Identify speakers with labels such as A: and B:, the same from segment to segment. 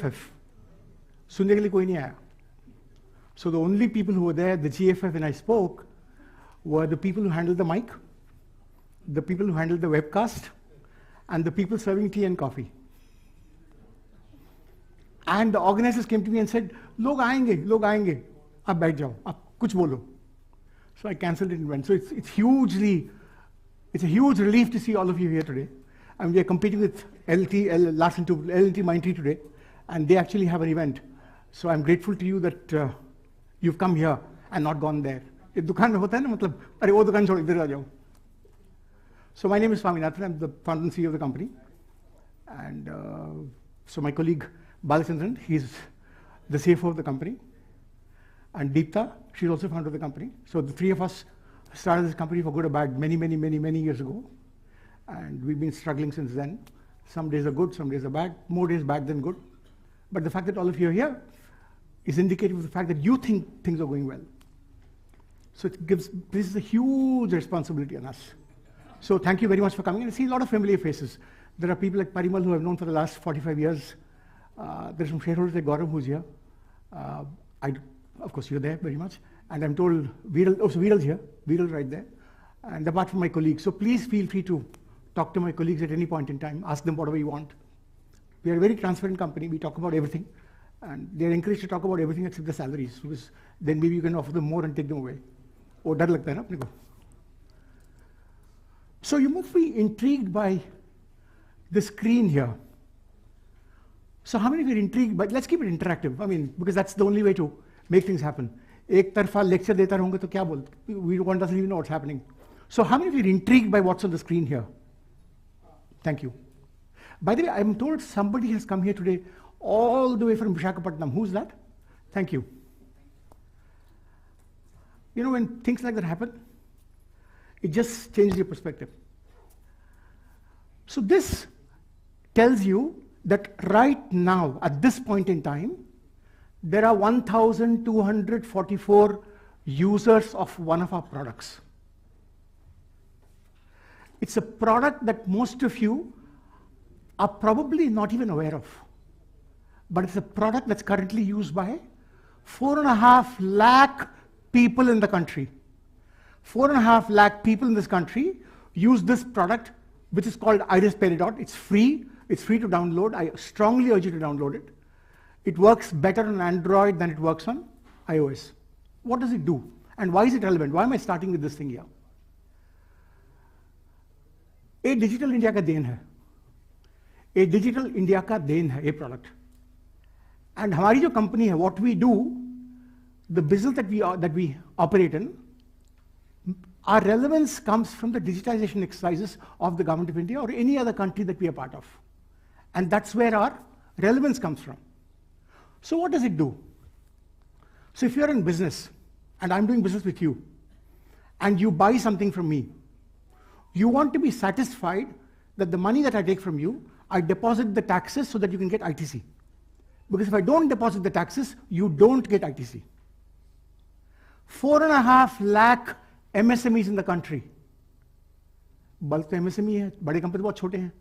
A: GFF. सुनने के लिए कोई नहीं आया. So the only people who were there, the GFF, when I spoke, were the people who handled the mic, the people who handled the webcast, and the people serving tea and coffee. And the organizers came to me and said, "Log aayenge, aap baith jao, aap kuch bolo." So I cancelled it and went. So it's a huge relief to see all of you here today. And we are competing with Larsen to L&T Mindtree today, and they actually have an event. So I'm grateful to you that you've come here and not gone there. एक दुकान में होता है ना मतलब अरे वो दुकान छोड़ इधर आ जाओ. So my name is Swaminathan. I'm the founder and CEO of the company, and so my colleague Balachandran, he's the CFO of the company, and Deepta, she's also founder of the company. So the three of us started this company for good or bad many years ago, and we've been struggling since then. Some days are good, some days are bad, more days bad than good. But the fact that all of you are here is indicative of the fact that you think things are going well. So this is a huge responsibility on us. So thank you very much for coming. And I see a lot of familiar faces. There are people like Parimal who I've known for the last 45 years. There's some shareholders like Gaurav who's here. Of course, you're there very much. And I'm told Viral's here. Viral right there. And apart from my colleagues. So please feel free to talk to my colleagues at any point in time. Ask them whatever you want. We are a very transparent company. We talk about everything. And they're encouraged to talk about everything except the salaries. Because then maybe you can offer them more and take them away. Oh, डर लगता है ना अपने को. So you must be intrigued by the screen here. So how many of you are intrigued? But let's keep it interactive. I mean, because that's the only way to make things happen. एक तरफा lecture देता रहूँगा तो क्या बोल? One doesn't even know what's happening. So how many of you are intrigued by what's on the screen here? Thank you. By the way, I'm told somebody has come here today all the way from Visakhapatnam. Who's that? Thank you. You know, when things like that happen, it just changes your perspective. So this tells you that right now, at this point in time, there are 1,244 users of one of our products. It's a product that most of you are probably not even aware of. But it's a product that's currently used by 4.5 lakh people in the country. 4.5 lakh people in this country use this product, which is called Iris Peridot. It's free. It's free to download. I strongly urge you to download it. It works better on Android than it works on iOS. What does it do? And why is it relevant? Why am I starting with this thing here? A digital India का then है. A digital India का then है, a product. And हमारी जो company है, what we do, the business that we operate in, our relevance comes from the digitization exercises of the government of India or any other country that we are part of. And that's where our relevance comes from. So what does it do? So if you're in business, and I'm doing business with you, and you buy something from me, you want to be satisfied that the money that I take from you, I deposit the taxes so that you can get ITC. Because if I don't deposit the taxes, you don't get ITC. 4.5 lakh MSMEs in the country. Bulk तो MSME है, बड़े company बहुत छोटे हैं.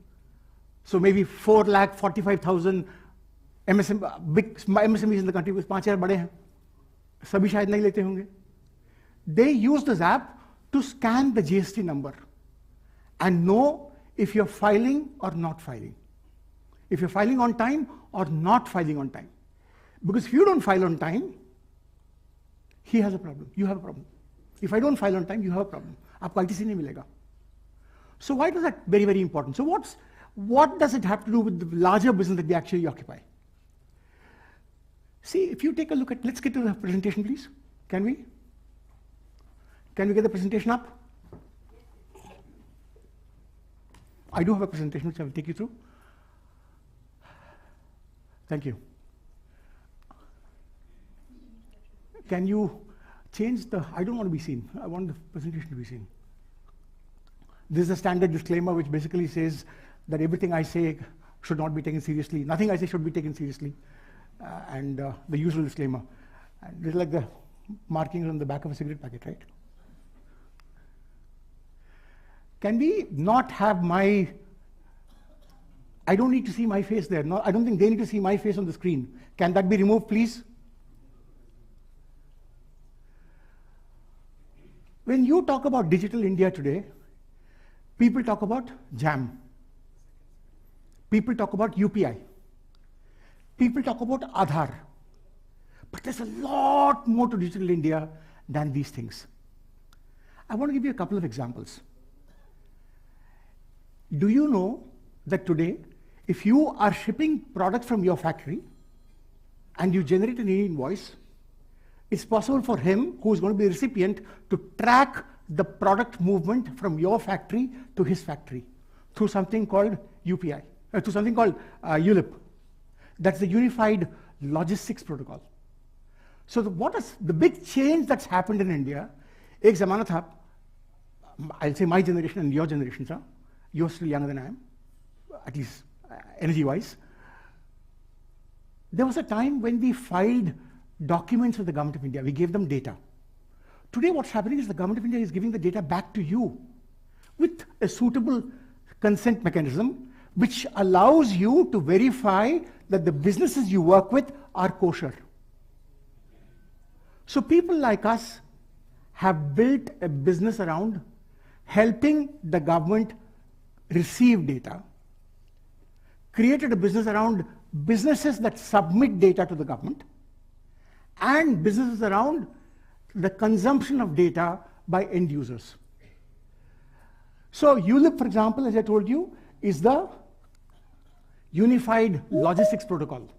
A: So maybe 4,45,000 big MSMEs in the country, 5,000 बड़े हैं. सभी शायद नहीं लेते होंगे. They use this app to scan the GST number and know if you're filing or not filing. If you're filing on time or not filing on time. Because if you don't file on time, he has a problem, you have a problem. If I don't file on time, you have a problem. आपको ITC नहीं मिलेगा. So why is that very, very important? So what does it have to do with the larger business that we actually occupy? See, if you take a look at, let's get to the presentation, please. Can we? Can we get the presentation up? I do have a presentation which I will take you through. Thank you. Can you change the, I don't want to be seen. I want the presentation to be seen. This is a standard disclaimer which basically says that everything I say should not be taken seriously. Nothing I say should be taken seriously. And the usual disclaimer. And this is like the markings on the back of a cigarette packet, right? Can we not have my I don't need to see my face there. No, I don't think they need to see my face on the screen. Can that be removed, please? When you talk about digital India today, people talk about JAM. People talk about UPI. People talk about Aadhaar. But there's a lot more to digital India than these things. I want to give you a couple of examples. Do you know that today, if you are shipping products from your factory and you generate an invoice, it's possible for him, who is going to be the recipient, to track the product movement from your factory to his factory through something called UPI, through something called ULIP. That's the Unified Logistics Protocol. So what is the big change that's happened in India? Ek zamana tha, I'll say my generation and your generation, sir. You're still younger than I am, at least energy-wise. There was a time when we filed documents with the government of India. We gave them data. Today what's happening is the government of India is giving the data back to you with a suitable consent mechanism which allows you to verify that the businesses you work with are kosher. So people like us have built a business around helping the government receive data, created a business around businesses that submit data to the government, and businesses around the consumption of data by end users. So ULIP, for example, as I told you, is the Unified Logistics Protocol,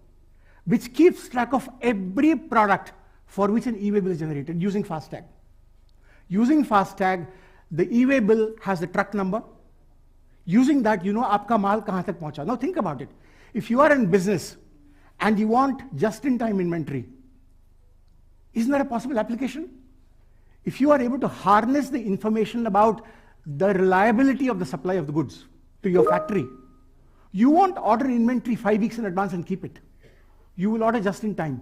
A: which keeps track of every product for which an e-way bill is generated using FASTag. Using FASTag, the e-way bill has the truck number. Using that, you know aapka maal kahan tak pahuncha. Now think about it. If you are in business and you want just-in-time inventory, isn't that a possible application? If you are able to harness the information about the reliability of the supply of the goods to your factory, you won't order inventory 5 weeks in advance and keep it. You will order just in time.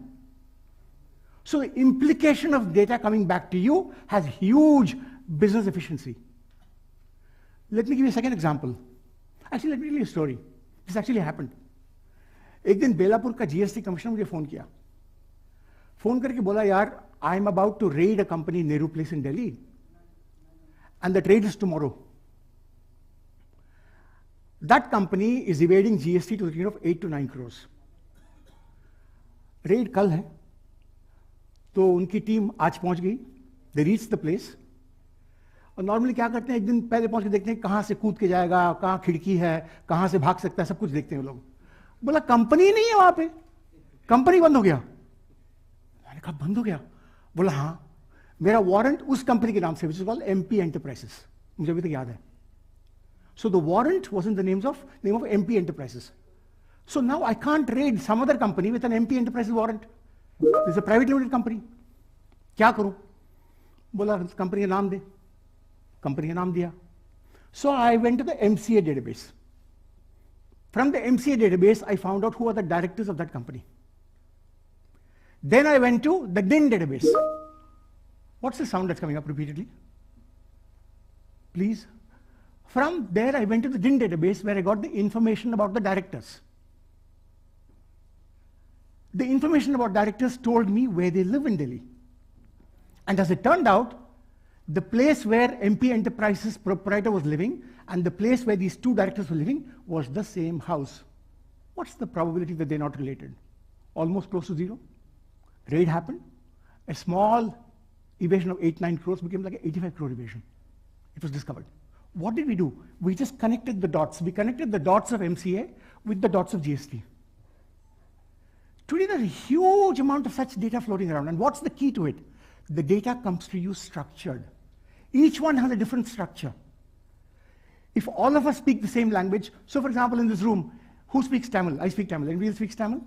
A: So the implication of data coming back to you has huge business efficiency. Let me give you a second example. Actually, let me tell you a story. This actually happened. एक दिन बेलापुर का GST commissioner मुझे phone किया. Phone करके बोला यार, I am about to raid a company in Nehru Place in Delhi, and the trade is tomorrow. That company is evading GST to the tune of 8 to 9 crores. Raid कल है, तो उनकी team आज पहुंच गई. They reached the place. और normally क्या करते हैं, एक दिन पहले पहुंच के देखते हैं कहां से कूद के जाएगा, कहां खिड़की है, कहां से भाग सकता है, सब कुछ देखते हैं लोग. बोला कंपनी नहीं है वहां पे, कंपनी बंद हो गया. मैंने कहा बंद हो गया? बोला हाँ, मेरा वारंट उस कंपनी के नाम से, which is called MP Enterprises, मुझे अभी तक याद है. So the warrant was in the name of MP Enterprises. So now I can't raid some other company with an MP Enterprises warrant. This is a private limited company. क्या करूं? बोला company का नाम दे. कंपनी का नाम दिया. So I went to the MCA database. From the MCA database, I found out who are the directors of that company. Then I went to the DIN database. What's the sound that's coming up repeatedly? Please. From there, I went to the DIN database where I got the information about the directors. The information about directors told me where they live in Delhi. And as it turned out, the place where MP Enterprises proprietor was living and the place where these two directors were living was the same house. What's the probability that they're not related? Almost close to zero. Raid happened. A small evasion of 8-9 crores became like an 85 crore evasion. It was discovered. What did we do? We just connected the dots. We connected the dots of MCA with the dots of GST. Today there's a huge amount of such data floating around. And what's the key to it? The data comes to you structured. Each one has a different structure. If all of us speak the same language, so for example in this room, who speaks Tamil? I speak Tamil. Anybody else speaks Tamil?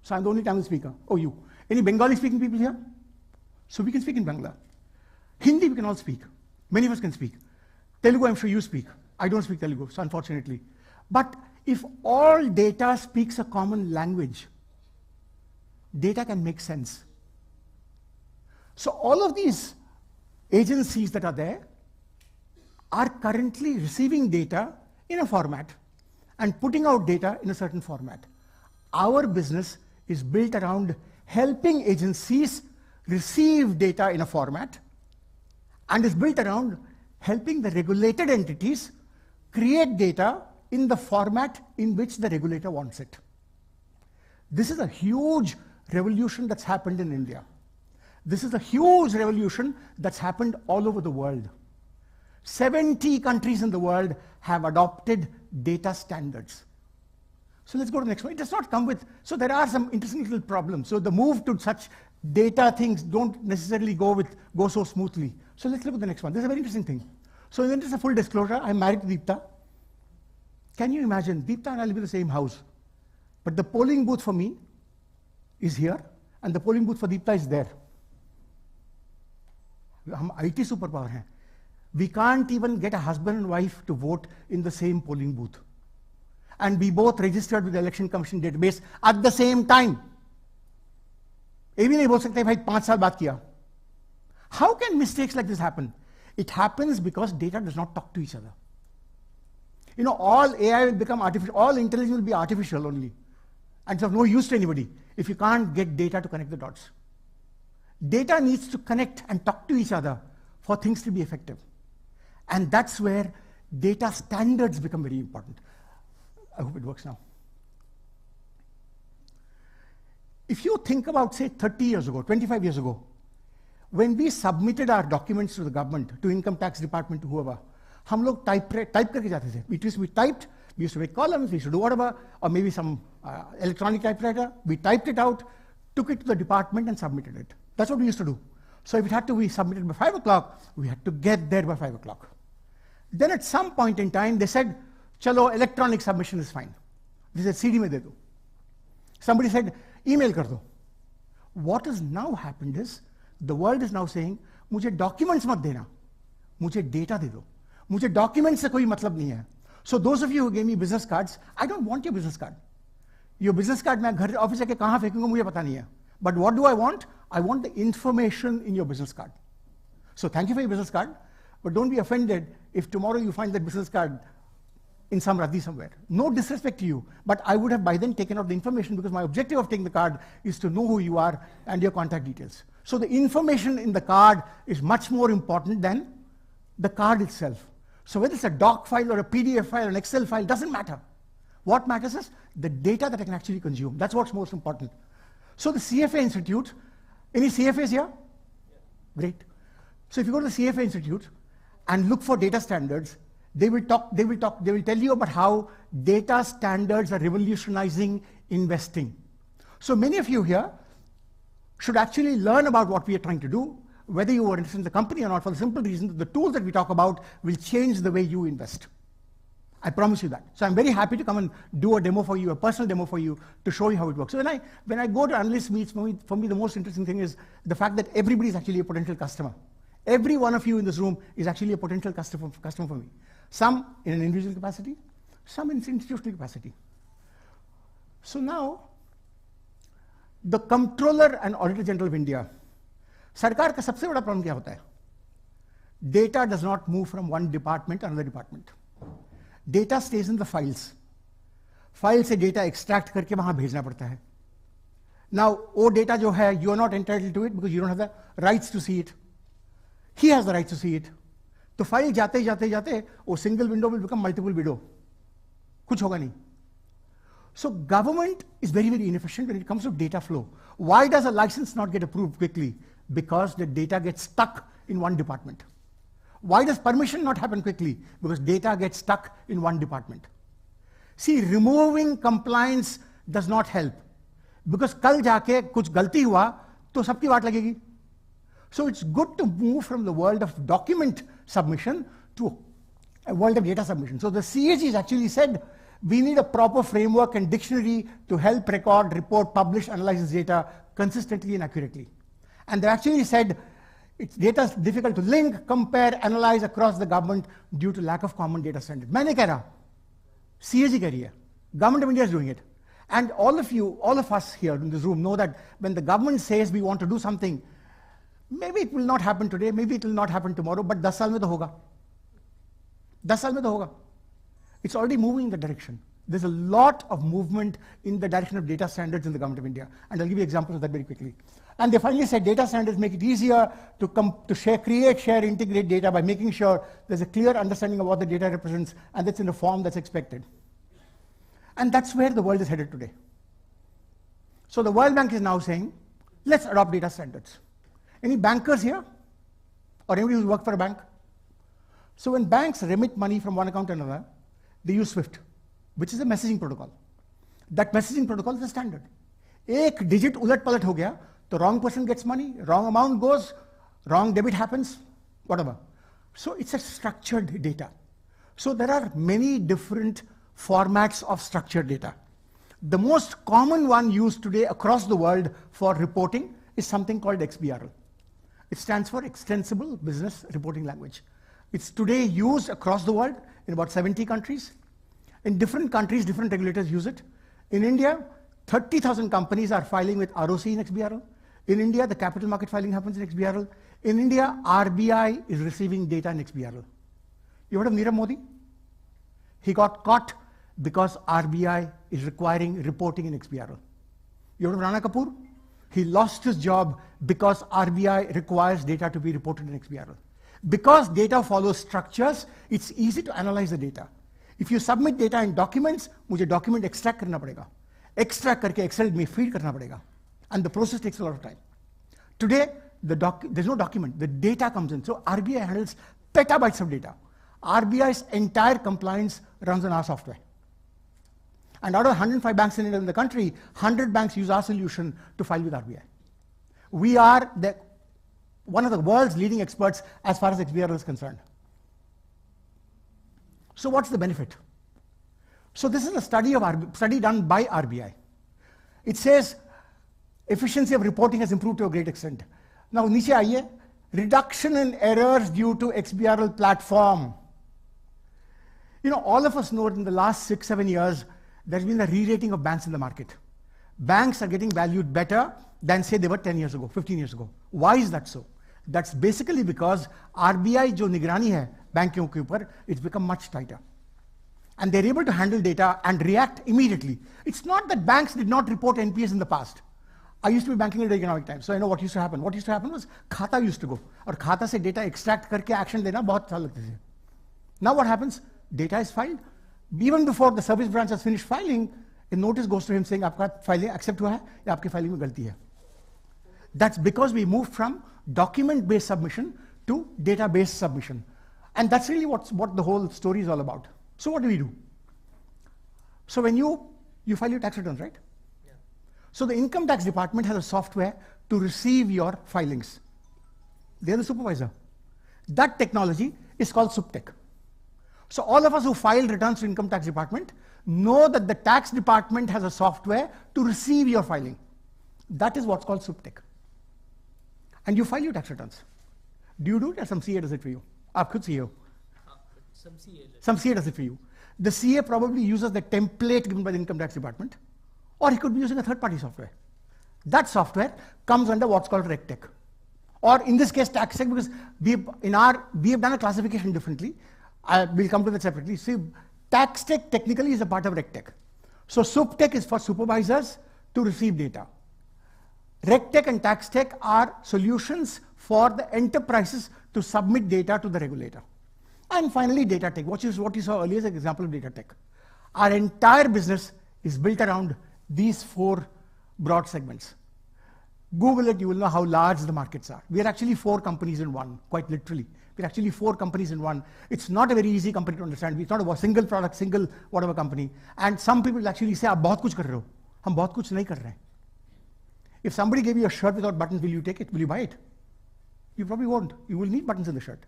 A: So I'm the only Tamil speaker. Oh, you. Any Bengali speaking people here? So we can speak in Bangla. Hindi we can all speak. Many of us can speak. Telugu I'm sure you speak. I don't speak Telugu, so unfortunately. But if all data speaks a common language, data can make sense. So all of these agencies that are there are currently receiving data in a format, and putting out data in a certain format. Our business is built around helping agencies receive data in a format, and is built around helping the regulated entities create data in the format in which the regulator wants it. This is a huge revolution that's happened in India. This is a huge revolution that's happened all over the world. 70 countries in the world have adopted data standards. So let's go to the next one. It does not come with, so there are some interesting little problems. So the move to such data things don't necessarily go so smoothly. So let's look at the next one. This is a very interesting thing. So in just a full disclosure, I'm married to Deepta. Can you imagine, Deepta and I live in the same house, but the polling booth for me is here, and the polling booth for Deepta is there. हम IT superpower हैं. We can't even get a husband and wife to vote in the same polling booth. And we both registered with the Election Commission database at the same time. ये भी नहीं बोल सकते भाई 5 साल बाद किया. How can mistakes like this happen? It happens because data does not talk to each other. You know, all AI will become artificial, all intelligence will be artificial only. And it's of no use to anybody if you can't get data to connect the dots. Data needs to connect and talk to each other for things to be effective. And that's where data standards become very important. I hope it works now. If you think about, say, 30 years ago, 25 years ago, when we submitted our documents to the government, to income tax department, to whoever, हम लोग type करके जाते थे. We typed, we used to make columns, we used to do whatever, or maybe some electronic typewriter. We typed it out, took it to the department and submitted it. That's what we used to do. So if it had to be submitted by 5 o'clock, we had to get there by 5 o'clock. Then at some point in time, they said, chalo, electronic submission is fine. They said, CD mein de do. Somebody said, email kar do. What has now happened is, the world is now saying, मुझे documents मत देना, मुझे data दे दो. मुझे documents से कोई मतलब नहीं है. So those of you who gave me business cards, I don't want your business card. Your business card मैं घर ऑफिस जाके कहाँ फेंकूंगा मुझे पता नहीं है. But what do I want? I want the information in your business card. So thank you for your business card, but don't be offended if tomorrow you find that business card in some raddi somewhere. No disrespect to you, but I would have by then taken out the information because my objective of taking the card is to know who you are and your contact details. So the information in the card is much more important than the card itself. So whether it's a doc file or a PDF file or an Excel file, doesn't matter. What matters is the data that I can actually consume. That's what's most important. So the CFA Institute, any CFAs here? Yeah. Great. So if you go to the CFA Institute and look for data standards, they will tell you about how data standards are revolutionizing investing. So many of you here should actually learn about what we are trying to do, whether you are interested in the company or not, for the simple reason that the tools that we talk about will change the way you invest. I promise you that. So I'm very happy to come and do a demo for you, a personal demo for you, to show you how it works. So when I go to analyst meets, for me the most interesting thing is the fact that everybody is actually a potential customer. Every one of you in this room is actually a potential customer for me. Some in an individual capacity, some in institutional capacity. So now, the Comptroller and Auditor General of India, सरकार का सबसे बड़ा problem क्या होता है? Data does not move from one department to another department. Data stays in the files. File से data extract करके वहाँ भेजना पड़ता है. Now, वो data जो है, you are not entitled to it because you don't have the rights to see it. He has the right to see it. तो फाइल जाते जाते जाते वो single window will become multiple window. कुछ होगा नहीं. So government is very, very inefficient when it comes to data flow. Why does a license not get approved quickly? Because the data gets stuck in one department. Why does permission not happen quickly? Because data gets stuck in one department. See, removing compliance does not help. Because कल जाके कुछ गलती हुआ तो सबकी वाट लगेगी. So it's good to move from the world of document submission to a world of data submission. So the CAG has actually said, we need a proper framework and dictionary to help record, report, publish, analyze this data consistently and accurately. And they actually said, data is difficult to link, compare, analyze across the government due to lack of common data standard. मैंने कह रहा, CAG कह रही है, Government of India is doing it. And all of us here in this room know that when the government says we want to do something, maybe it will not happen today, maybe it will not happen tomorrow, but 10 साल में तो होगा. 10 साल में तो होगा. It's already moving in that direction. There's a lot of movement in the direction of data standards in the government of India. And I'll give you examples of that very quickly. And they finally said data standards make it easier to share, create, share, integrate data by making sure there's a clear understanding of what the data represents and that's in a form that's expected. And that's where the world is headed today. So the World Bank is now saying, let's adopt data standards. Any bankers here? Or anybody who's worked for a bank? So when banks remit money from one account to another, they use SWIFT, which is a messaging protocol. That messaging protocol is a standard. एक digit उलट पलट हो गया, the wrong person gets money, wrong amount goes, wrong debit happens, whatever. So it's a structured data. So there are many different formats of structured data. The most common one used today across the world for reporting is something called XBRL. It stands for Extensible Business Reporting Language. It's today used across the world in about 70 countries. In different countries, different regulators use it. In India, 30,000 companies are filing with ROC in XBRL. In India, the capital market filing happens in XBRL. In India, RBI is receiving data in XBRL. You heard of Nirav Modi? He got caught because RBI is requiring reporting in XBRL. You heard of Rana Kapoor? He lost his job because RBI requires data to be reported in XBRL. Because data follows structures, it's easy to analyze the data. If you submit data in documents, मुझे document extract करना पड़ेगा. Extract करके Excel में feed करना पड़ेगा. And the process takes a lot of time. Today, there's no document. The data comes in. So RBI handles petabytes of data. RBI's entire compliance runs on our software. And out of 105 banks in the country, 100 banks use our solution to file with RBI. We are one of the world's leading experts as far as XBRL is concerned. So what's the benefit? So this is a study done by RBI. It says efficiency of reporting has improved to a great extent. Now, niche आइए, reduction in errors due to XBRL platform. You know, all of us know that in the last 6-7 years, there's been a re-rating of banks in the market. Banks are getting valued better than say they were 10 years ago, 15 years ago. Why is that so? That's basically because RBI जो निगरानी है बैंकों के ऊपर, it's become much tighter. And they're able to handle data and react immediately. It's not that banks did not report NPAs in the past. I used to be banking at economic times, so I know what used to happen. What used to happen was खाता used to go. और खाता से data extract करके action लेना बहुत अच्छा लगता है. Now what happens? Data is filed. Even before the service branch has finished filing, a notice goes to him saying आपका filing accept हुआ है या आपकी filing में गलती है. That's because we moved from document-based submission to data-based submission. And that's really what the whole story is all about. So what do we do? So when you file your tax returns, right? Yeah. So the income tax department has a software to receive your filings. They're the supervisor. That technology is called SupTech. So all of us who file returns to income tax department know that the tax department has a software to receive your filing. That is what's called SupTech. And you file your tax returns. Do you do it or some CA does it for you? आप खुद CA हो. Some CA does it for you. The CA probably uses the template given by the income tax department, or he could be using a third-party software. That software comes under what's called RegTech. Or in this case, TaxTech, because we have done a classification differently. We'll come to that separately. See, TaxTech technically is a part of RegTech. So SupTech is for supervisors to receive data. RegTech and TaxTech are solutions for the enterprises to submit data to the regulator. And finally, Data-tech, what you saw earlier is an example of Data-tech. Our entire business is built around these 4 broad segments. Google it, you will know how large the markets are. We are actually 4 companies in one, quite literally. We're actually 4 companies in one. It's not a very easy company to understand. It's not a single product, single whatever company. And some people actually say, आप बहुत कुछ कर रहे हो. हम बहुत कुछ नहीं कर रहे हैं. If somebody gave you a shirt without buttons, will you take it? Will you buy it? You probably won't. You will need buttons in the shirt.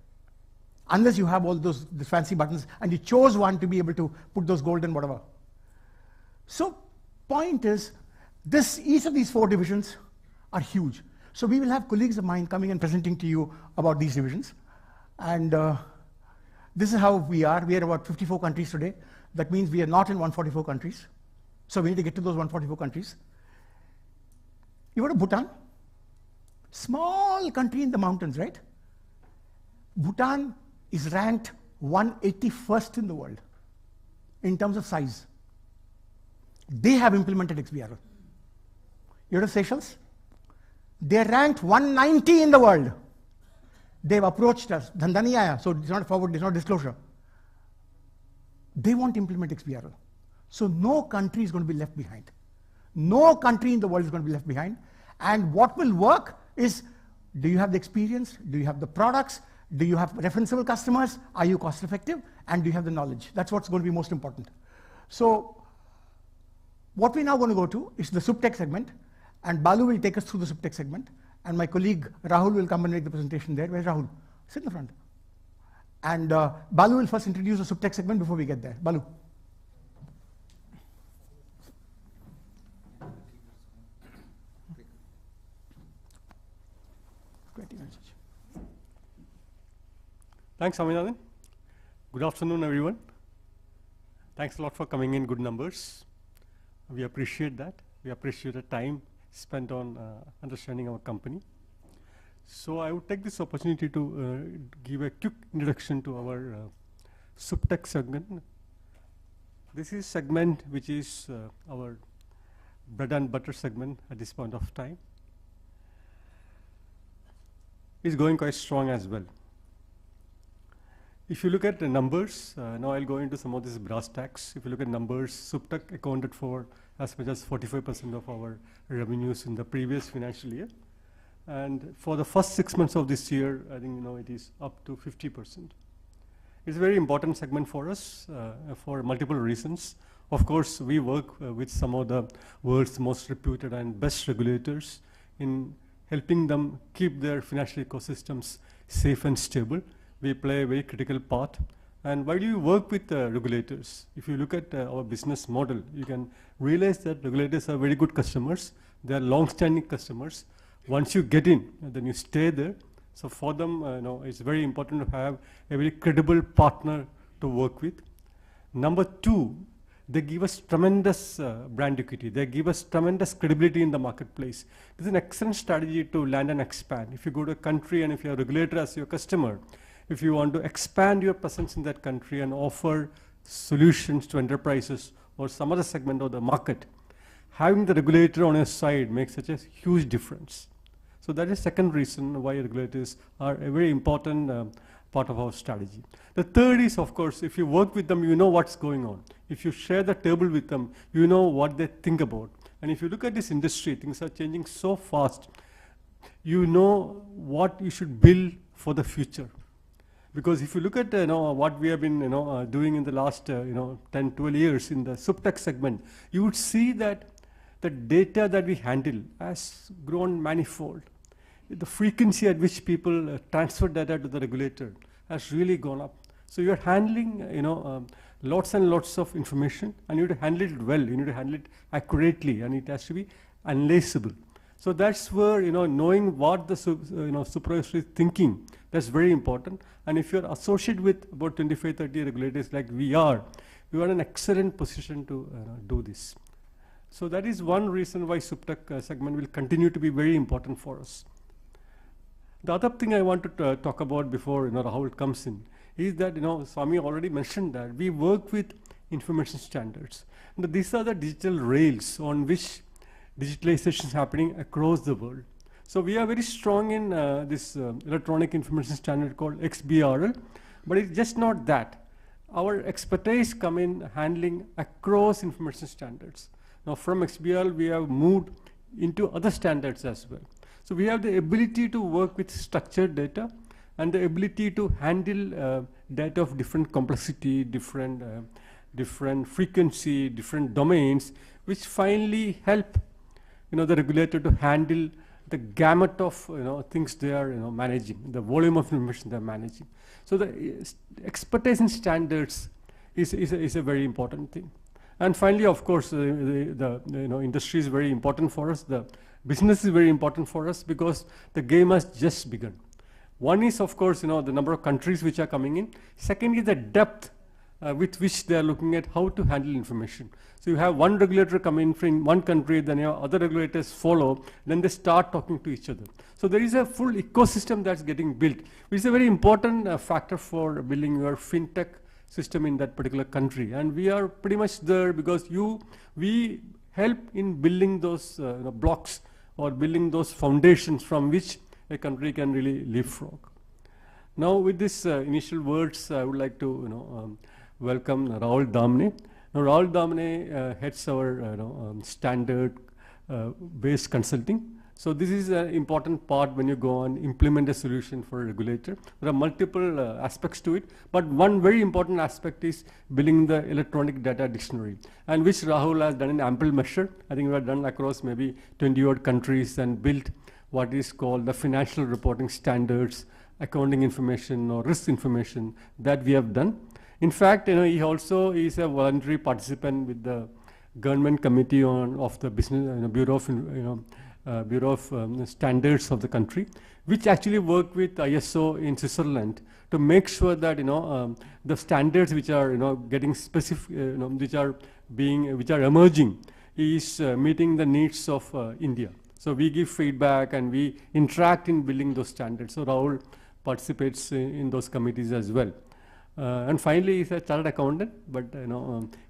A: Unless you have all those fancy buttons and you chose one to be able to put those gold and whatever. So point is, each of these 4 divisions are huge. So we will have colleagues of mine coming and presenting to you about these divisions. And this is how we are. We are about 54 countries today. That means we are not in 144 countries. So we need to get to those 144 countries. You go to Bhutan? Small country in the mountains, right? Bhutan is ranked 181st in the world in terms of size. They have implemented XBRL. You know Seychelles? They're ranked 190 in the world. They've approached us. Dhanda nahi aaya, so it's not forward, it's not disclosure. They want to implement XBRL. So no country is going to be left behind. No country in the world is going to be left behind. And what will work is, do you have the experience? Do you have the products? Do you have referenceable customers? Are you cost effective? And do you have the knowledge? That's what's going to be most important. So what we're now going to go to is the SupTech segment. And Balu will take us through the SupTech segment. And my colleague Rahul will come and make the presentation there. Where's Rahul? Sit in the front. And Balu will first introduce the SupTech segment before we get there. Balu.
B: Thanks, Swaminathan. Good afternoon, everyone. Thanks a lot for coming in good numbers. We appreciate that. We appreciate the time spent on understanding our company. So I would take this opportunity to give a quick introduction to our SupTech segment. This is segment which is our bread and butter segment at this point of time. It's going quite strong as well. If you look at the numbers, now I'll go into some of these brass tacks. If you look at numbers, SupTech accounted for as much as 45% of our revenues in the previous financial year. And for the first 6 months of this year, I think it is up to 50%. It's a very important segment for us for multiple reasons. Of course, we work with some of the world's most reputed and best regulators in helping them keep their financial ecosystems safe and stable. We play a very critical part. And why do you work with regulators? If you look at our business model, you can realize that regulators are very good customers. They are long-standing customers. Once you get in, then you stay there. So for them, it's very important to have a very credible partner to work with. Number two, they give us tremendous brand equity. They give us tremendous credibility in the marketplace. This is an excellent strategy to land and expand. If you go to a country and if you have a regulator as your customer, if you want to expand your presence in that country and offer solutions to enterprises or some other segment of the market, having the regulator on your side makes such a huge difference. So that is the second reason why regulators are a very important part of our strategy. The third is, of course, if you work with them, you know what's going on. If you share the table with them, you know what they think about. And if you look at this industry, things are changing so fast. You know what you should build for the future. Because if you look at what we have been doing in the last 10, 12 years in the SupTech segment, you would see that the data that we handle has grown manifold. The frequency at which people transfer data to the regulator has really gone up. So you're handling lots and lots of information, and you need to handle it well. You need to handle it accurately, and it has to be unlaceable. So that's where knowing what the supervisor is thinking, that's very important. And if you're associated with about 25, 30 regulators like we are in an excellent position to do this. So that is one reason why SupTech segment will continue to be very important for us. The other thing I want to talk about before Rahul comes in is that Swami already mentioned that we work with information standards. And these are the digital rails on which digitalization is happening across the world. So we are very strong in this electronic information standard called XBRL, but it's just not that. Our expertise come in handling across information standards. Now from XBRL, we have moved into other standards as well. So we have the ability to work with structured data and the ability to handle data of different complexity, different frequency, different domains, which finally help the regulator to handle the gamut of things they are managing, the volume of information they are managing. So the expertise in standards is a very important thing. And finally, of course, the industry is very important for us. The business is very important for us because the game has just begun. One is, of course, the number of countries which are coming in. Second is the depth with which they are looking at how to handle information. So you have one regulator come in from one country, then other regulators follow, then they start talking to each other. So there is a full ecosystem that's getting built, which is a very important factor for building your fintech system in that particular country. And we are pretty much there because we help in building those blocks or building those foundations from which a country can really leapfrog. Now, with these initial words, I would like to welcome Rahul Damne. Now, Rahul Damne heads our standard-based consulting. So this is an important part when you go and implement a solution for a regulator. There are multiple aspects to it, but one very important aspect is building the electronic data dictionary, and which Rahul has done in ample measure. I think we have done across maybe 20-odd countries and built what is called the financial reporting standards, accounting information or risk information that we have done. In fact, he also is a voluntary participant with the government committee of the business Bureau of Standards of the country, which actually work with ISO in Switzerland to make sure that the standards which are getting specific, which are emerging, is meeting the needs of India. So we give feedback and we interact in building those standards. So Rahul participates in those committees as well. And finally, he's a chartered accountant, but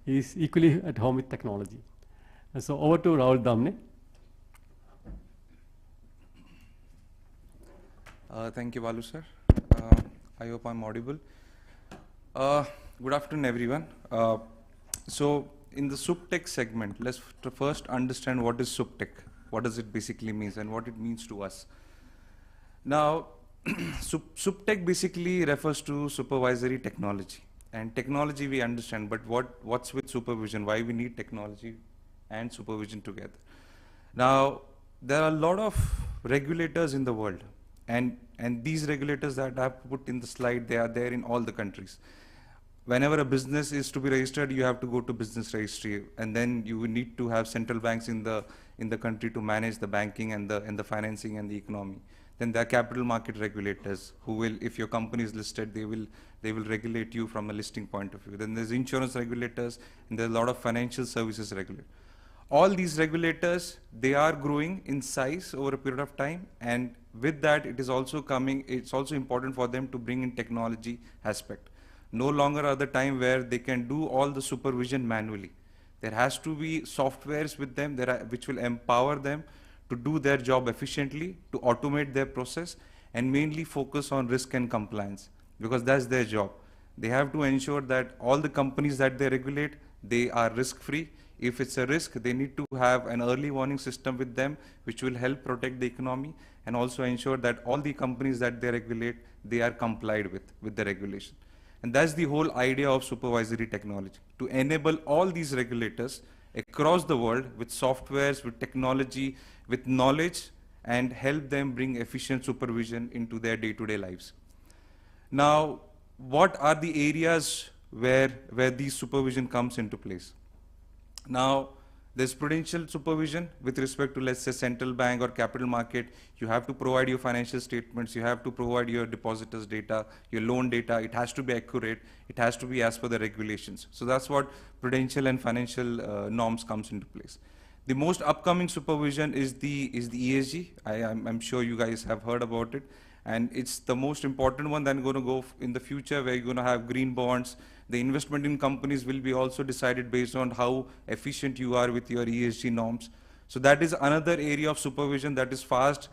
B: he's equally at home with technology. And so over to Rahul Damne.
C: Thank you, Balu sir. I hope I'm audible. Good afternoon, everyone. So in the SupTech segment, let's first understand what is SupTech, what does it basically mean, and what it means to us. Now, SupTech basically refers to supervisory technology. And technology we understand, but what's with supervision? Why we need technology and supervision together? Now, there are a lot of regulators in the world. And these regulators that I've put in the slide, they are there in all the countries. Whenever a business is to be registered, you have to go to business registry, and then you need to have central banks in the country to manage the banking and the financing and the economy. Then there are capital market regulators who will, if your company is listed, they will regulate you from a listing point of view. Then there's insurance regulators, and there's a lot of financial services regulators. All these regulators, they are growing in size over a period of time, and with that, it's also important for them to bring in technology aspect. No longer are the time where they can do all the supervision manually. There has to be softwares with them which will empower them to do their job efficiently, to automate their process, and mainly focus on risk and compliance, because that's their job. They have to ensure that all the companies that they regulate, they are risk-free. If it's a risk, they need to have an early warning system with them, which will help protect the economy and also ensure that all the companies that they regulate, they are complied with the regulation. And that's the whole idea of supervisory technology, to enable all these regulators across the world with softwares, with technology, with knowledge, and help them bring efficient supervision into their day-to-day lives. Now, what are the areas where these supervision comes into place? Now, there's prudential supervision with respect to, let's say, central bank or capital market. You have to provide your financial statements, you have to provide your depositors' data, your loan data. It has to be accurate, it has to be as per the regulations. So that's what prudential and financial norms comes into place. The most upcoming supervision is the ESG. I'm sure you guys have heard about it. And it's the most important one that's going to go in the future, where you're going to have green bonds. The investment in companies will be also decided based on how efficient you are with your ESG norms. So that is another area of supervision that is fast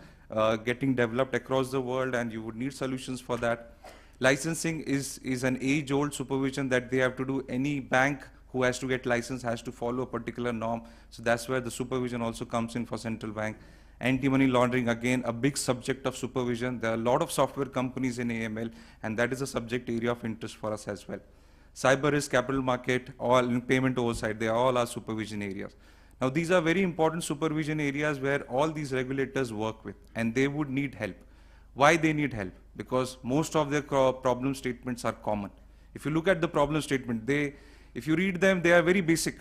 C: getting developed across the world, and you would need solutions for that. Licensing is an age-old supervision that they have to do. Any bank who has to get license has to follow a particular norm. So that's where the supervision also comes in for central bank. Anti-money laundering, again, a big subject of supervision. There are a lot of software companies in AML, and that is a subject area of interest for us as well. Cyber risk, capital market, all in payment oversight, they all are supervision areas. Now, these are very important supervision areas where all these regulators work with, and they would need help. Why they need help? Because most of their problem statements are common. If you look at the problem statement, if you read them, they are very basic,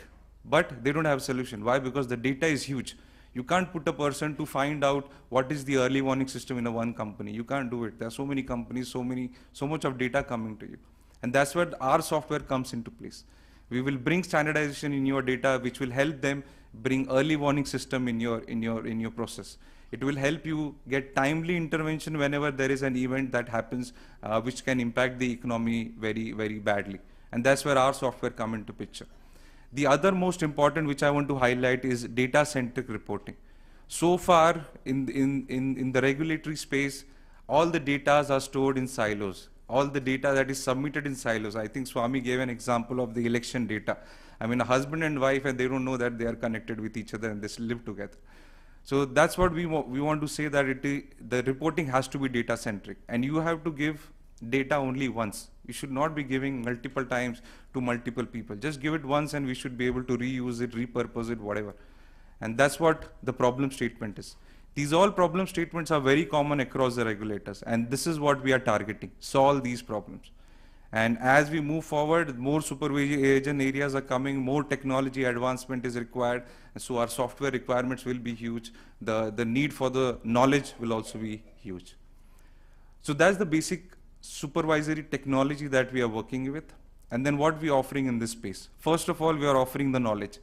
C: but they don't have a solution. Why? Because the data is huge. You can't put a person to find out what is the early warning system in a one company. You can't do it. There are so many companies, so much of data coming to you. And that's where our software comes into place. We will bring standardization in your data, which will help them bring early warning system in your process. It will help you get timely intervention whenever there is an event that happens, which can impact the economy very, very badly. And that's where our software come into picture. The other most important which I want to highlight is data-centric reporting. So far in the regulatory space, all the data are stored in silos. All the data that is submitted in silos. I think Swami gave an example of the election data. I mean, a husband and wife, and they don't know that they are connected with each other and they live together. So that's what we want to say, that the reporting has to be data-centric. And you have to give data only once. You should not be giving multiple times to multiple people. Just give it once and we should be able to reuse it, repurpose it, whatever. And that's what the problem statement is. These all problem statements are very common across the regulators, and this is what we are targeting, solve these problems. And as we move forward, more supervision areas are coming, more technology advancement is required, and so our software requirements will be huge. The need for the knowledge will also be huge. So that's the basic supervisory technology that we are working with. And then what we are offering in this space. First of all, we are offering the knowledge.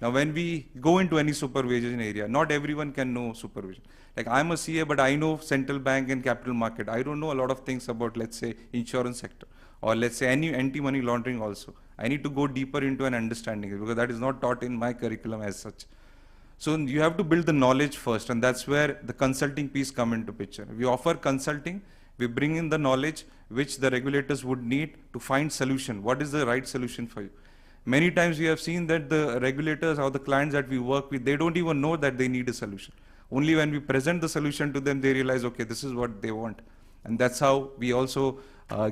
C: Now, when we go into any supervision area, not everyone can know supervision. Like, I'm a CA, but I know central bank and capital market. I don't know a lot of things about, let's say, insurance sector, or let's say any anti-money laundering also. I need to go deeper into an understanding, because that is not taught in my curriculum as such. So you have to build the knowledge first, and that's where the consulting piece come into picture. We offer consulting, we bring in the knowledge which the regulators would need to find solution. What is the right solution for you? Many times we have seen that the regulators or the clients that we work with, they don't even know that they need a solution. Only when we present the solution to them, they realize, okay, this is what they want. And that's how we also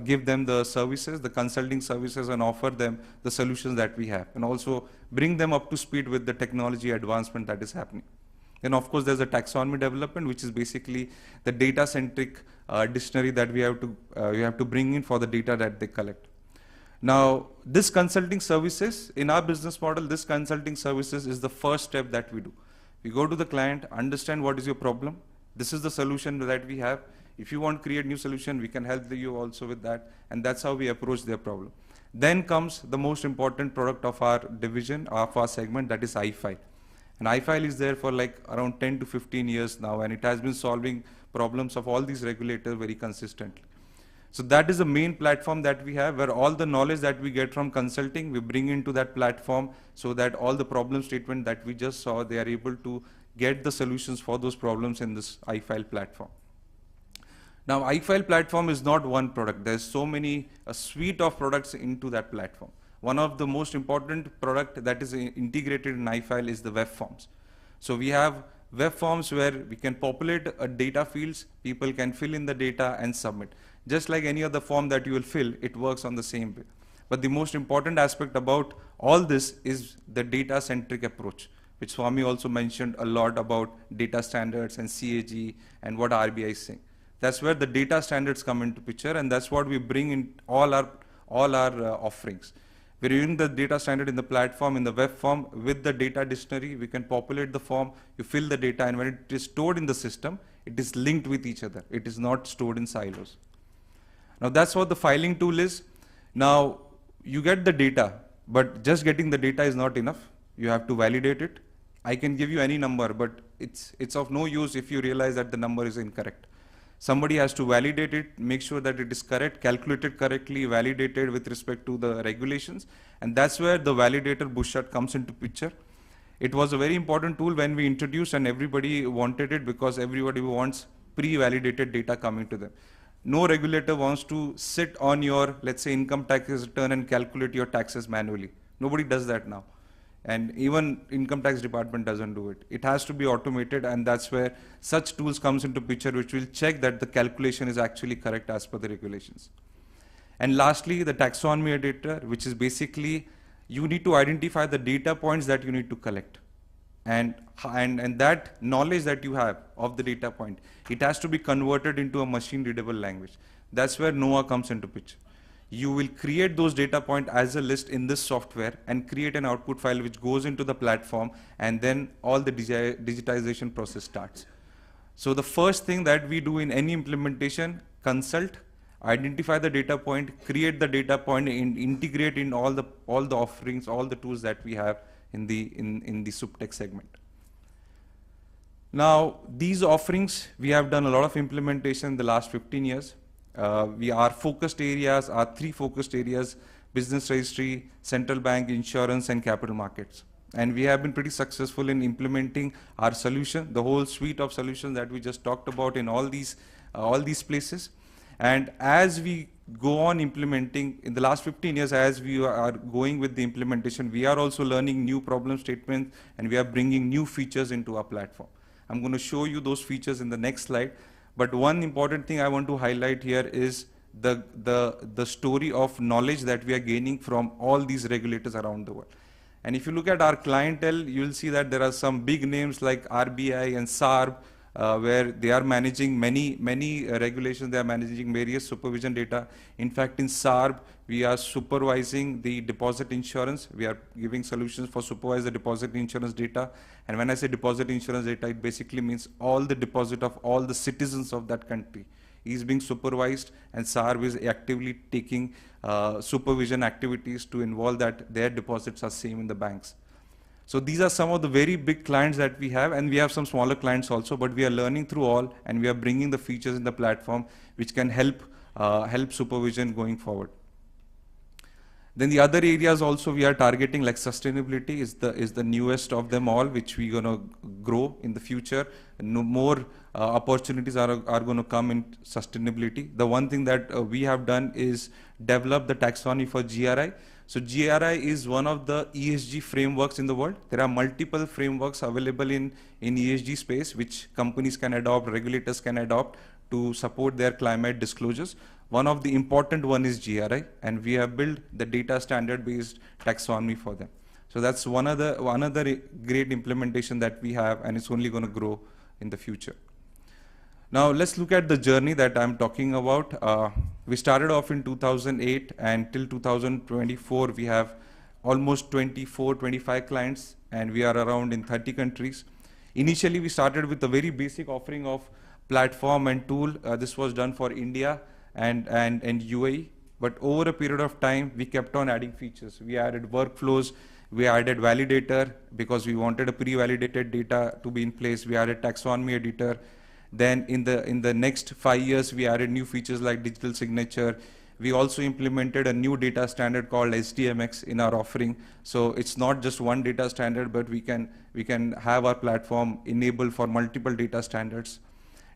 C: give them the services, the consulting services, and offer them the solutions that we have, and also bring them up to speed with the technology advancement that is happening. Then of course there's a taxonomy development, which is basically the data-centric dictionary that we have to bring in for the data that they collect. Now, this consulting services, in our business model, this consulting services is the first step that we do. We go to the client, understand what is your problem. This is the solution that we have. If you want to create new solution, we can help you also with that. And that's how we approach their problem. Then comes the most important product of our division, of our segment, that is iFile. And iFile is there for like around 10 to 15 years now, and it has been solving problems of all these regulators very consistently. So that is the main platform that we have, where all the knowledge that we get from consulting, we bring into that platform, so that all the problem statement that we just saw, they are able to get the solutions for those problems in this iFile platform. Now, iFile platform is not one product. There's so many, a suite of products into that platform. One of the most important product that is integrated in iFile is the web forms. So we have web forms where we can populate a data fields, people can fill in the data and submit. Just like any other form that you will fill, it works on the same way. But the most important aspect about all this is the data-centric approach, which Swami also mentioned a lot about data standards and CAG and what RBI is saying. That's where the data standards come into picture, and that's what we bring in all our offerings. We're using the data standard in the platform, in the web form, with the data dictionary. We can populate the form, you fill the data, and when it is stored in the system, it is linked with each other. It is not stored in silos. Now that's what the filing tool is. Now you get the data, but just getting the data is not enough. You have to validate it. I can give you any number, but it's of no use if you realize that the number is incorrect. Somebody has to validate it, make sure that it is correct, calculated correctly, validated with respect to the regulations. And that's where the validator bullshit comes into picture. It was a very important tool when we introduced, and everybody wanted it because everybody wants pre-validated data coming to them. No regulator wants to sit on your, let's say, income tax return and calculate your taxes manually. Nobody does that now. And even income tax department doesn't do it. It has to be automated, and that's where such tools comes into picture, which will check that the calculation is actually correct as per the regulations. And lastly, the taxonomy editor, which is basically, you need to identify the data points that you need to collect. And that knowledge that you have of the data point, it has to be converted into a machine readable language. That's where NOAA comes into picture. You will create those data points as a list in this software and create an output file which goes into the platform, and then all the digitization process starts. So the first thing that we do in any implementation, consult, identify the data point, create the data point, and integrate in all the offerings, all the tools that we have in the SupTech segment. Now, these offerings, we have done a lot of implementation in the last 15 years. Our focused areas are 3 focused areas business registry, central bank, insurance, and capital markets. And we have been pretty successful in implementing our solution, the whole suite of solutions that we just talked about in all these places. And as we go on implementing, in the last 15 years, as we are going with the implementation, we are also learning new problem statements, and we are bringing new features into our platform. I'm going to show you those features in the next slide. But one important thing I want to highlight here is the story of knowledge that we are gaining from all these regulators around the world. And if you look at our clientele, you'll see that there are some big names like RBI and SARB, where they are managing many regulations. They are managing various supervision data. In fact, in SARB, we are supervising the deposit insurance. We are giving solutions for supervise the deposit insurance data. And when I say deposit insurance data, it basically means all the deposit of all the citizens of that country is being supervised, and SARB is actively taking supervision activities to involve that their deposits are same in the banks. So these are some of the very big clients that we have, and we have some smaller clients also, but we are learning through all, and we are bringing the features in the platform which can help supervision going forward. Then the other areas also we are targeting, like sustainability is the newest of them all, which we're going to grow in the future. No more opportunities are going to come in sustainability. The one thing that we have done is develop the taxonomy for GRI. So GRI is one of the ESG frameworks in the world. There are multiple frameworks available in ESG space, which companies can adopt, regulators can adopt to support their climate disclosures. One of the important one is GRI, and we have built the data standard based taxonomy for them. So that's another great implementation that we have, and it's only going to grow in the future. Now let's look at the journey that I'm talking about. We started off in 2008, and till 2024 we have almost 25 clients, and we are around in 30 countries. Initially we started with a very basic offering of platform and tool. This was done for India and UAE, but over a period of time we kept on adding features. We added workflows, we added validator because we wanted a pre-validated data to be in place. We added taxonomy editor. Then in the next 5 years we added new features like digital signature. We also implemented a new data standard called SDMX in our offering. So it's not just one data standard, but we can have our platform enabled for multiple data standards.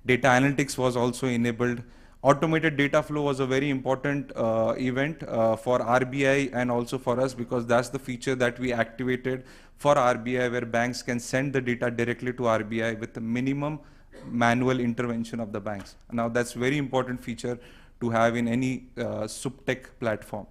C: Data analytics was also enabled. Automated data flow was a very important event for RBI and also for us, because that's the feature that we activated for RBI, where banks can send the data directly to RBI with the minimum manual intervention of the banks. Now that's very important feature to have in any SupTech platform.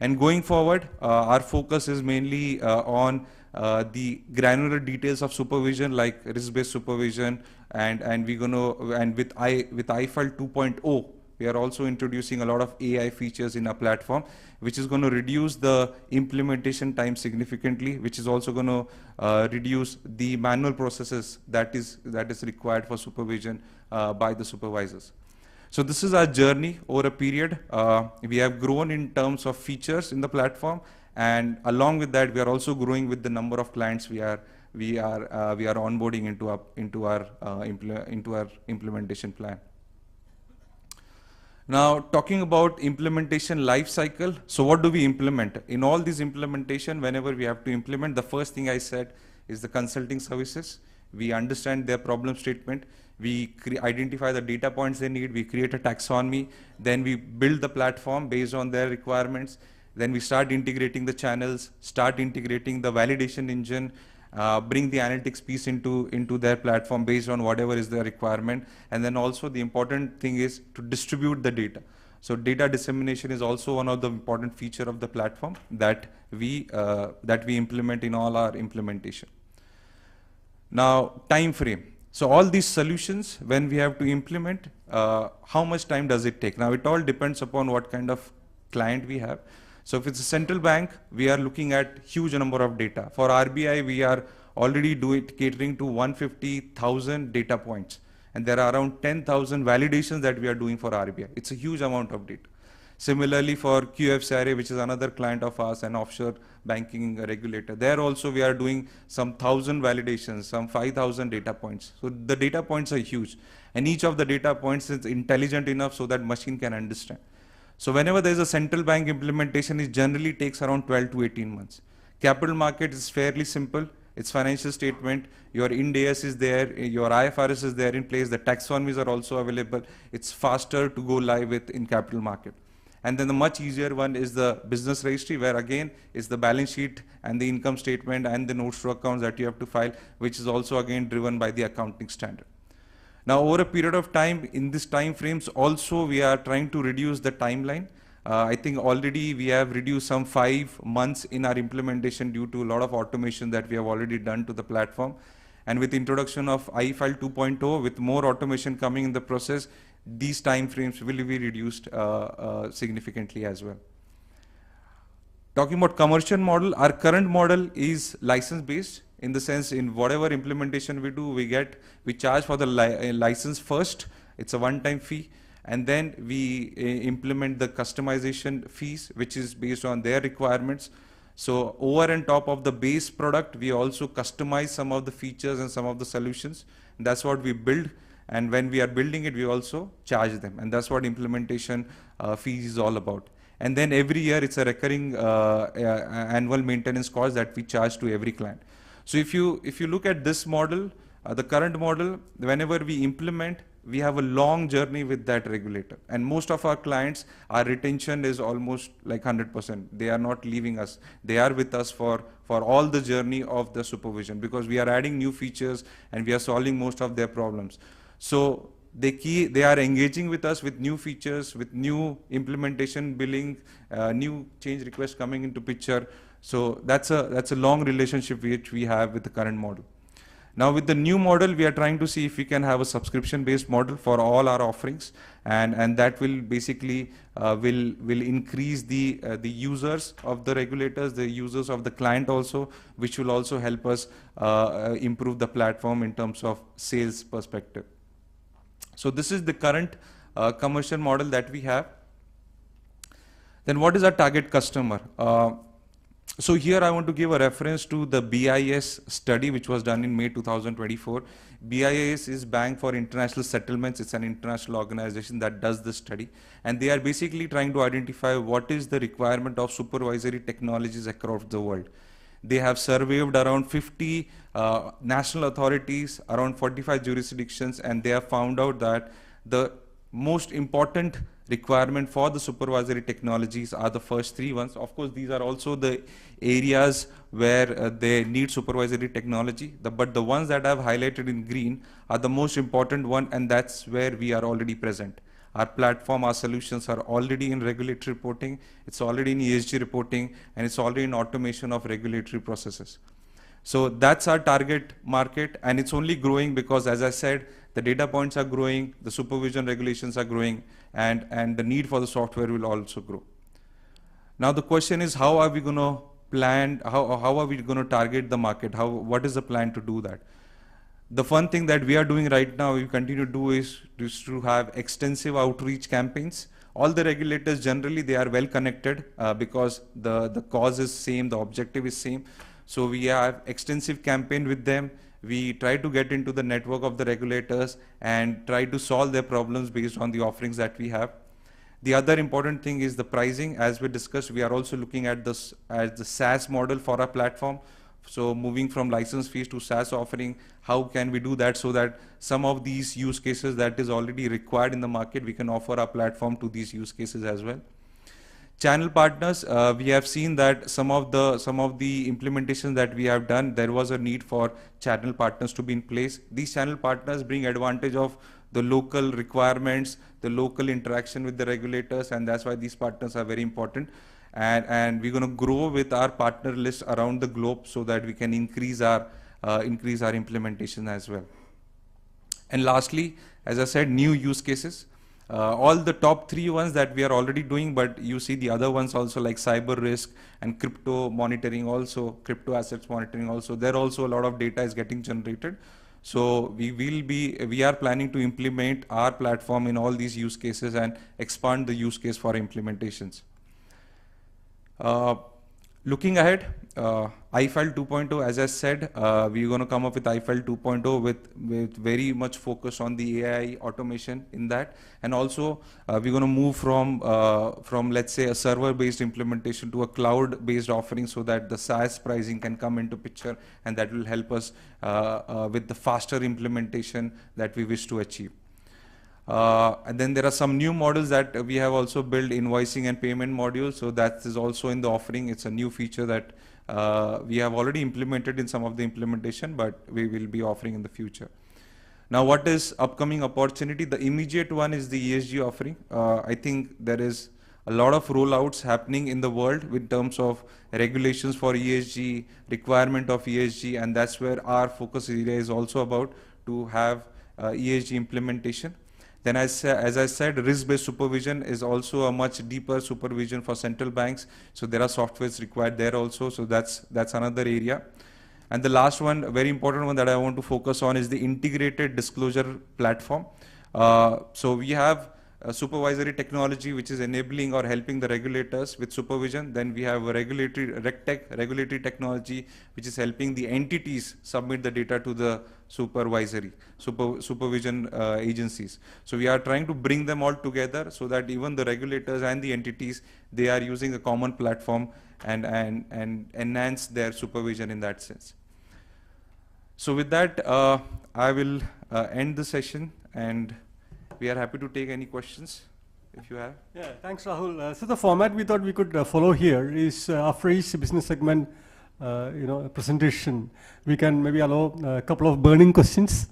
C: And going forward, our focus is mainly on the granular details of supervision, like risk-based supervision, and we're going to, and with iFile 2.0, we are also introducing a lot of AI features in our platform, which is going to reduce the implementation time significantly, which is also going to reduce the manual processes that is required for supervision by the supervisors. So this is our journey over a period. We have grown in terms of features in the platform, and along with that, we are also growing with the number of clients we are onboarding into our implementation plan. Now, talking about implementation life cycle, so what do we implement? In all these implementation, whenever we have to implement, the first thing I said is the consulting services. We understand their problem statement. We identify the data points they need. We create a taxonomy. Then we build the platform based on their requirements. Then we start integrating the channels, start integrating the validation engine, bring the analytics piece into their platform based on whatever is their requirement. And then also the important thing is to distribute the data. So data dissemination is also one of the important feature of the platform that we implement in all our implementation. Now, time frame. So all these solutions, when we have to implement, how much time does it take? Now, it all depends upon what kind of client we have. So if it's a central bank, we are looking at huge number of data. For RBI, we are already catering to 150,000 data points. And there are around 10,000 validations that we are doing for RBI. It's a huge amount of data. Similarly, for QFCRA, which is another client of ours, an offshore banking regulator, there also we are doing some 1,000 validations, some 5,000 data points. So the data points are huge. And each of the data points is intelligent enough so that machine can understand. So whenever there's a central bank implementation, it generally takes around 12 to 18 months. Capital market is fairly simple. It's financial statement, your Ind AS is there, your IFRS is there in place, the taxonomies are also available. It's faster to go live with in capital market. And then the much easier one is the business registry, where again is the balance sheet and the income statement and the notes to accounts that you have to file, which is also again driven by the accounting standard. Now, over a period of time, in these time frames, also we are trying to reduce the timeline. I think already we have reduced some 5 months in our implementation due to a lot of automation that we have already done to the platform. And with introduction of iFile 2.0, with more automation coming in the process, these time frames will be reduced significantly as well. Talking about commercial model, our current model is license based, in the sense in whatever implementation we do, we charge for the license first. It's a one-time fee. And then we implement the customization fees, which is based on their requirements. So over and top of the base product, we also customize some of the features and some of the solutions. And that's what we build. And when we are building it, we also charge them. And that's what implementation fees is all about. And then every year, it's a recurring annual maintenance cost that we charge to every client. So if you look at this model, the current model, whenever we implement, we have a long journey with that regulator. And most of our clients, our retention is almost like 100%. They are not leaving us. They are with us for all the journey of the supervision, because we are adding new features and we are solving most of their problems. So they are engaging with us with new features, with new implementation, billing, new change requests coming into picture. So that's a long relationship which we have with the current model. Now with the new model, we are trying to see if we can have a subscription-based model for all our offerings, and that will basically will increase the users of the regulators, the users of the client also, which will also help us improve the platform in terms of sales perspective. So this is the current commercial model that we have. Then what is our target customer? So here I want to give a reference to the BIS study, which was done in May 2024. BIS is Bank for International Settlements. It's an international organization that does this study. And they are basically trying to identify what is the requirement of supervisory technologies across the world. They have surveyed around 50 national authorities, around 45 jurisdictions, and they have found out that the most important requirement for the supervisory technologies are the first 3 ones. Of course, these are also the areas where they need supervisory technology, but the ones that I've highlighted in green are the most important one, and that's where we are already present. Our platform, our solutions are already in regulatory reporting, it's already in ESG reporting, and it's already in automation of regulatory processes. So that's our target market, and it's only growing because, as I said, the data points are growing, the supervision regulations are growing, and the need for the software will also grow. Now the question is, how are we going to plan, how are we going to target the market? What is the plan to do that? The fun thing that we are doing right now, we continue to do is to have extensive outreach campaigns. All the regulators generally, they are well connected because the cause is same, the objective is same. So we have extensive campaign with them. We try to get into the network of the regulators and try to solve their problems based on the offerings that we have. The other important thing is the pricing. As we discussed, we are also looking at this as the SaaS model for our platform. So moving from license fees to SaaS offering, how can we do that so that some of these use cases that is already required in the market, we can offer our platform to these use cases as well. Channel partners, we have seen that some of the implementations that we have done, there was a need for channel partners to be in place. These channel partners bring advantage of the local requirements, the local interaction with the regulators, and that's why these partners are very important. And we're going to grow with our partner list around the globe so that we can increase our implementation as well. And lastly, as I said, new use cases. All the top 3 ones that we are already doing, but you see the other ones also, like cyber risk and crypto monitoring also, crypto assets monitoring also. There also a lot of data is getting generated. So we are planning to implement our platform in all these use cases and expand the use case for implementations. Looking ahead, iFile 2.0, as I said, we're going to come up with iFile 2.0 with very much focus on the AI automation in that. And also, we're going to move from let's say, a server-based implementation to a cloud-based offering so that the SaaS pricing can come into picture, and that will help us with the faster implementation that we wish to achieve. And then there are some new models that we have also built, invoicing and payment modules. So that is also in the offering. It's a new feature that we have already implemented in some of the implementation, but we will be offering in the future. Now, what is upcoming opportunity? The immediate one is the ESG offering. I think there is a lot of rollouts happening in the world in terms of regulations for ESG, requirement of ESG, and that's where our focus area is also about, to have ESG implementation. Then as I said, risk-based supervision is also a much deeper supervision for central banks. So there are softwares required there also. So that's another area. And the last one, a very important one that I want to focus on, is the integrated disclosure platform. So we have a supervisory technology which is enabling or helping the regulators with supervision. Then we have a RegTech, regulatory technology, which is helping the entities submit the data to the supervision agencies. So we are trying to bring them all together so that even the regulators and the entities, they are using a common platform and enhance their supervision in that sense. So with that, I will end the session, and we are happy to take any questions if you have.
B: Yeah, thanks, Rahul. So the format we thought we could follow here is after each business segment, presentation, we can maybe allow a couple of burning questions,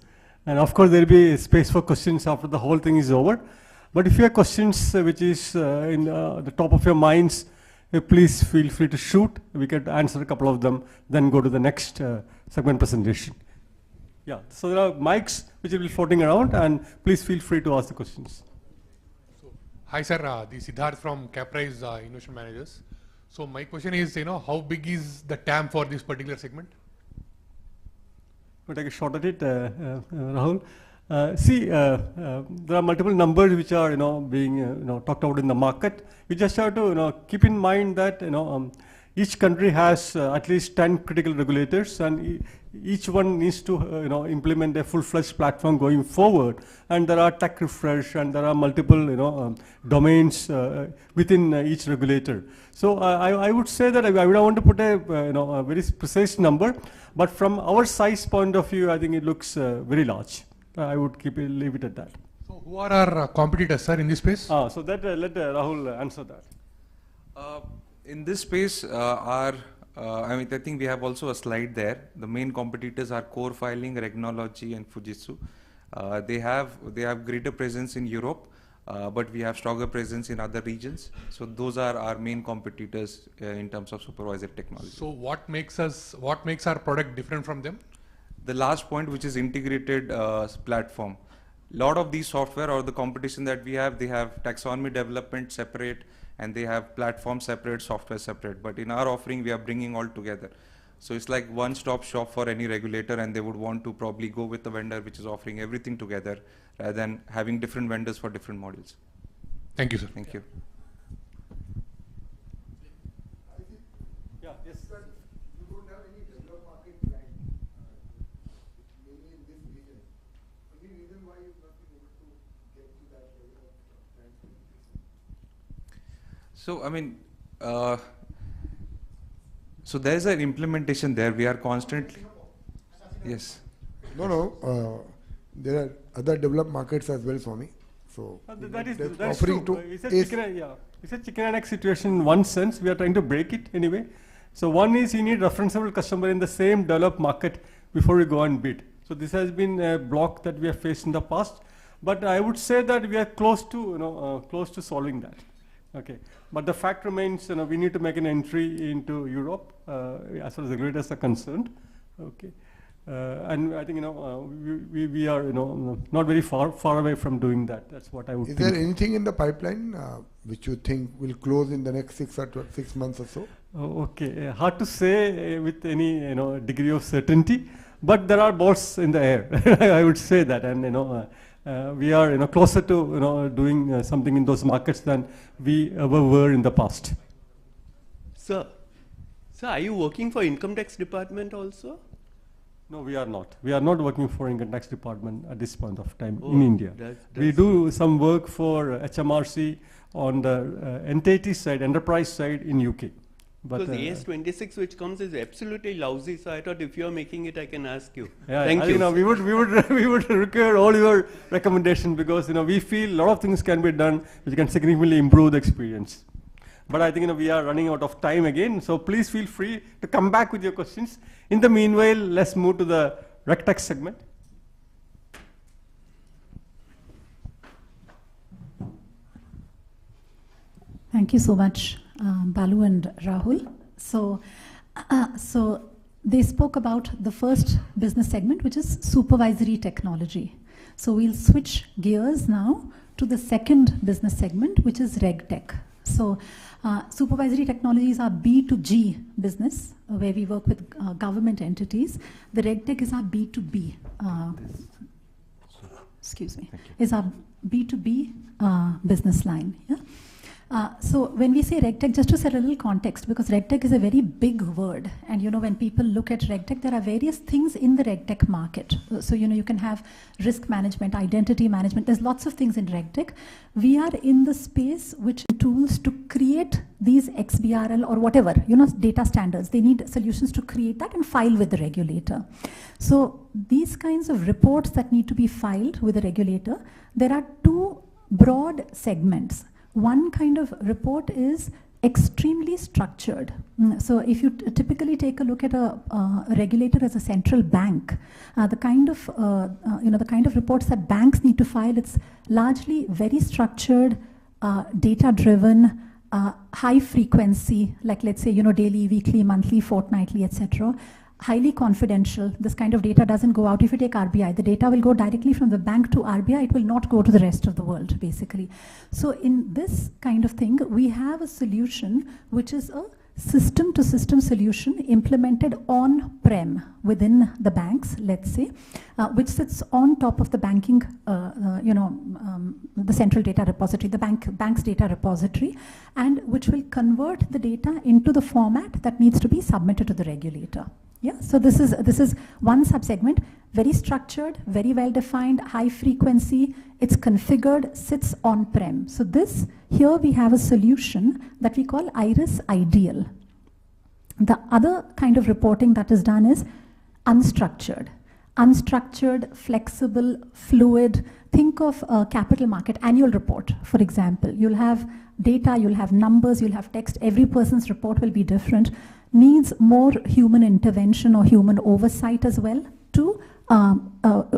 B: and of course there will be space for questions after the whole thing is over. But if you have questions which is in the top of your minds, please feel free to shoot. We can answer a couple of them, then go to the next segment presentation. Yeah, so there are mics which will be floating around, and please feel free to ask the questions.
D: So, hi sir, this is Siddharth from Caprise Innovation Managers. So my question is, how big is the TAM for this particular segment?
B: We'll take a shot at it, Rahul. There are multiple numbers which are being talked about in the market. We just have to keep in mind that each country has at least 10 critical regulators, and each one needs to implement a full-fledged platform going forward. And there are tech refresh, and there are multiple domains within each regulator. So I would say that I would want to put a very precise number, but from our size point of view, I think it looks very large. I would leave it at that.
D: So who are our competitors, sir, in this space?
B: So that let Rahul answer that.
C: In this space, I think we have also a slide there. The main competitors are Core Filing, Regnology, and Fujitsu. They have greater presence in Europe, but we have stronger presence in other regions. So those are our main competitors in terms of supervisory technology.
D: So what makes our product different from them?
C: The last point, which is integrated platform. A lot of these software or the competition that we have, they have taxonomy development separate, and they have platform separate, software separate. But in our offering, we are bringing all together. So it's like one-stop shop for any regulator, and they would want to probably go with the vendor which is offering everything together rather than having different vendors for different modules.
D: Thank you, sir.
C: Thank you.
B: Yeah, yes.
A: You don't have any developed market client, mainly in this region. Any reason why you've not been able to get to that level of client penetration?
C: So, I mean, so there's an implementation there. We are constantly, yes.
E: No, there are other developed markets as well, Swami. So
B: that is
E: offering
B: true.
E: to
B: It's a chicken and egg situation in one sense. We are trying to break it anyway. So one is you need referenceable customer in the same developed market before you go and bid. So this has been a block that we have faced in the past, but I would say that we are close to solving that. Okay, but the fact remains, we need to make an entry into Europe as far as the regulators are concerned. Okay, and I think we are not very far away from doing that. That's what I would.
E: Is there anything in the pipeline which you think will close in the next 6 months or so?
B: Okay, hard to say with any degree of certainty, but there are balls in the air. I would say that, and we are closer to doing something in those markets than we ever were in the past.
F: Sir, So are you working for income tax department also?
B: No, we are not. We are not working for income tax department at this point of time
F: Oh,
B: in India. We
F: that's
B: do some work for HMRC on the entity side, enterprise side in UK. But
F: because AS26 which comes is absolutely lousy, so I thought if you're making it, I can ask you.
B: yeah,
F: Thank you.
B: We would require all your recommendations because we feel a lot of things can be done which can significantly improve the experience. But I think we are running out of time again, so please feel free to come back with your questions. In the meanwhile, let's move to the RegTech segment.
G: Thank you so much, Balu and Rahul. So they spoke about the first business segment, which is supervisory technology. So we'll switch gears now to the second business segment, which is RegTech. So supervisory technologies are B2G business, where we work with government entities. The RegTech is our B2B. Excuse me. Is our B2B business line. Yeah? So when we say RegTech, just to set a little context, because RegTech is a very big word, and when people look at RegTech, there are various things in the RegTech market. So you can have risk management, identity management. There's lots of things in RegTech. We are in the space which tools to create these XBRL or whatever, data standards. They need solutions to create that and file with the regulator. So these kinds of reports that need to be filed with the regulator, there are two broad segments. One kind of report is extremely structured. So if you typically take a look at a regulator as a central bank, the kind of reports that banks need to file, it's largely very structured, data-driven, high frequency, like let's say daily, weekly, monthly, fortnightly, etc. Highly confidential. This kind of data doesn't go out. If you take RBI, the data will go directly from the bank to RBI. It will not go to the rest of the world, basically. So in this kind of thing, we have a solution which is a system-to-system solution implemented on-prem within the banks, let's say, which sits on top of the banking, the central data repository, the bank's data repository, and which will convert the data into the format that needs to be submitted to the regulator. Yeah, so this is one subsegment, very structured, very well defined, high frequency. It's configured, sits on-prem. So here we have a solution that we call Iris Ideal. The other kind of reporting that is done is unstructured. Unstructured, flexible, fluid. Think of a capital market annual report, for example. You'll have data, you'll have numbers, you'll have text. Every person's report will be different. Needs more human intervention or human oversight as well to,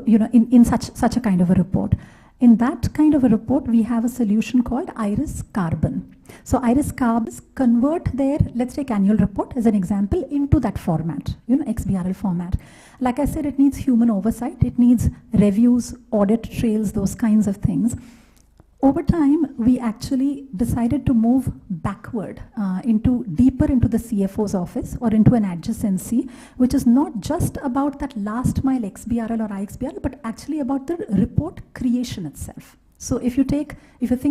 G: in such a kind of a report. In that kind of a report, we have a solution called Iris Carbon. So Iris Carbon convert their, let's take annual report as an example, into that format, XBRL format. Like I said, it needs human oversight. It needs reviews, audit trails, those kinds of things. Over time, we actually decided to move backward, deeper into the CFO's office or into an adjacency, which is not just about that last mile XBRL or iXBRL, but actually about the report creation itself. So if you think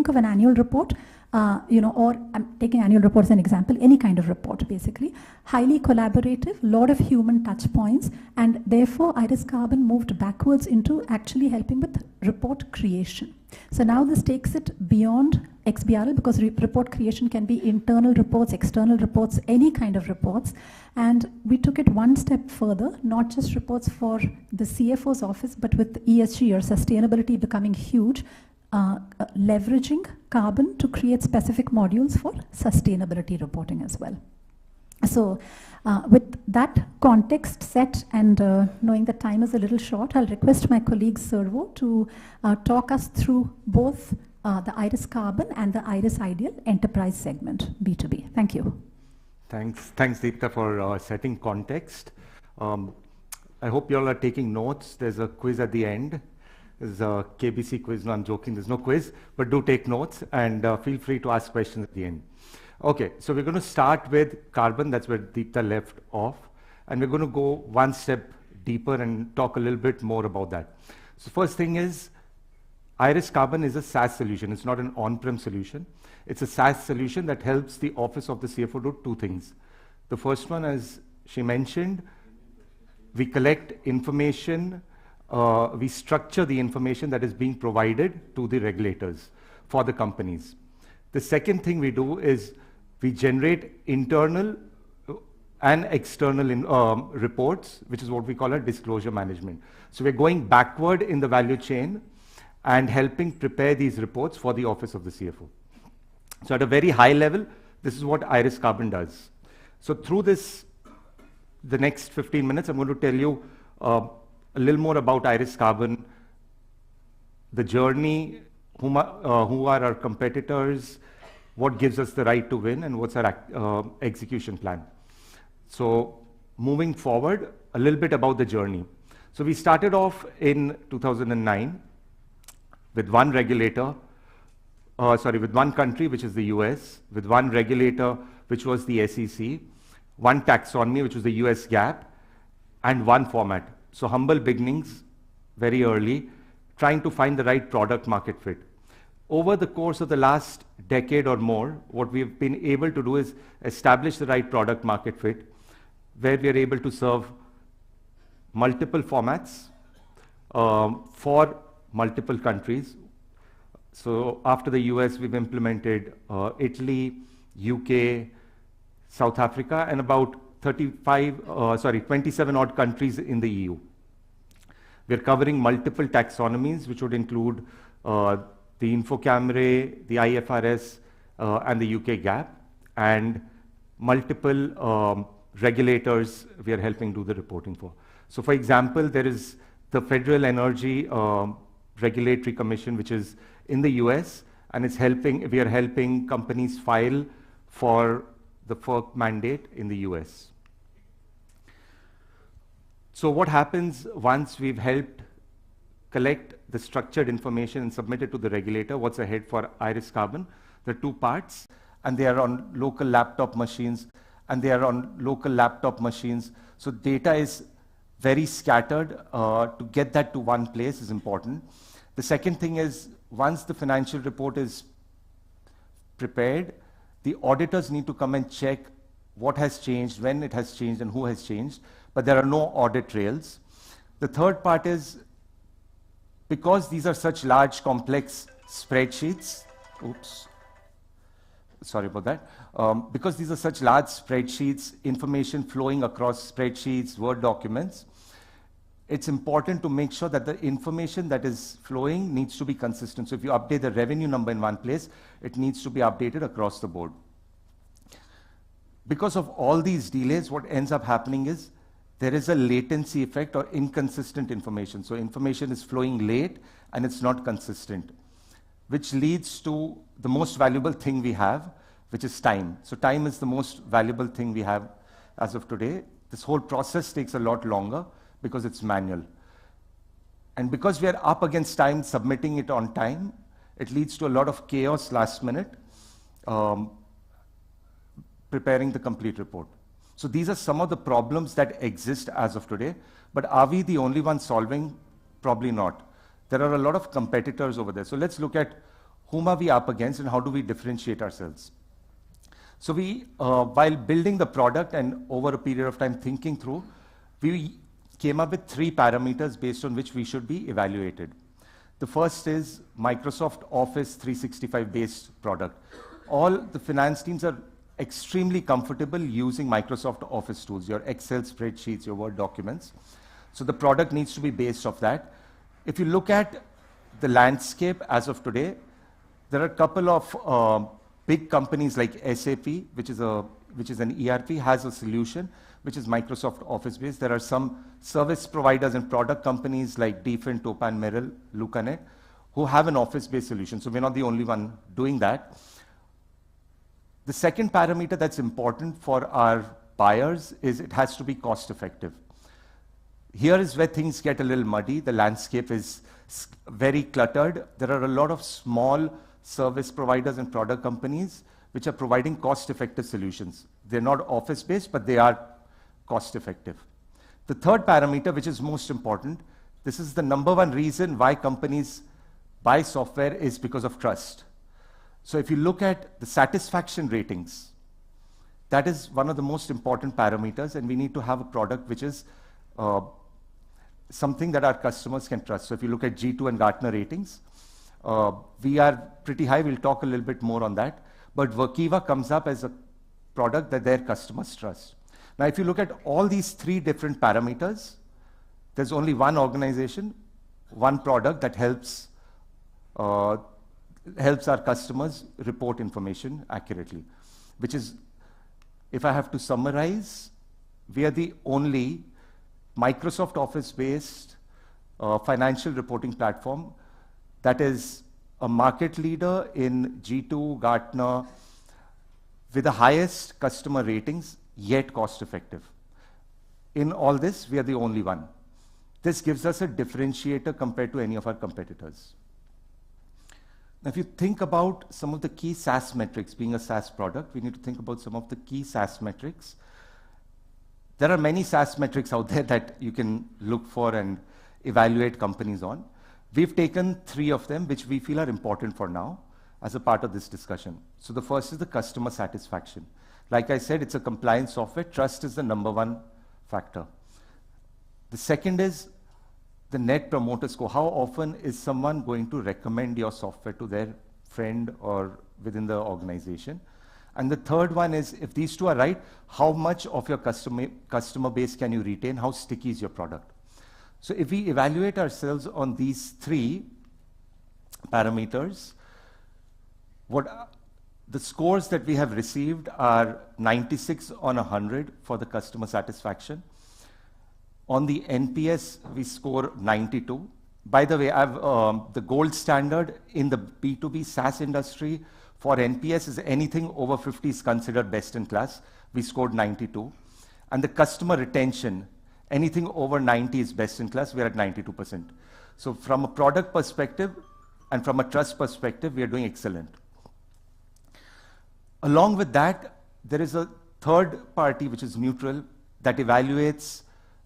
G: of an annual report, or I'm taking annual report as an example, any kind of report basically, highly collaborative, lot of human touch points, and therefore Iris Carbon moved backwards into actually helping with report creation. So now this takes it beyond XBRL because report creation can be internal reports, external reports, any kind of reports. And we took it one step further, not just reports for the CFO's office, but with ESG or sustainability becoming huge, leveraging Carbon to create specific modules for sustainability reporting as well. So with that context set and knowing that time is a little short, I'll request my colleague Servo to talk us through both the Iris Carbon and the Iris Ideal enterprise segment, B2B. Thank you.
H: Thanks, Deepta, for setting context. I hope you all are taking notes. There's a quiz at the end. There's a KBC quiz. No, I'm joking. There's no quiz, but do take notes and feel free to ask questions at the end. Okay, so we're going to start with Carbon. That's where Deepta left off. And we're going to go one step deeper and talk a little bit more about that. So first thing is, Iris Carbon is a SaaS solution. It's not an on-prem solution. It's a SaaS solution that helps the office of the CFO do two things. The first one, as she mentioned, we collect information, we structure the information that is being provided to the regulators for the companies. The second thing we do is we generate internal and external reports, which is what we call a disclosure management. So we're going backward in the value chain and helping prepare these reports for the office of the CFO. So at a very high level, this is what Iris Carbon does. So through this, the next 15 minutes, I'm going to tell you a little more about Iris Carbon, the journey, who are our competitors, what gives us the right to win, and what's our execution plan. So moving forward, a little bit about the journey. So we started off in 2009 with one regulator, with one country, which is the US, with one regulator, which was the SEC, one taxonomy, which was the US GAAP, and one format. So humble beginnings, very early, trying to find the right product market fit. Over the course of the last decade or more, what we've been able to do is establish the right product market fit, where we are able to serve multiple formats for multiple countries. So after the US, we've implemented Italy, UK, South Africa, and about 27 odd countries in the EU. We're covering multiple taxonomies, which would include the Infocamere, the IFRS, and the UK GAAP, and multiple regulators we are helping do the reporting for. So for example, there is the Federal Energy Regulatory Commission, which is in the US, and we are helping companies file for the FERC mandate in the US. So what happens once we've helped collect the structured information and submit it to the regulator? What's ahead for Iris Carbon? There are two parts, and they are on local laptop machines, So data is very scattered. To get that to one place is important. The second thing is, once the financial report is prepared, the auditors need to come and check what has changed, when it has changed, and who has changed, but there are no audit trails. The third part is, because these are such large, complex spreadsheets, because these are such large spreadsheets, information flowing across spreadsheets, Word documents, it's important to make sure that the information that is flowing needs to be consistent. So if you update the revenue number in one place, it needs to be updated across the board. Because of all these delays, what ends up happening is there is a latency effect or inconsistent information. So information is flowing late and it's not consistent, which leads to the most valuable thing we have, which is time. So time is the most valuable thing we have as of today. This whole process takes a lot longer because it's manual. And because we are up against time, submitting it on time, it leads to a lot of chaos last minute, preparing the complete report. So these are some of the problems that exist as of today, but are we the only ones solving? Probably not. There are a lot of competitors over there. So let's look at whom are we up against and how do we differentiate ourselves. So we, while building the product and over a period of time thinking through, we came up with 3 parameters based on which we should be evaluated. The first is Microsoft Office 365 based product. All the finance teams are extremely comfortable using Microsoft Office tools, your Excel spreadsheets, your Word documents. So the product needs to be based off that. If you look at the landscape as of today, there are a couple of big companies like SAP, which is an ERP, has a solution which is Microsoft Office based. There are some service providers and product companies like DFIN, Topan, Merrill, Lucanet, who have an Office-based solution. So we're not the only one doing that. The second parameter that's important for our buyers is it has to be cost effective. Here is where things get a little muddy. The landscape is very cluttered. There are a lot of small service providers and product companies which are providing cost-effective solutions. They're not office-based, but they are cost-effective. The third parameter, which is most important, this is the number one reason why companies buy software, is because of trust. So if you look at the satisfaction ratings, that is one of the most important parameters, and we need to have a product which is something that our customers can trust. So if you look at G2 and Gartner ratings, we are pretty high. We'll talk a little bit more on that. But Workiva comes up as a product that their customers trust. Now, if you look at all these three different parameters, there's only one organization, one product that helps our customers report information accurately, which is, if I have to summarize, we are the only Microsoft Office-based financial reporting platform that is a market leader in G2, Gartner, with the highest customer ratings, yet cost-effective. In all this, we are the only one. This gives us a differentiator compared to any of our competitors. Now, if you think about some of the key SaaS metrics, being a SaaS product, we need to think about some of the key SaaS metrics. There are many SaaS metrics out there that you can look for and evaluate companies on. We've taken 3 of them, which we feel are important for now as a part of this discussion. So the first is the customer satisfaction. Like I said, it's a compliance software. Trust is the #1 factor. The second is the Net Promoter Score. How often is someone going to recommend your software to their friend or within the organization? And the third one is, if these two are right, how much of your customer base can you retain? How sticky is your product? So if we evaluate ourselves on these 3 parameters, the scores that we have received are 96 on 100 for the customer satisfaction. On the NPS, we score 92. By the way, the gold standard in the B2B SaaS industry for NPS is anything over 50 is considered best in class. We scored 92. And the customer retention, anything over 90 is best in class. We are at 92%. So from a product perspective and from a trust perspective, we are doing excellent. Along with that, there is a third party, which is neutral, that evaluates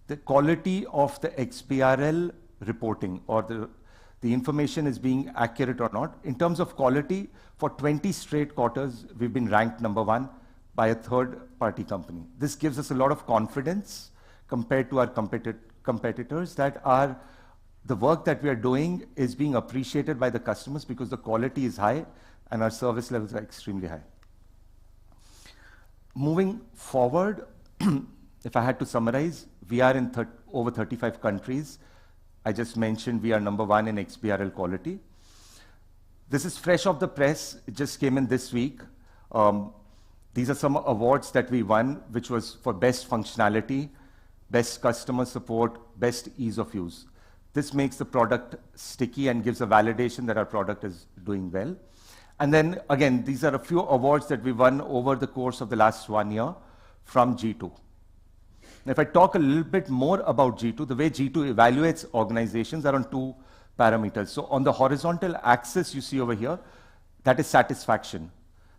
H: the quality of the XBRL reporting, or the information is being accurate or not. In terms of quality, for 20 straight quarters, we've been ranked #1 by a third-party company. This gives us a lot of confidence compared to our competitors that the work that we are doing is being appreciated by the customers because the quality is high and our service levels are extremely high. Moving forward, if I had to summarize, we are in over 35 countries. I just mentioned we are #1 in XBRL quality. This is fresh off the press. It just came in this week. These are some awards that we won, which was for best functionality, best customer support, best ease of use. This makes the product sticky and gives a validation that our product is doing well. And then, again, these are a few awards that we won over the course of the last 1 year from G2. Now, if I talk a little bit more about G2, the way G2 evaluates organizations are on 2 parameters. So on the horizontal axis you see over here, that is satisfaction.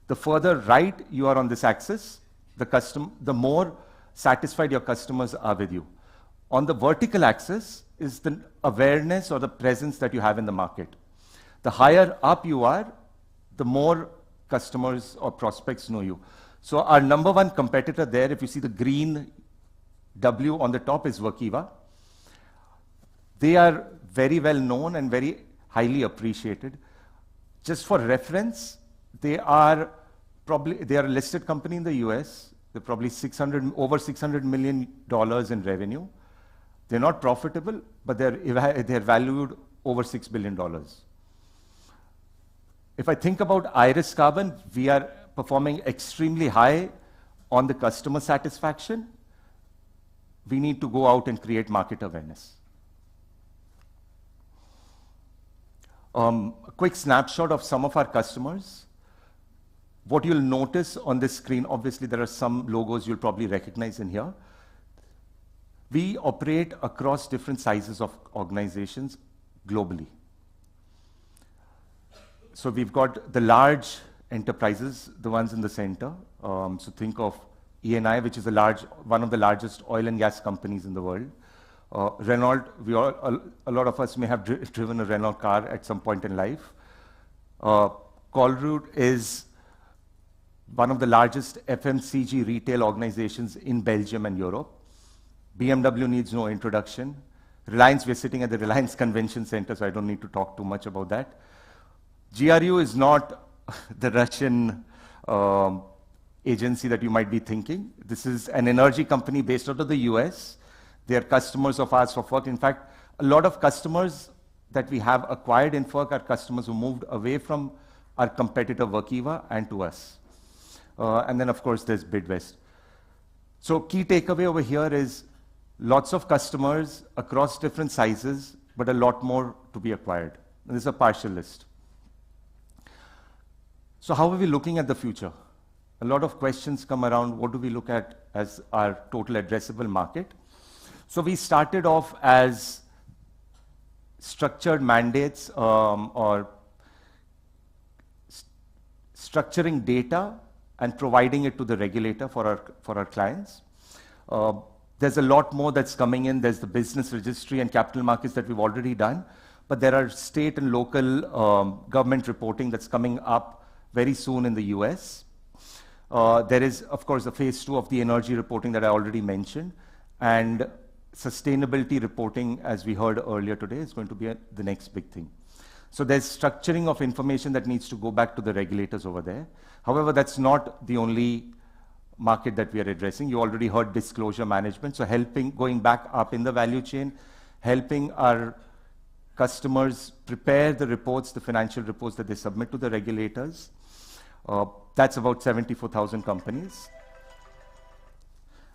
H: The further right you are on this axis, the more satisfied your customers are with you. On the vertical axis is the awareness or the presence that you have in the market. The higher up you are, the more customers or prospects know you. So our #1 competitor there, if you see the green W on the top, is Workiva. They are very well known and very highly appreciated. Just for reference, they are a listed company in the US. They're probably over $600 million in revenue. They're not profitable, but they're valued over $6 billion. If I think about Iris Carbon, we are performing extremely high on the customer satisfaction. We need to go out and create market awareness. A quick snapshot of some of our customers. What you'll notice on this screen, obviously there are some logos you'll probably recognize in here. We operate across different sizes of organizations globally. So we've got the large enterprises, the ones in the center. So think of E&I, which is one of the largest oil and gas companies in the world. Renault, a lot of us may have driven a Renault car at some point in life. Colruyt is one of the largest FMCG retail organizations in Belgium and Europe. BMW needs no introduction. Reliance, we're sitting at the Reliance Convention Center, so I don't need to talk too much about that. GRU is not the Russian agency that you might be thinking. This is an energy company based out of the US. They are customers of ours for FERC. In fact, a lot of customers that we have acquired in FERC are customers who moved away from our competitor Workiva and to us. And then, of course, there's Bidwest. So key takeaway over here is lots of customers across different sizes, but a lot more to be acquired. And this is a partial list. So how are we looking at the future? A lot of questions come around, what do we look at as our total addressable market? So we started off as structured mandates or structuring data and providing it to the regulator for our clients. There's a lot more that's coming in. There's the business registry and capital markets that we've already done, but there are state and local government reporting that's coming up very soon in the US. There is, of course, the phase 2 of the energy reporting that I already mentioned, and sustainability reporting, as we heard earlier today, is going to be the next big thing. So there's structuring of information that needs to go back to the regulators over there. However, that's not the only market that we are addressing. You already heard disclosure management, so going back up in the value chain, helping our customers prepare the reports, the financial reports that they submit to the regulators. That's about 74,000 companies.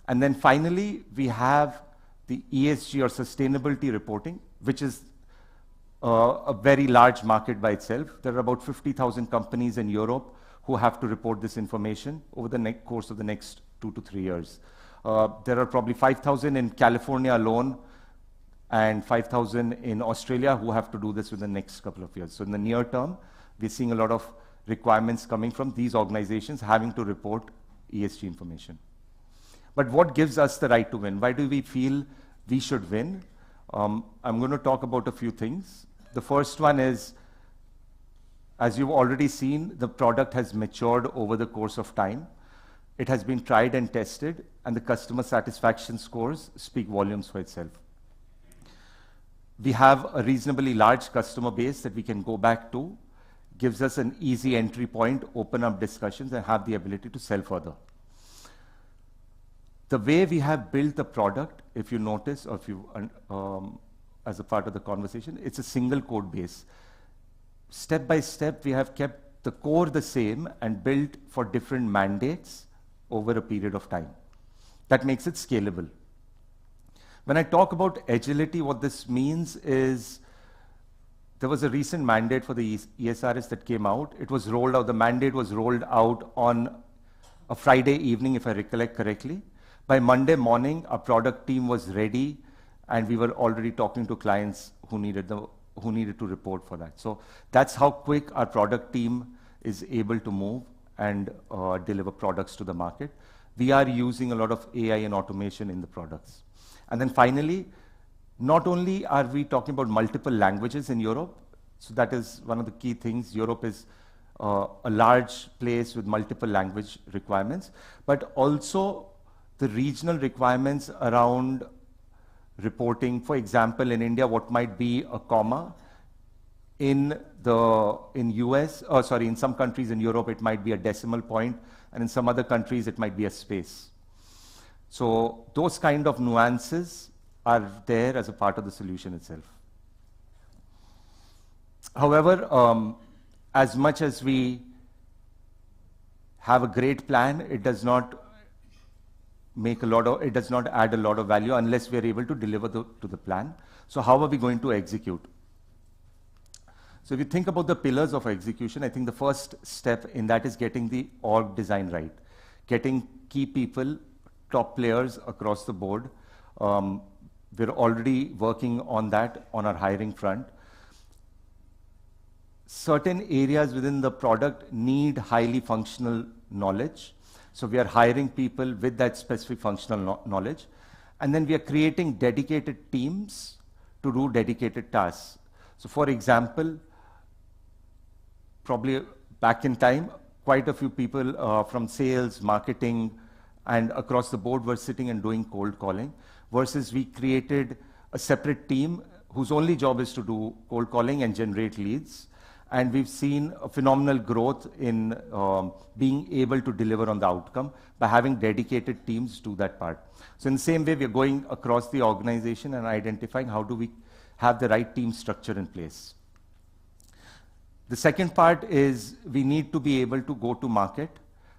H: And then finally, we have the ESG or sustainability reporting, which is a very large market by itself. There are about 50,000 companies in Europe who have to report this information over the course of the next 2 to 3 years. There are probably 5,000 in California alone and 5,000 in Australia who have to do this within the next couple of years. So in the near term, we're seeing a lot of requirements coming from these organizations having to report ESG information. But what gives us the right to win? Why do we feel we should win? I'm going to talk about a few things. The first one is, as you've already seen, the product has matured over the course of time. It has been tried and tested, and the customer satisfaction scores speak volumes for itself. We have a reasonably large customer base that we can go back to, gives us an easy entry point, open up discussions, and have the ability to sell further. The way we have built the product, if you notice, or if you, as a part of the conversation, it's a single code base. Step by step, we have kept the core the same and built for different mandates over a period of time. That makes it scalable. When I talk about agility, what this means is there was a recent mandate for the ESRS that came out. It was rolled out, the mandate was rolled out on a Friday evening, if I recollect correctly. By Monday morning, our product team was ready, and we were already talking to clients who needed to report for that. So that's how quick our product team is able to move and deliver products to the market. We are using a lot of AI and automation in the products. And then finally, not only are we talking about multiple languages in Europe, so that is one of the key things. Europe is a large place with multiple language requirements, but also the regional requirements around reporting. For example, in India, what might be a comma, in some countries in Europe, it might be a decimal point, and in some other countries, it might be a space. So those kind of nuances are there as a part of the solution itself. However, as much as we have a great plan, it does not add a lot of value unless we are able to deliver to the plan. So how are we going to execute? So if you think about the pillars of execution, I think the first step in that is getting the org design right, getting key people, top players across the board. We're already working on that on our hiring front. Certain areas within the product need highly functional knowledge. So we are hiring people with that specific functional knowledge. And then we are creating dedicated teams to do dedicated tasks. So for example, probably back in time, quite a few people from sales, marketing, and across the board were sitting and doing cold calling, versus we created a separate team whose only job is to do cold calling and generate leads. And we've seen a phenomenal growth in being able to deliver on the outcome by having dedicated teams do that part. So in the same way, we're going across the organization and identifying how do we have the right team structure in place. The second part is we need to be able to go to market,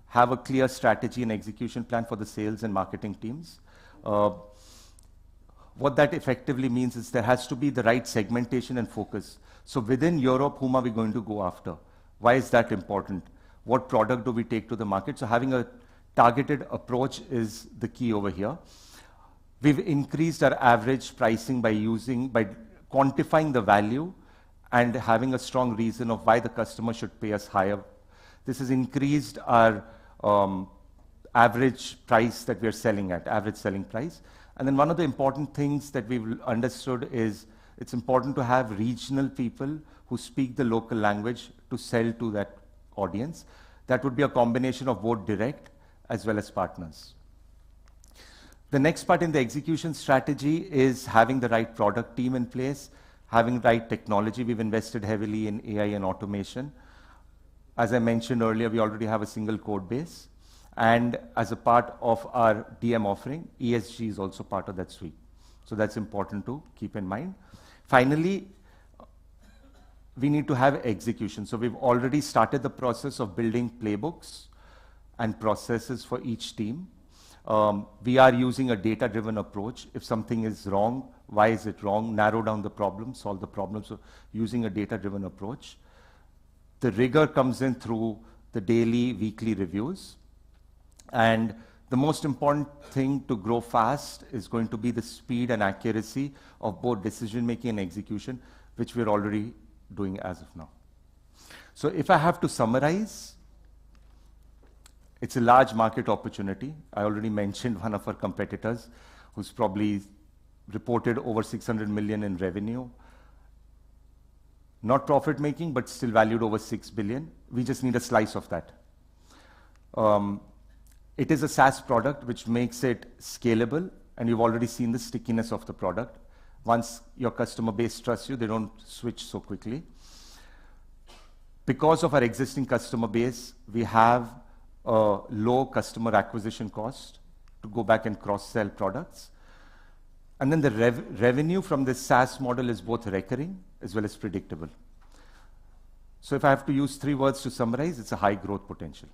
H: have a clear strategy and execution plan for the sales and marketing teams. What that effectively means is there has to be the right segmentation and focus. So within Europe, whom are we going to go after? Why is that important? What product do we take to the market? So having a targeted approach is the key over here. We've increased our average pricing by quantifying the value and having a strong reason of why the customer should pay us higher. This has increased our average price that we are selling at, average selling price. And then one of the important things that we've understood is it's important to have regional people who speak the local language to sell to that audience. That would be a combination of both direct as well as partners. The next part in the execution strategy is having the right product team in place, having the right technology. We've invested heavily in AI and automation. As I mentioned earlier, we already have a single code base. And as a part of our DM offering, ESG is also part of that suite. So that's important to keep in mind. Finally, we need to have execution. So we've already started the process of building playbooks and processes for each team. We are using a data-driven approach. If something is wrong, why is it wrong? Narrow down the problem, solve the problem. So using a data-driven approach. The rigor comes in through the daily, weekly reviews. And the most important thing to grow fast is going to be the speed and accuracy of both decision-making and execution, which we're already doing as of now. So if I have to summarize, it's a large market opportunity. I already mentioned one of our competitors who's probably reported over 600 million in revenue. Not profit-making, but still valued over 6 billion. We just need a slice of that. It is a SaaS product, which makes it scalable, and you've already seen the stickiness of the product. Once your customer base trusts you, they don't switch so quickly. Because of our existing customer base, we have a low customer acquisition cost to go back and cross-sell products. And then the revenue from this SaaS model is both recurring as well as predictable. So if I have to use 3 words to summarize, it's a high growth potential.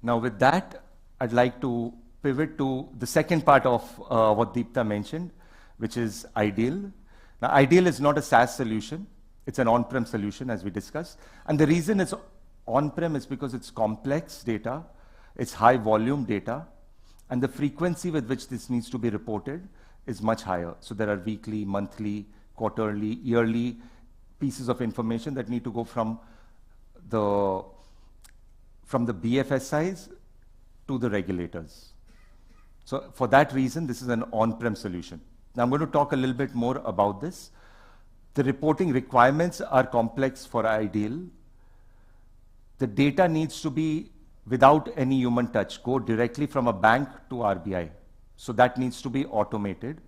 H: Now with that, I'd like to pivot to the second part of what Deepta mentioned, which is Ideal. Now Ideal is not a SaaS solution, it's an on-prem solution as we discussed. And the reason it's on-prem is because it's complex data, it's high volume data, and the frequency with which this needs to be reported is much higher. So there are weekly, monthly, quarterly, yearly pieces of information that need to go from the BFSIs to the regulators. So for that reason, this is an on-prem solution. Now I'm going to talk a little bit more about this. The reporting requirements are complex for Ideal. The data needs to be without any human touch, go directly from a bank to RBI. So that needs to be automated.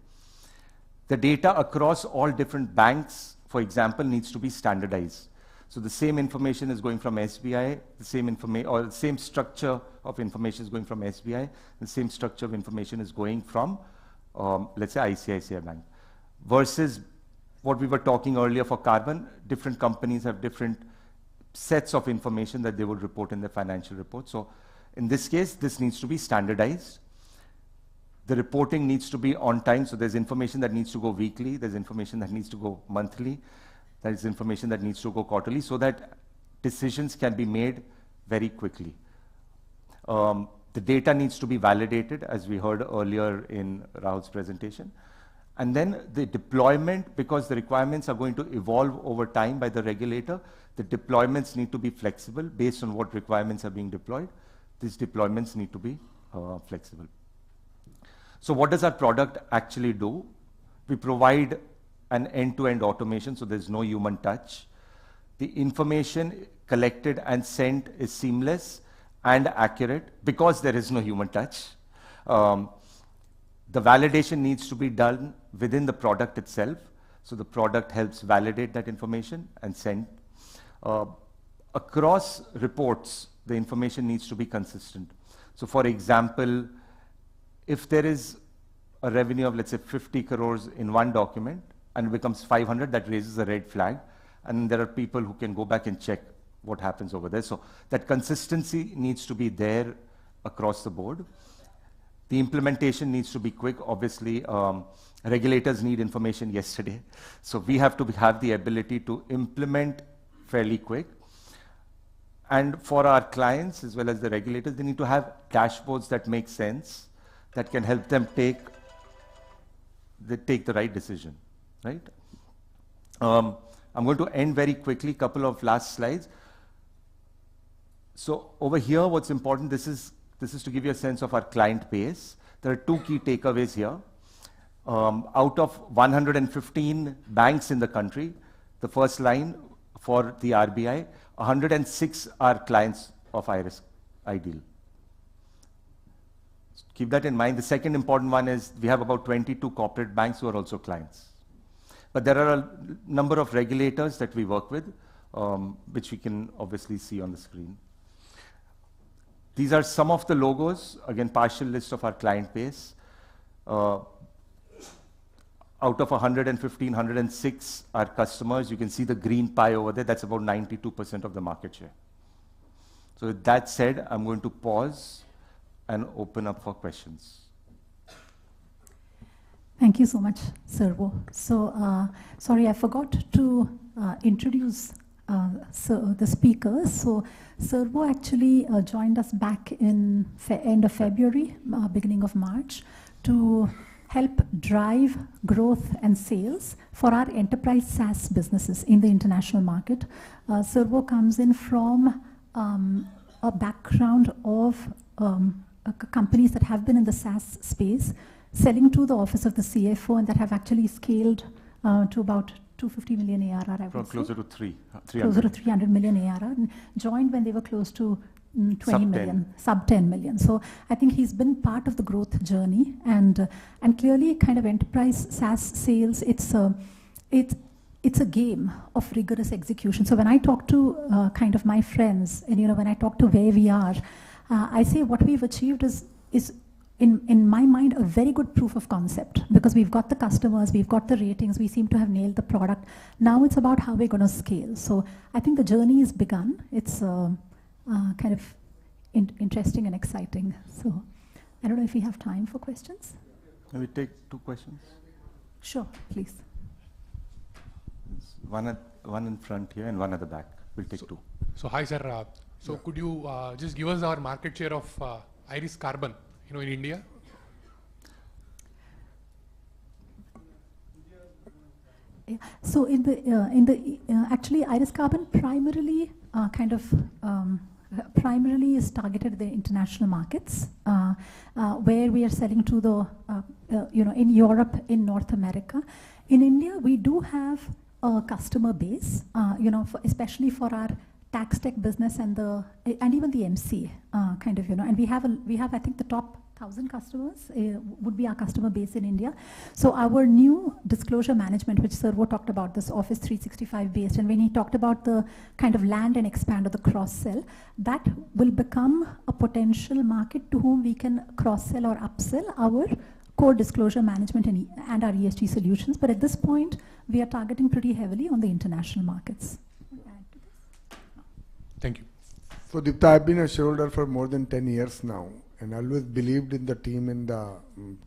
H: The data across all different banks, for example, needs to be standardized. So the same information is going from SBI, the same information or the same structure of information is going from SBI, the same structure of information is going from, let's say, ICICI Bank. Versus what we were talking earlier for carbon, different companies have different sets of information that they will report in their financial report. So in this case, this needs to be standardized. The reporting needs to be on time. So there's information that needs to go weekly, there's information that needs to go monthly, there's information that needs to go quarterly, so that decisions can be made very quickly. The data needs to be validated, as we heard earlier in Rahul's presentation. And then the deployment, because the requirements are going to evolve over time by the regulator, the deployments need to be flexible based on what requirements are being deployed. These deployments need to be flexible. So what does our product actually do? We provide an end-to-end automation, so there's no human touch. the information collected and sent is seamless and accurate because there is no human touch. The validation needs to be done within the product itself. So the product helps validate that information and send. Across reports, the information needs to be consistent. So for example, if there is a revenue of, let's say, 50 crores in one document and it becomes 500, that raises a red flag. And there are people who can go back and check what happens over there. So that consistency needs to be there across the board. The implementation needs to be quick. Obviously, regulators need information yesterday. So we have to have the ability to implement fairly quick. And for our clients, as well as the regulators, they need to have dashboards that make sense, that can help them take the right decision, right? I'm going to end very quickly, couple of last slides. So over here, what's important, this is to give you a sense of our client base. There are two key takeaways here. Out of 115 banks in the country, the first line for the RBI, 106 are clients of Iris Ideal. Keep that in mind. The second important one is we have about 22 corporate banks who are also clients. But there are a number of regulators that we work with, which we can obviously see on the screen. These are some of the logos, again, partial list of our client base. Out of 115, 106 are customers. You can see the green pie over there. That's about 92% of the market share. So with that said, I'm going to pause and open up for questions.
G: Thank you so much, Servo. So, sorry, I forgot to introduce the speakers. So, Servo actually joined us back in end of February, beginning of March, to help drive growth and sales for our enterprise SaaS businesses in the international market. Servo comes in from a background of companies that have been in the SaaS space, selling to the office of the CFO, and that have actually scaled to about 250 million ARR, I would say.
H: Closer to 300.
G: Closer to 300 million ARR, and joined when they were close to 20 million, sub 10 million. So I think he's been part of the growth journey, and clearly kind of enterprise SaaS sales, it's a game of rigorous execution. So when I talk to kind of my friends, and when I talk to where we are, I say what we've achieved is in my mind a very good proof of concept, because we've got the customers, we've got the ratings, we seem to have nailed the product. Now it's about how we're going to scale. So I think the journey is begun. It's kind of interesting and exciting. So I don't know if we have time for questions.
H: Can we take 2 questions?
G: Sure, please.
H: One in front here and one at the back. We'll take 2.
D: So hi sir, could you just give us our market share of Iris Carbon, in India?
G: Yeah. So in the actually Iris Carbon primarily primarily is targeted at the international markets, where we are selling to the in Europe, in North America. In India, we do have a customer base, especially for our TaxTech business and even the MC and we have I think the top 1,000 customers would be our customer base in India. So our new disclosure management, which Servo talked about, this Office 365 based, and when he talked about the kind of land and expand or the cross sell, that will become a potential market to whom we can cross sell or upsell our core disclosure management and our ESG solutions. But at this point, we are targeting pretty heavily on the international markets.
D: Thank you.
E: So Deepta, I've been a shareholder for more than 10 years now, and always believed in the team and the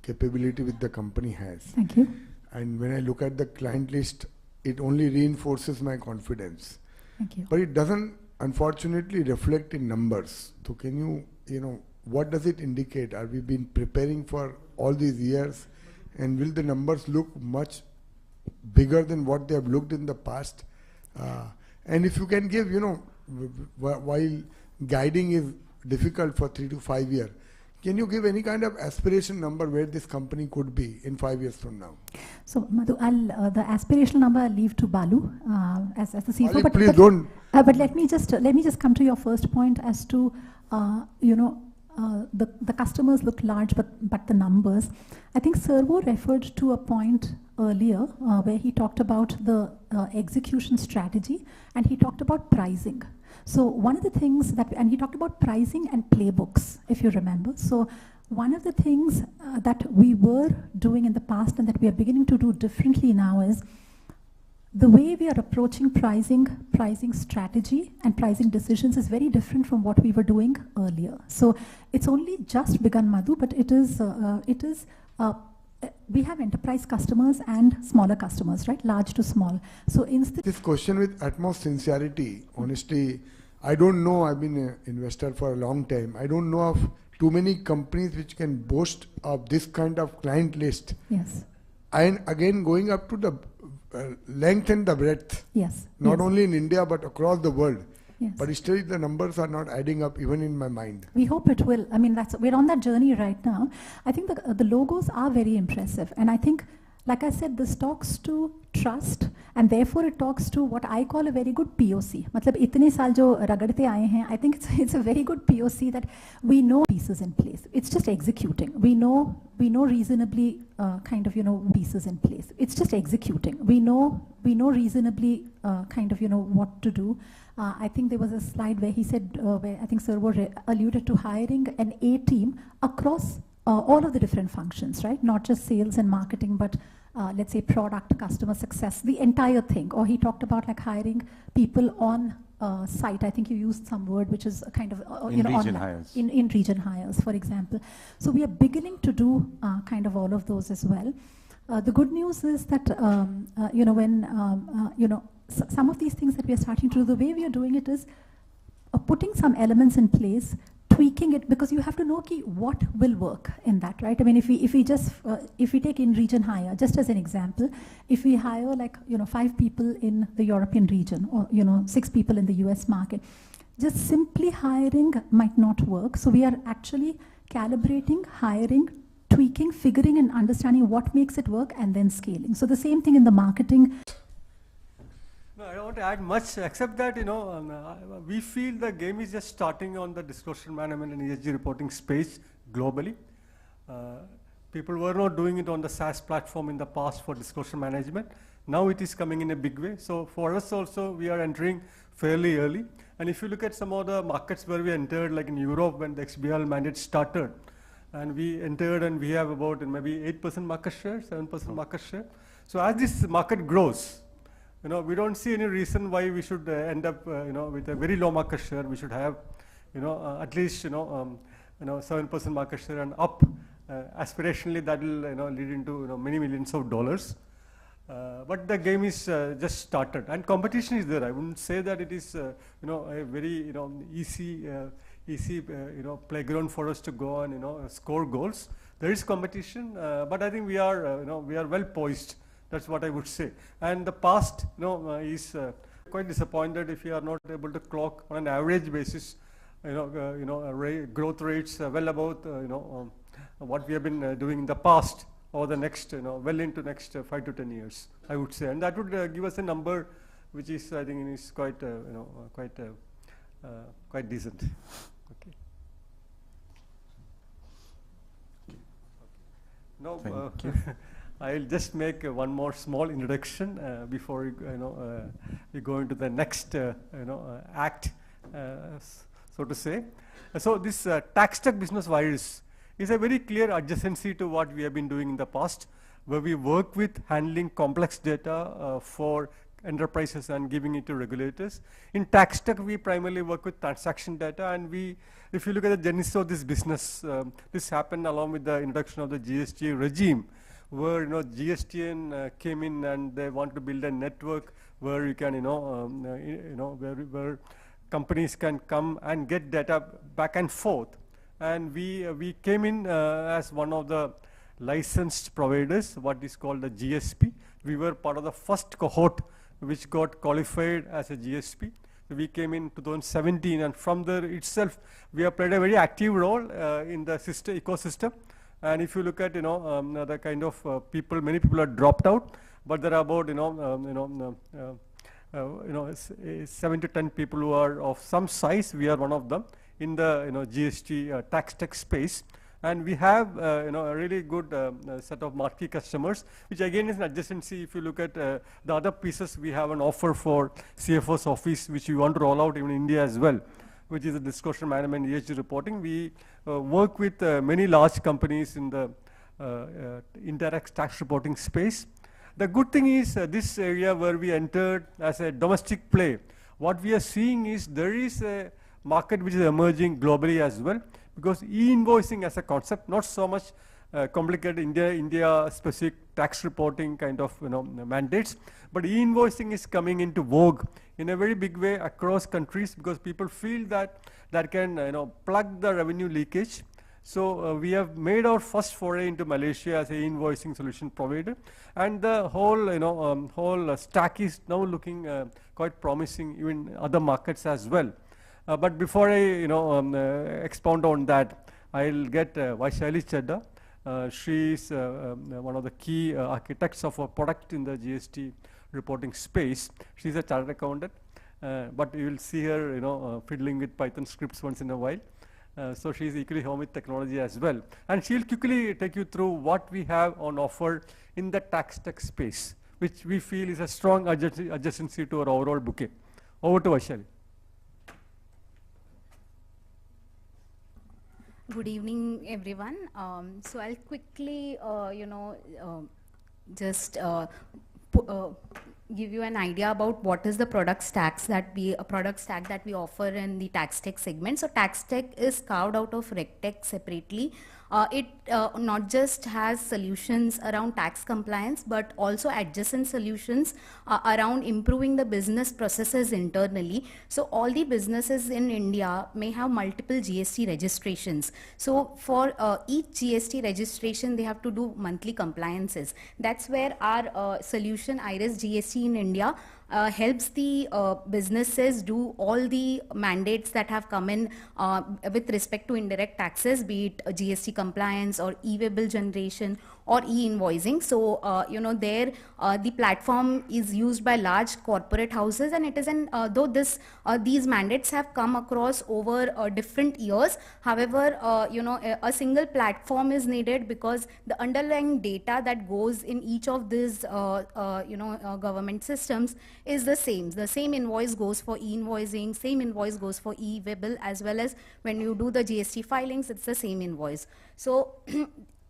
E: capability which the company has.
G: Thank you.
E: And when I look at the client list, it only reinforces my confidence.
G: Thank you.
E: But it doesn't, unfortunately, reflect in numbers. So can you, what does it indicate? Are we been preparing for all these years, and will the numbers look much bigger than what they have looked in the past? And if you can give, while guiding is difficult for 3 to 5 years, Can you give any kind of aspiration number where this company could be in 5 years from now?
G: So, Madhu, the aspirational number I'll leave to Balu as the CFO.
E: Malik, please don't.
G: But let me just come to your first point as to the customers look large, but the numbers. I think Servo referred to a point earlier where he talked about the execution strategy, and he talked about pricing. So one of the things and he talked about pricing and playbooks, if you remember. So one of the things that we were doing in the past and that we are beginning to do differently now is the way we are approaching pricing strategy and pricing decisions is very different from what we were doing earlier. So it's only just begun, Madhu, but we have enterprise customers and smaller customers, right? Large to small. So instead,
E: this question with utmost sincerity, honestly, I don't know, I've been an investor for a long time. I don't know of too many companies which can boast of this kind of client list.
G: Yes.
E: And again, going up to the length and the breadth.
G: Yes.
E: Not only in India, but across the world.
G: Yes.
E: But still the numbers are not adding up even in my mind.
G: We hope it will. I mean, we're on that journey right now. I think the logos are very impressive. And I think, like I said, this talks to trust, and therefore it talks to what I call a very good POC. मतलब इतने साल जो रगड़ते आए हैं, I think it's a very good POC that we know pieces in place. It's just executing. We know reasonably pieces in place. It's just executing. We know reasonably what to do. I think there was a slide where he said, where I think Servo alluded to hiring an A team across all of the different functions, right? Not just sales and marketing, but let's say product, customer success, the entire thing. Or he talked about like hiring people on site. I think you used some word which is kind of
H: region hires.
G: In region hires, for example. So we are beginning to do kind of all of those as well. The good news is that some of these things that we are starting to do, the way we are doing it is putting some elements in place, tweaking it, because you have to know what will work in that, right? I mean, if we take in region hire, just as an example, if we hire 5 people in the European region or 6 people in the US market, just simply hiring might not work. So we are actually calibrating, hiring, tweaking, figuring and understanding what makes it work, and then scaling. So the same thing in the marketing.
B: No, I don't want to add much, except that, we feel the game is just starting on the disclosure management and ESG reporting space globally. People were not doing it on the SaaS platform in the past for disclosure management. Now it is coming in a big way. So for us also, we are entering fairly early. And if you look at some of the markets where we entered, like in Europe when the XBRL mandate started, and we entered and we have about maybe 8% market share, 7% market share. So as this market grows, we don't see any reason why we should end up, with a very low market share. We should have, at least, 7% market share and up. Aspirationally, that will, lead into, many millions of dollars. But the game is just started, and competition is there. I wouldn't say that it is, a very, easy, playground for us to go and, score goals. There is competition, but I think we are, we are well poised. That's what I would say. And the past, is quite disappointed if you are not able to clock on an average basis, growth rates well above, what we have been doing in the past or the next, well into next 5 to 10 years, I would say. And that would give us a number which is, I think, is quite, quite decent. Okay. Now, I'll just make one more small introduction before we go into the next act, so to say. So this TaxTech business virus is a very clear adjacency to what we have been doing in the past, where we work with handling complex data for enterprises and giving it to regulators. In TaxTech, we primarily work with transaction data, and if you look at the genesis of this business, this happened along with the introduction of the GST regime, where GSTN came in and they want to build a network where you can where companies can come and get data back and forth, and we came in as one of the licensed providers, what is called the GSP. We were part of the first cohort which got qualified as a GSP. we came in 2017, and from there itself, we have played a very active role in the ecosystem. And if you look at, the kind of many people are dropped out, but there are about, 7 to 10 people who are of some size. We are one of them in the, GST TaxTech space. And we have, a really good set of marquee customers, which again is an adjacency. If you look at the other pieces, we have an offer for CFO's office, which we want to roll out even in India as well, which is the disclosure management ESG reporting. We work with many large companies in the indirect tax reporting space. The good thing is this area where we entered as a domestic play, what we are seeing is there is a market which is emerging globally as well, because e-invoicing as a concept, not so much complicated India specific tax reporting kind of mandates, but e-invoicing is coming into vogue in a very big way across countries, because people feel that that can plug the revenue leakage. So we have made our first foray into Malaysia as a e-invoicing solution provider, and the whole whole stack is now looking quite promising even in other markets as well. But before I expound on that, I'll get Vaishali Chadda. She is one of the key architects of a product in the GST reporting space. She's a chartered accountant, but you will see her fiddling with Python scripts once in a while. So she's equally home with technology as well. And she'll quickly take you through what we have on offer in the TaxTech space, which we feel is a strong adjacency to our overall bouquet. Over to Vaishali.
I: Good evening, everyone. So I'll quickly, just give you an idea about what is the product stack that we offer in the TaxTech segment. So TaxTech is carved out of RegTech separately. It not just has solutions around tax compliance, but also adjacent solutions around improving the business processes internally. So all the businesses in India may have multiple GST registrations. So for each GST registration, they have to do monthly compliances. That's where our solution, IRIS GST in India, helps the businesses do all the mandates that have come in with respect to indirect taxes, be it GST compliance or e-way bill generation or e-invoicing. So, there the platform is used by large corporate houses, and it is though these mandates have come across over different years. However, a single platform is needed because the underlying data that goes in each of these, government systems is the same. The same invoice goes for e-invoicing, same invoice goes for e-way bill, as well as when you do the GST filings, it's the same invoice. So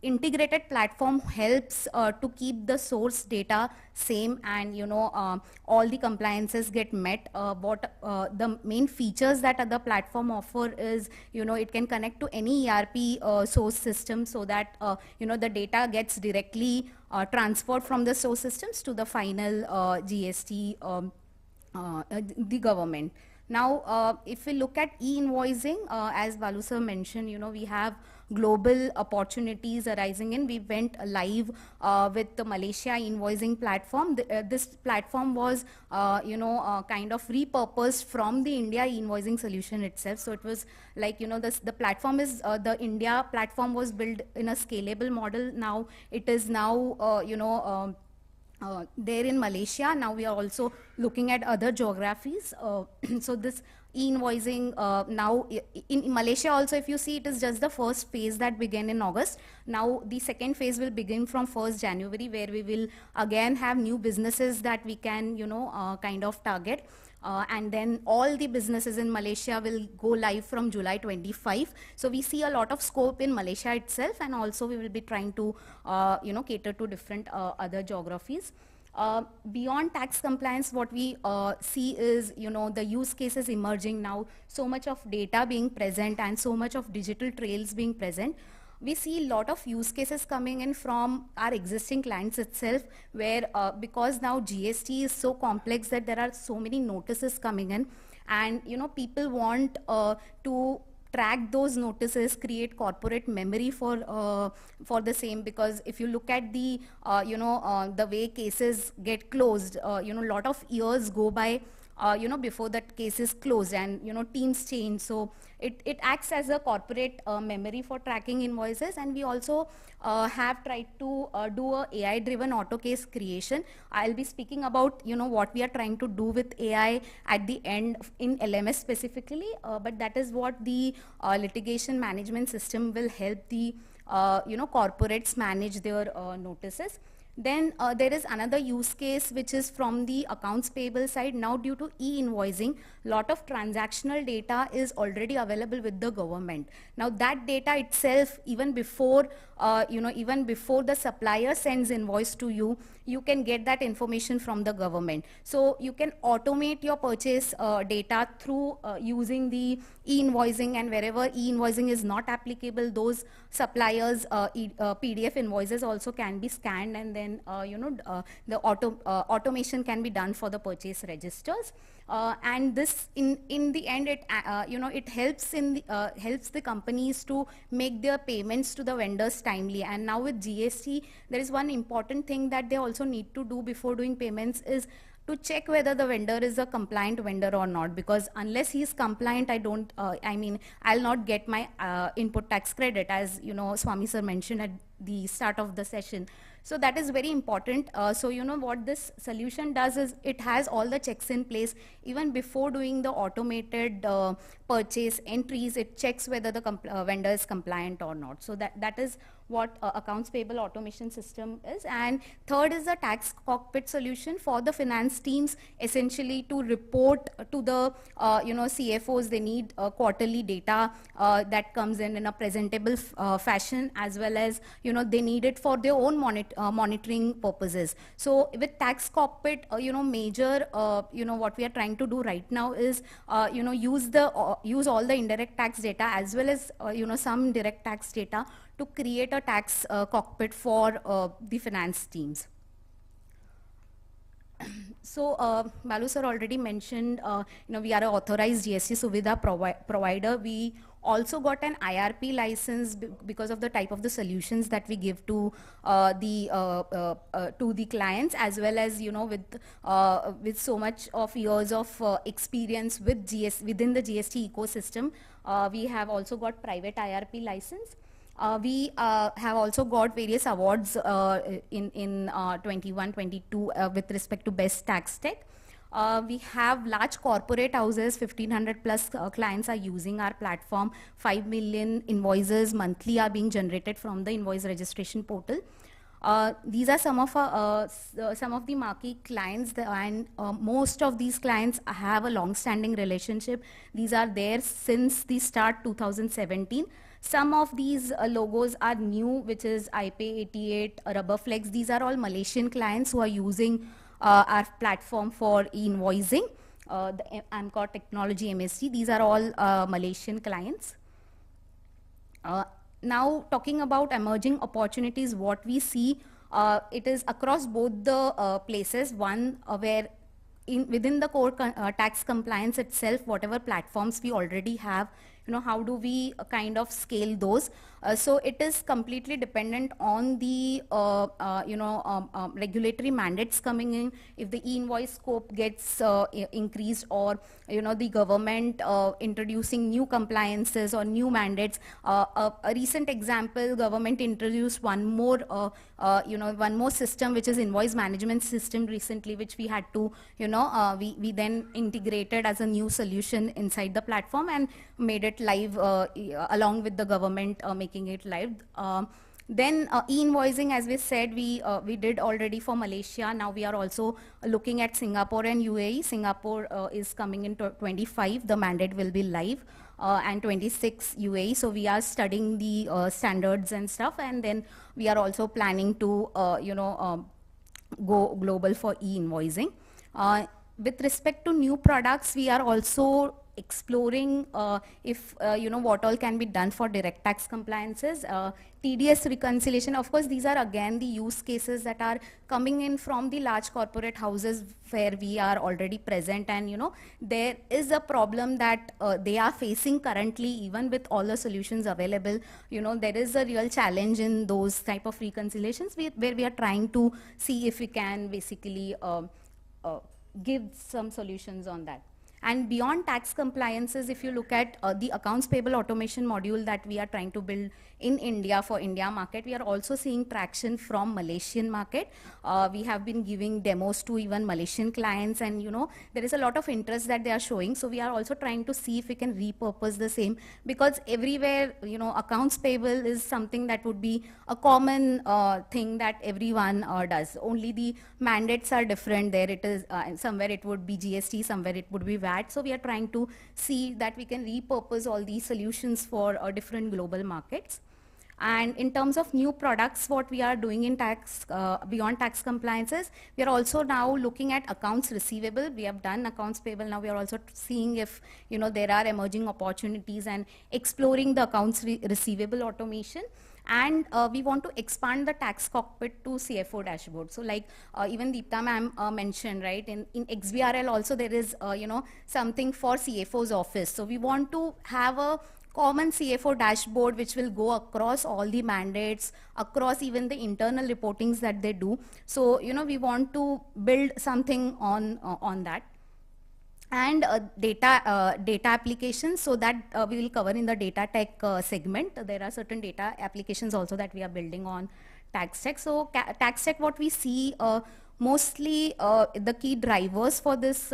I: integrated platform helps to keep the source data same, and all the compliances get met. What the main features that other platform offer is it can connect to any ERP source system, so that the data gets directly transferred from the source systems to the final GST the government. Now, if we look at e-invoicing, as Balu sir mentioned, we have global opportunities arising in. We went live with the Malaysia invoicing platform. This platform was, kind of repurposed from the India invoicing solution itself. So it was like, the platform is, the India platform was built in a scalable model. Now it is now, there in Malaysia. Now we are also looking at other geographies. So this e-invoicing now in Malaysia also, if you see, it is just the first phase that began in August. Now the second phase will begin from 1st January, where we will again have new businesses that we can kind of target. And then all the businesses in Malaysia will go live from July 25. So we see a lot of scope in Malaysia itself, and also we will be trying to cater to different other geographies. Beyond tax compliance, what we see is the use cases emerging now, so much of data being present and so much of digital trails being present. We see a lot of use cases coming in from our existing clients itself, where because now GST is so complex that there are so many notices coming in, and people want to track those notices, create corporate memory for the same, because if you look at the the way cases get closed, lot of years go by before that case is closed, and teams change. So it acts as a corporate memory for tracking invoices. And we also have tried to do a AI driven auto case creation. I'll be speaking about what we are trying to do with AI at the end in LMS specifically, but that is what the litigation management system will help the corporates manage their notices. Then there is another use case which is from the accounts payable side. Now due to e-invoicing, lot of transactional data is already available with the government. Now that data itself, even before the supplier sends invoice to you, you can get that information from the government. So you can automate your purchase data through using the e-invoicing, and wherever e-invoicing is not applicable, those suppliers PDF invoices also can be scanned, and then the automation can be done for the purchase registers. And this in the end it helps the companies to make their payments to the vendors timely. And now with GST, there is one important thing that they also need to do before doing payments is to check whether the vendor is a compliant vendor or not, because unless he is compliant, I'll not get my input tax credit, as Swami sir mentioned at the start of the session. So that is very important. So what this solution does is it has all the checks in place. Even before doing the automated purchase entries, it checks whether the vendor is compliant or not. So that is what accounts payable automation system is. And third is the tax cockpit solution for the finance teams, essentially to report to the CFOs. They need quarterly data that comes in a presentable fashion, as well as they need it for their own monitoring purposes. So with tax cockpit, major what we are trying to do right now is use all the indirect tax data as well as some direct tax data to create a tax cockpit for the finance teams. So Balu sir already mentioned, we are an authorized GST Suvidha provider. We also got an IRP license because of the type of the solutions that we give to the clients, as well as with so much of years of experience with within the GST ecosystem, we have also got private IRP license. We have also got various awards in 21-22 with respect to best TaxTech. We have large corporate houses, 1500 plus clients are using our platform. 5 million invoices monthly are being generated from the invoice registration portal. These are some of the marquee clients, and most of these clients have a long-standing relationship. These are there since the start 2017. Some of these logos are new, which is iPay88, Rubberflex. These are all Malaysian clients who are using our platform for e-invoicing. The Amcor Technology MST, these are all Malaysian clients. Now talking about emerging opportunities, what we see, it is across both the places. One where within the core tax compliance itself, whatever platforms we already have, how do we kind of scale those? So it is completely dependent on the regulatory mandates coming in. If the e-invoice scope gets increased, or the government introducing new compliances or new mandates. A recent example, government introduced one more system, which is invoice management system recently, which we had to we then integrated as a new solution inside the platform and made it live along with the government making it live. Then e-invoicing, as we said, we did already for Malaysia. Now we are also looking at Singapore and UAE. Singapore is coming in 25. The mandate will be live, and 26 UAE. So we are studying the standards and stuff, and then we are also planning to go global for e-invoicing. With respect to new products, we are also exploring if what all can be done for direct tax compliances. TDS reconciliation, of course, these are again the use cases that are coming in from the large corporate houses where we are already present, and there is a problem that they are facing currently, even with all the solutions available. There is a real challenge in those type of reconciliations where we are trying to see if we can basically give some solutions on that. And beyond tax compliances, if you look at the accounts payable automation module that we are trying to build in India for India market, we are also seeing traction from Malaysian market. We have been giving demos to even Malaysian clients, and there is a lot of interest that they are showing. So we are also trying to see if we can repurpose the same, because everywhere, accounts payable is something that would be a common thing that everyone does. Only the mandates are different. There it is, somewhere it would be GST, somewhere it would be VAT. So we are trying to see that we can repurpose all these solutions for different global markets. And in terms of new products, what we are doing in tax, beyond tax compliances, we are also now looking at accounts receivable. We have done accounts payable. Now we are also seeing if, there are emerging opportunities and exploring the accounts receivable automation. And we want to expand the tax cockpit to CFO dashboard. So like even Deepta ma'am mentioned, right, in XBRL also there is, something for CFO's office. So we want to have a common CFO dashboard which will go across all the mandates, across even the internal reportings that they do. So, we want to build something on that. And data applications, so that we will cover in the Data-tech segment. There are certain data applications also that we are building on TaxTech. So TaxTech, what we see mostly the key drivers for this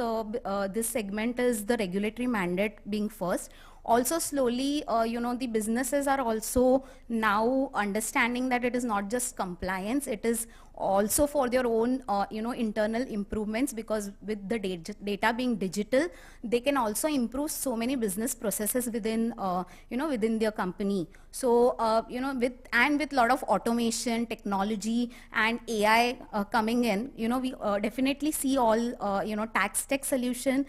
I: this segment is the regulatory mandate being first. Also slowly, the businesses are also now understanding that it is not just compliance, it is also for their own, internal improvements, because with the data being digital, they can also improve so many business processes within, within their company. So, with a lot of automation, technology, and AI coming in, we definitely see all, TaxTech solution.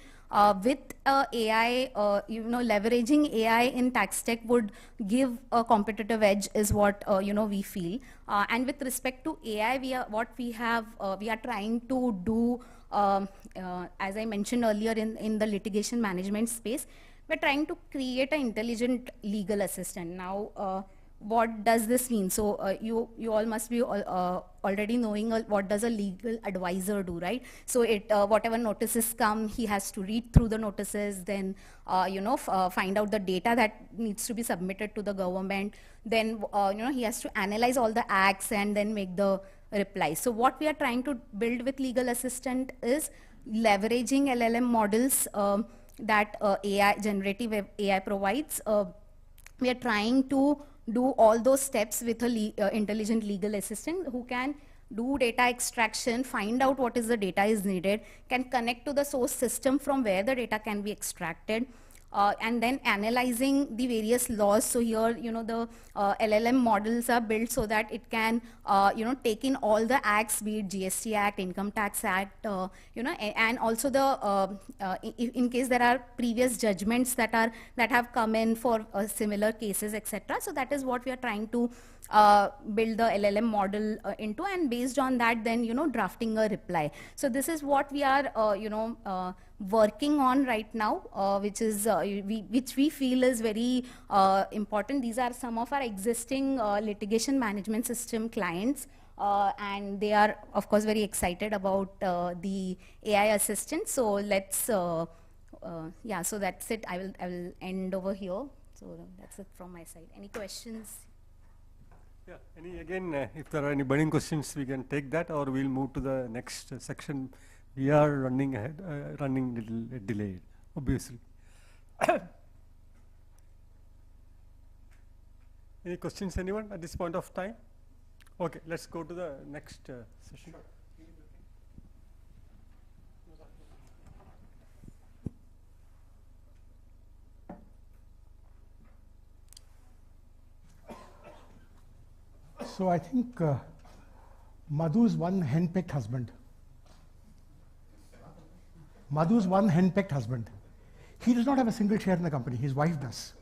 I: With AI, leveraging AI in TaxTech would give a competitive edge, is what we feel. And with respect to AI, we are trying to do, as I mentioned earlier, in the litigation management space, we're trying to create an intelligent legal assistant. Now, what does this mean? So you all must be already knowing what does a legal advisor do, right? So whatever notices come, he has to read through the notices, then find out the data that needs to be submitted to the government. Then he has to analyze all the acts and then make the reply. So what we are trying to build with legal assistant is leveraging LLM models that generative AI provides. We are trying to do all those steps with a intelligent legal assistant who can do data extraction, find out what is the data is needed, can connect to the source system from where the data can be extracted, and then analyzing the various laws. So here, the LLM models are built so that it can, take in all the acts, be it GST Act, Income Tax Act, and also the, in case there are previous judgments that have come in for similar cases, etc. So that is what we are trying to build the LLM model into, and based on that, then, drafting a reply. So this is what we are, working on right now, which we feel is very important. These are some of our existing litigation management system clients, and they are, of course, very excited about the AI assistant. So let's, yeah, so that's it. I will end over here. So that's it from my side. Any questions?
B: Yeah, if there are any burning questions, we can take that, or we'll move to the next section. We are running ahead, running a little delayed, obviously. Any questions, anyone, at this point of time? Okay, let's go to the next session.
A: So I think Madhu's one henpecked husband. Madhu's one henpecked husband. He does not have a single share in the company. His wife does.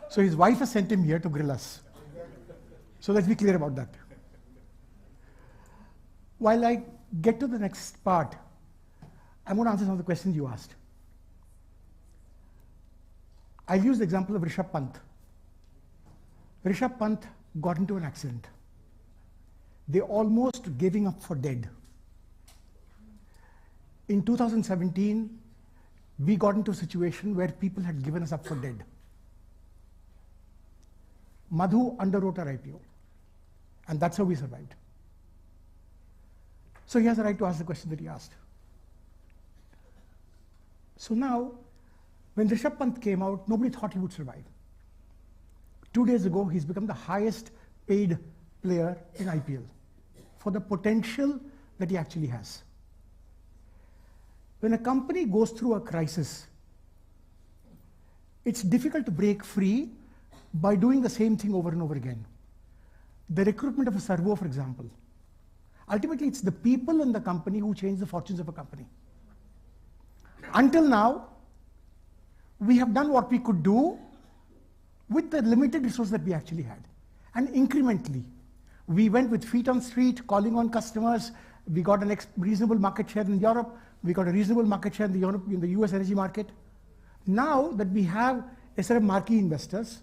A: So his wife has sent him here to grill us. So let's be clear about that. While I get to the next part, I'm going to answer some of the questions you asked. I'll use the example of Rishabh Pant. Rishabh Pant got into an accident. They almost gave him up for dead. In 2017, we got into a situation where people had given us up for dead. Madhu underwrote our IPO, and that's how we survived. So he has the right to ask the question that he asked. So now, when Rishabh Pant came out, nobody thought he would survive. 2 days ago, he's become the highest paid player in IPL for the potential that he actually has. When a company goes through a crisis, it's difficult to break free by doing the same thing over and over again. The recruitment of a servo, for example. Ultimately, it's the people in the company who change the fortunes of a company. Until now, we have done what we could do with the limited resources that we actually had. And incrementally, we went with feet on street, calling on customers. We got a reasonable market share in Europe. We got a reasonable market share in the US energy market. Now that we have a set of marquee investors,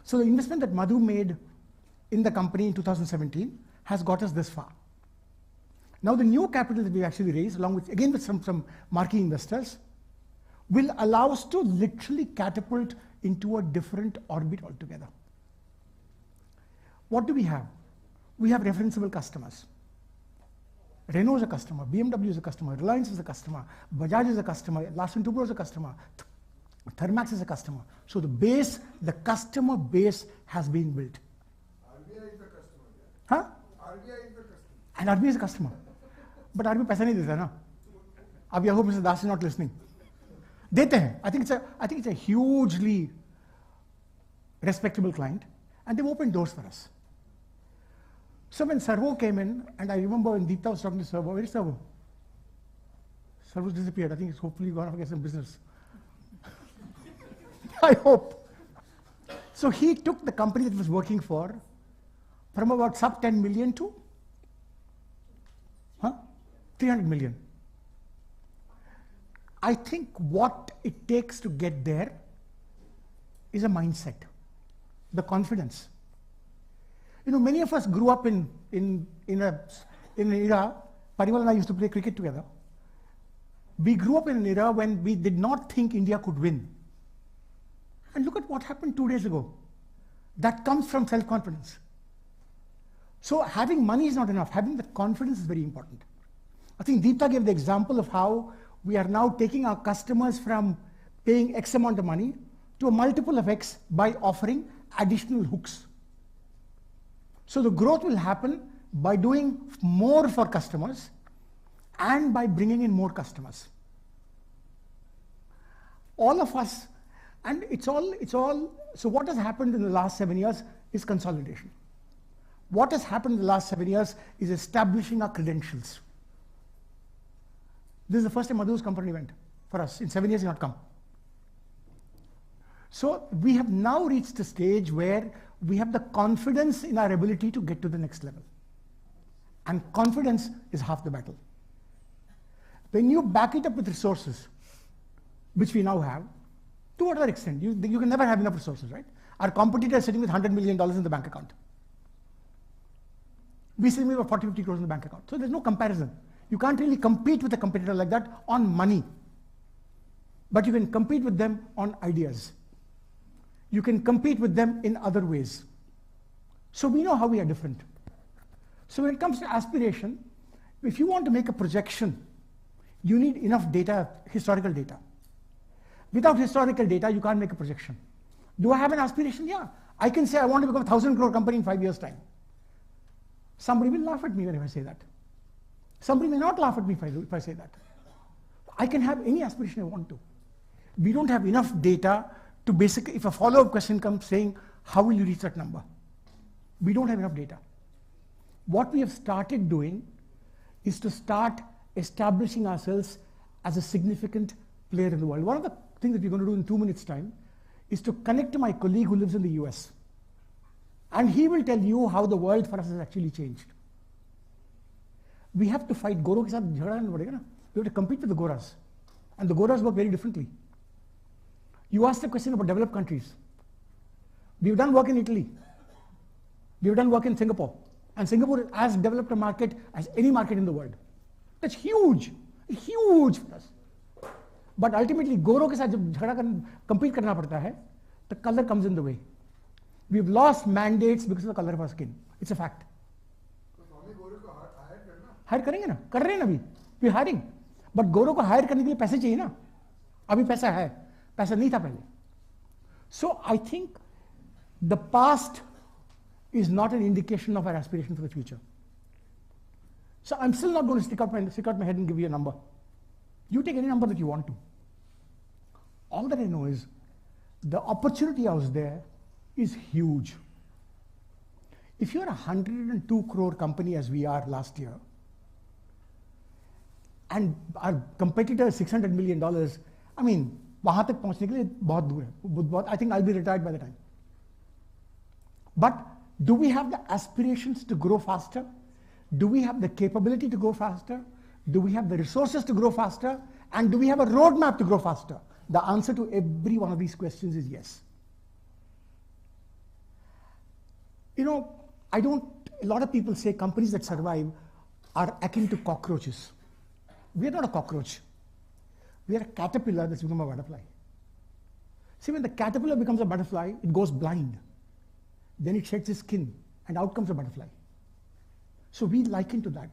A: so the investment that Madhu made in the company in 2017 has got us this far. Now the new capital that we actually raised, along with, again with some marquee investors, will allow us to literally catapult into a different orbit altogether. What do we have? We have referenceable customers. Renault is a customer, BMW is a customer, Reliance is a customer, Bajaj is a customer, Larsen & Toubro is a customer, Thermax is a customer. So the customer base has been built.
E: RBI is the customer.
A: Huh?
E: RBI is the customer.
A: And RBI is a customer. But RBI paisa nahi deta na. I hope Mr. Das is not listening. Dete hain. I think it's a hugely respectable client, and they've opened doors for us. So when Servo came in, and I remember when Deepta was talking to Servo, where is Servo? Servo's disappeared. I think he's hopefully going to get some business. I hope. So he took the company that he was working for from about sub 10 million to 300 million. I think what it takes to get there is a mindset, the confidence. You know, many of us grew up in an era, Parimal and I used to play cricket together. We grew up in an era when we did not think India could win. And look at what happened 2 days ago. That comes from self-confidence. So having money is not enough. Having that confidence is very important. I think Deepta gave the example of how we are now taking our customers from paying X amount of money to a multiple of X by offering additional hooks. So the growth will happen by doing more for customers and by bringing in more customers. All of us, and it's all, so what has happened in the last 7 years is consolidation. What has happened in the last 7 years is establishing our credentials. This is the first time Madhu's company went for us. In 7 years, he not come. So we have now reached a stage where we have the confidence in our ability to get to the next level. And confidence is half the battle. When you back it up with resources, which we now have, to whatever extent, you can never have enough resources, right? Our competitor is sitting with $100 million in the bank account. We sitting with about 40, 50 crores in the bank account. So there's no comparison. You can't really compete with a competitor like that on money. But you can compete with them on ideas. You can compete with them in other ways. So we know how we are different. So when it comes to aspiration, if you want to make a projection, you need enough data, historical data. Without historical data, you can't make a projection. Do I have an aspiration? Yeah. I can say I want to become a 1,000 crore company in 5 years' time. Somebody will laugh at me when I say that. Somebody may not laugh at me if I say that. I can have any aspiration I want to. We don't have enough data to basically, if a follow-up question comes saying, how will you reach that number? We don't have enough data. What we have started doing is to start establishing ourselves as a significant player in the world. One of the things that we're going to do in 2 minutes' time is to connect to my colleague who lives in the US. And he will tell you how the world for us has actually changed. We have to fight Goro ke saath jhagda nahi padega na. We have to compete with the Goras. And the Goras work very differently. You asked a question about developed countries. We've done work in Italy. We've done work in Singapore. And Singapore is as developed a market as any market in the world. That's huge. Huge for us. But ultimately, Goro के साथ जब झगड़ा compete करना पड़ता है, the color comes in the way. We've lost mandates because of the color of our skin. It's a fact. Hire करेंगे ना, कर रहे हैं ना अभी, we're hiring. But गोरो को हायर करने के लिए पैसे चाहिए ना, अभी पैसा है, पैसा नहीं था पहले. So I think the past is not an indication of our aspiration for the future. So I'm still not going to stick out my head and give you a number. You take any number that you want to. All that I know is the opportunity out there is huge. If you're a 102 crore company as we are last year, and our competitor is $600 million, I mean, वहाँ तक पहुँचने के लिए बहुत दूर है. I think I'll be retired by the time. But do we have the aspirations to grow faster? Do we have the capability to grow faster? Do we have the resources to grow faster? And do we have a roadmap to grow faster? The answer to every one of these questions is yes. You know, a lot of people say companies that survive are akin to cockroaches. We are not a cockroach. We are a caterpillar that's become a butterfly. See, when the caterpillar becomes a butterfly, it goes blind. Then it sheds its skin, and out comes a butterfly. So we liken to that.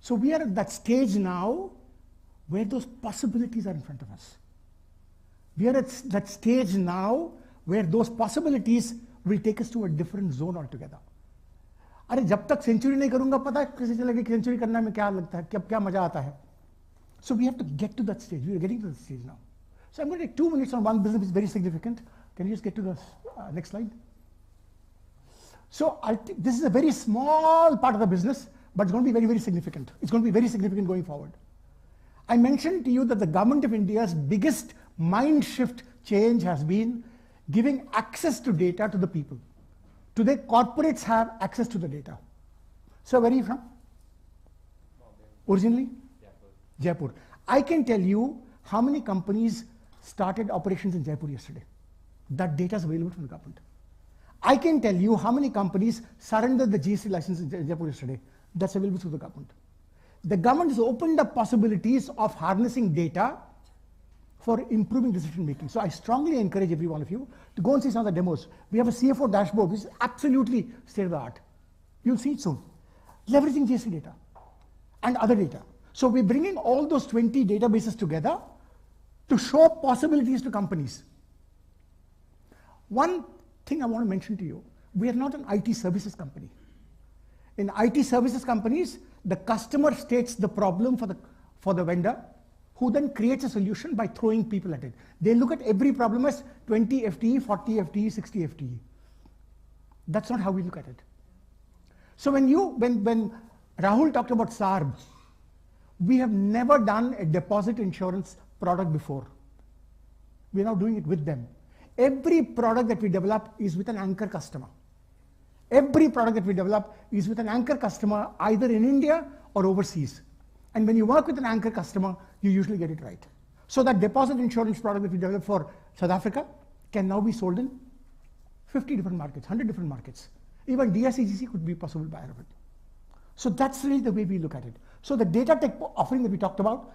A: So we are at that stage now where those possibilities are in front of us. We are at that stage now where those possibilities will take us to a different zone altogether. अरे जब तक century नहीं करूंगा पता है कैसे चलेगा कि सेंचुरी करने में क्या लगता है क्या मजा आता है. So we have to get to that stage. We are getting to that stage now. So I'm going to take 2 minutes on one business which is very significant. Can you just get to the next slide? So this is a very small part of the business, but it's going to be very, very significant. It's going to be very significant going forward. I mentioned to you that the government of India's biggest mind shift change has been giving access to data to the people. Today, corporates have access to the data. So where are you from? Originally? Jaipur. I can tell you how many companies started operations in Jaipur yesterday. That data is available from the government. I can tell you how many companies surrendered the GST license in Jaipur yesterday. That's available through the government. The government has opened up possibilities of harnessing data for improving decision making. So I strongly encourage every one of you to go and see some of the demos. We have a CFO dashboard which is absolutely state of the art. You'll see it soon. Leveraging GST data and other data. So we're bringing all those 20 databases together to show possibilities to companies. One thing I want to mention to you, we are not an IT services company. In IT services companies, the customer states the problem for the vendor, who then creates a solution by throwing people at it. They look at every problem as 20 FTE, 40 FTE, 60 FTE. That's not how we look at it. So when Rahul talked about SARB, we have never done a deposit insurance product before. We're now doing it with them. Every product that we develop is with an anchor customer. Every product that we develop is with an anchor customer either in India or overseas. And when you work with an anchor customer, you usually get it right. So that deposit insurance product that we developed for South Africa can now be sold in 50 different markets, 100 different markets. Even DSCGC could be a possible buyer of it. So that's really the way we look at it. So the data tech offering that we talked about,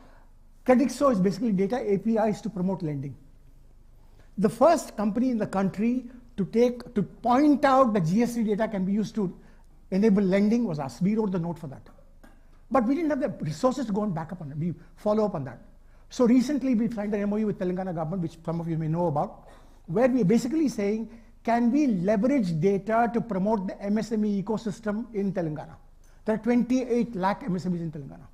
A: Credixo is basically data APIs to promote lending. The first company in the country to point out that GST data can be used to enable lending was us. We wrote the note for that. But we didn't have the resources to go and back up on it. We follow up on that. So recently we signed an MOU with Telangana government, which some of you may know about, where we are basically saying, can we leverage data to promote the MSME ecosystem in Telangana? There are 28 lakh MSMEs in Telangana.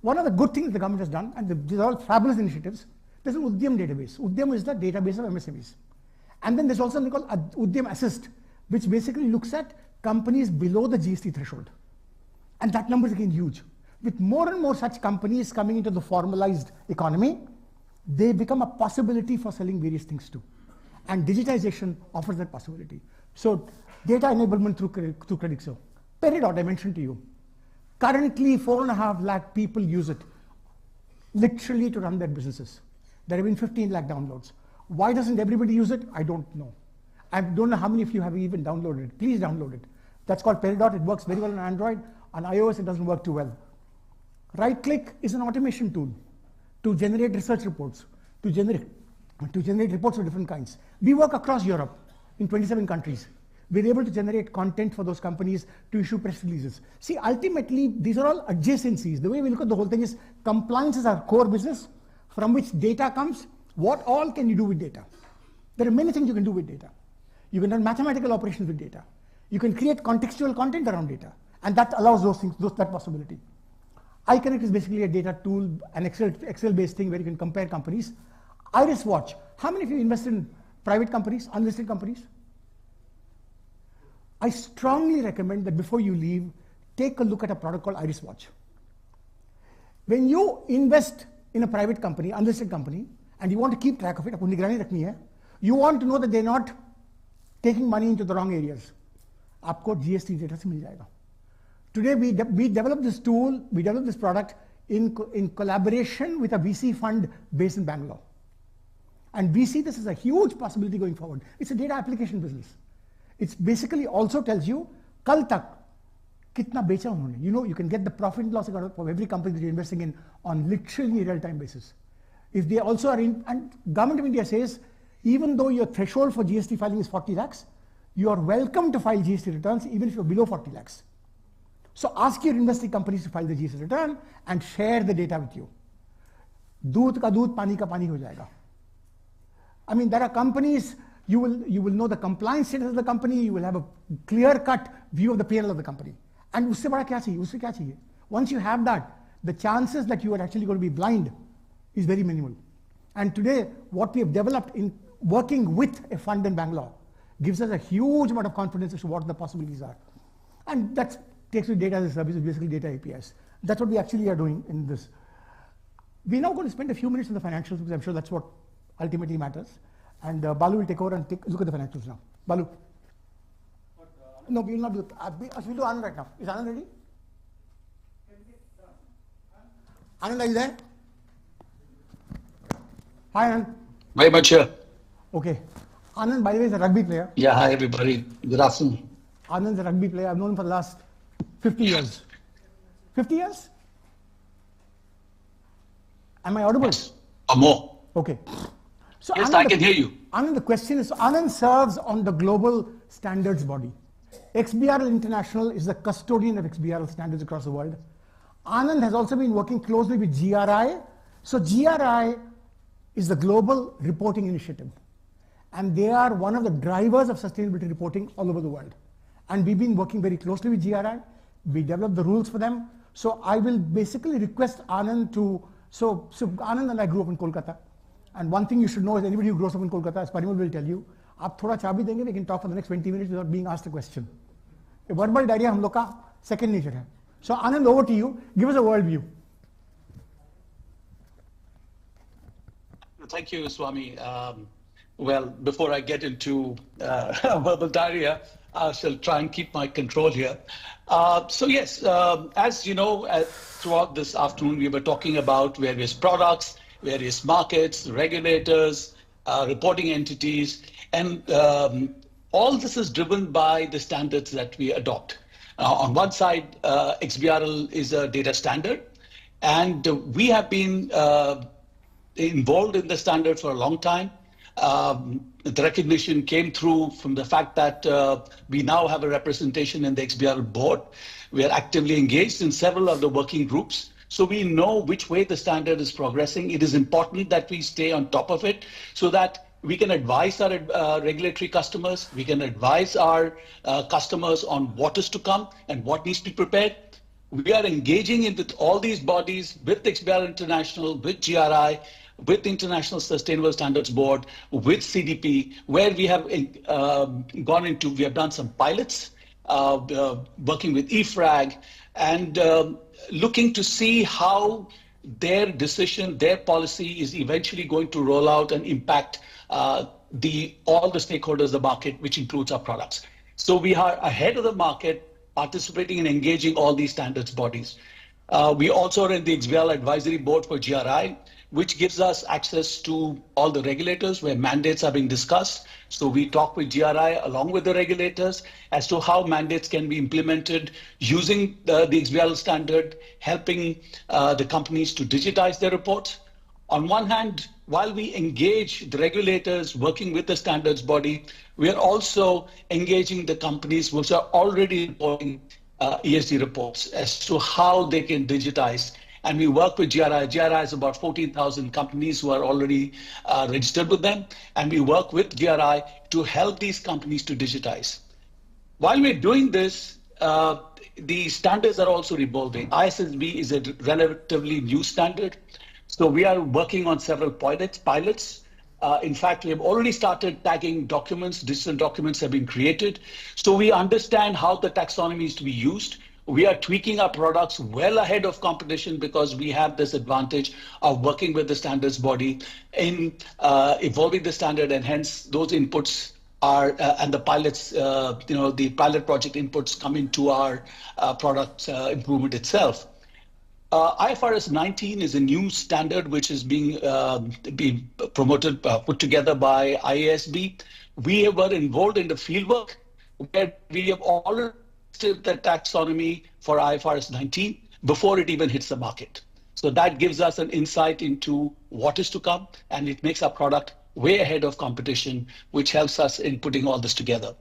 A: One of the good things the government has done, and these are all fabulous initiatives, there's an Udyam database. Udyam is the database of MSMEs. And then there's also something called Udyam Assist, which basically looks at companies below the GST threshold. And that number is again huge. With more and more such companies coming into the formalized economy, they become a possibility for selling various things too. And digitization offers that possibility. So data enablement through Credixo. Peridot, I mentioned to you. Currently, 4.5 lakh people use it, literally to run their businesses. There have been 15 lakh downloads. Why doesn't everybody use it? I don't know. I don't know how many of you have even downloaded it. Please download it. That's called Peridot. It works very well on Android. On iOS, it doesn't work too well. RightClick is an automation tool to generate research reports, to generate reports of different kinds. We work across Europe in 27 countries. We're able to generate content for those companies to issue press releases. See, ultimately, these are all adjacencies. The way we look at the whole thing is compliance is our core business, from which data comes. What all can you do with data? There are many things you can do with data. You can run mathematical operations with data. You can create contextual content around data, and that allows those things, that possibility. iConnect is basically a data tool, an Excel-based thing where you can compare companies. Iris Watch. How many of you invest in private companies, unlisted companies? I strongly recommend that before you leave, take a look at a product called Iris Watch. When you invest in a private company, unlisted company, and you want to keep track of it, you want to know that they're not taking money into the wrong areas. आपको GST data से मिल जाएगा. Today we developed this tool, we developed this product in collaboration with a VC fund based in Bangalore. And we see this as a huge possibility going forward. It's a data application business. It basically also tells you, kal tak, kitna becha unhone. You know, you can get the profit and loss account of every company that you're investing in on literally a real-time basis. If they also are in, and Government of India says, even though your threshold for GST filing is 40 lakhs, you are welcome to file GST returns even if you're below 40 lakhs. So ask your investing companies to file the GST return and share the data with you. Doodh ka doodh, pani ka pani ho jayega. I mean, there are companies, you will know the compliance status of the company, you will have a clear-cut view of the P&L of the company. And usse bada kya chahiye? Usse kya chahiye? Once you have that, the chances that you are actually going to be blind is very minimal. And today, what we have developed in working with a fund in Bangalore gives us a huge amount of confidence as to what the possibilities are. And that takes with data as a service, basically data APIs. That's what we actually are doing in this. We're now going to spend a few minutes on the financials because I'm sure that's what ultimately matters. And Balu will take over and look at the financials now. Balu. No, we will not do it. We'll do Anand right now. Is Anand ready? Anand, are you there? Hi, Anand.
J: Very much here.
A: Okay. Anand, by the way, is a rugby player.
J: Yeah, hi everybody. Good afternoon.
A: Anand's a rugby player. I've known him for the last 50 years. 50 years? Am I audible?
J: Yes. Or more.
A: Okay. So
J: yes,
A: Anand,
J: I can hear you.
A: Anand, the question is, Anand serves on the global standards body. XBRL International is the custodian of XBRL standards across the world. Anand has also been working closely with GRI. So GRI is the global reporting initiative. And they are one of the drivers of sustainability reporting all over the world. And we've been working very closely with GRI. We developed the rules for them. So I will basically request Anand to, so Anand and I grew up in Kolkata. And one thing you should know is anybody who grows up in Kolkata, as Parimal will tell you, आप थोड़ा चाबी देंगे, we can talk for the next 20 minutes without being asked a question. A verbal diarrhea हम लोग का second nature है. So Anand, over to you. Give us a world view.
J: Thank you, Swami. Well, before I get into verbal diarrhea, I shall try and keep my control here. So yes, as you know, throughout this afternoon, we were talking about various products, various markets, regulators, reporting entities, and all this is driven by the standards that we adopt. On one side, XBRL is a data standard, and we have been involved in the standard for a long time. The recognition came through from the fact that we now have a representation in the XBRL board. We are actively engaged in several of the working groups. So we know which way the standard is progressing. It is important that we stay on top of it so that we can advise our regulatory customers, we can advise our customers on what is to come and what needs to be prepared. We are engaging in with all these bodies, with XBRL International, with GRI, with the International Sustainable Standards Board, with CDP, where we have gone into, we have done some pilots, working with EFRAG, and looking to see how their decision, their policy is eventually going to roll out and impact all the stakeholders of the market, which includes our products. So we are ahead of the market, participating and engaging all these standards bodies. We also are in the XBRL Advisory Board for GRI. which gives us access to all the regulators where mandates are being discussed. So we talk with GRI along with the regulators as to how mandates can be implemented using the XBRL standard, helping the companies to digitize their reports. On one hand, while we engage the regulators working with the standards body, we are also engaging the companies which are already reporting ESG reports as to how they can digitize. And we work with GRI. GRI has about 14,000 companies who are already registered with them. And we work with GRI to help these companies to digitize. While we're doing this, the standards are also evolving. ISSB is a relatively new standard. So we are working on several pilots. In fact, we have already started tagging documents. Digital documents have been created. So we understand how the taxonomy is to be used. We are tweaking our products well ahead of competition because we have this advantage of working with the standards body in evolving the standard, and hence those inputs are and the pilots, the pilot project inputs come into our product improvement itself. IFRS 19 is a new standard which is being promoted, put together by IASB. We were involved in the fieldwork where we have already tested the taxonomy for IFRS 19 before it even hits the market. So that gives us an insight into what is to come, and it makes our product way ahead of competition, which helps us in putting all this together.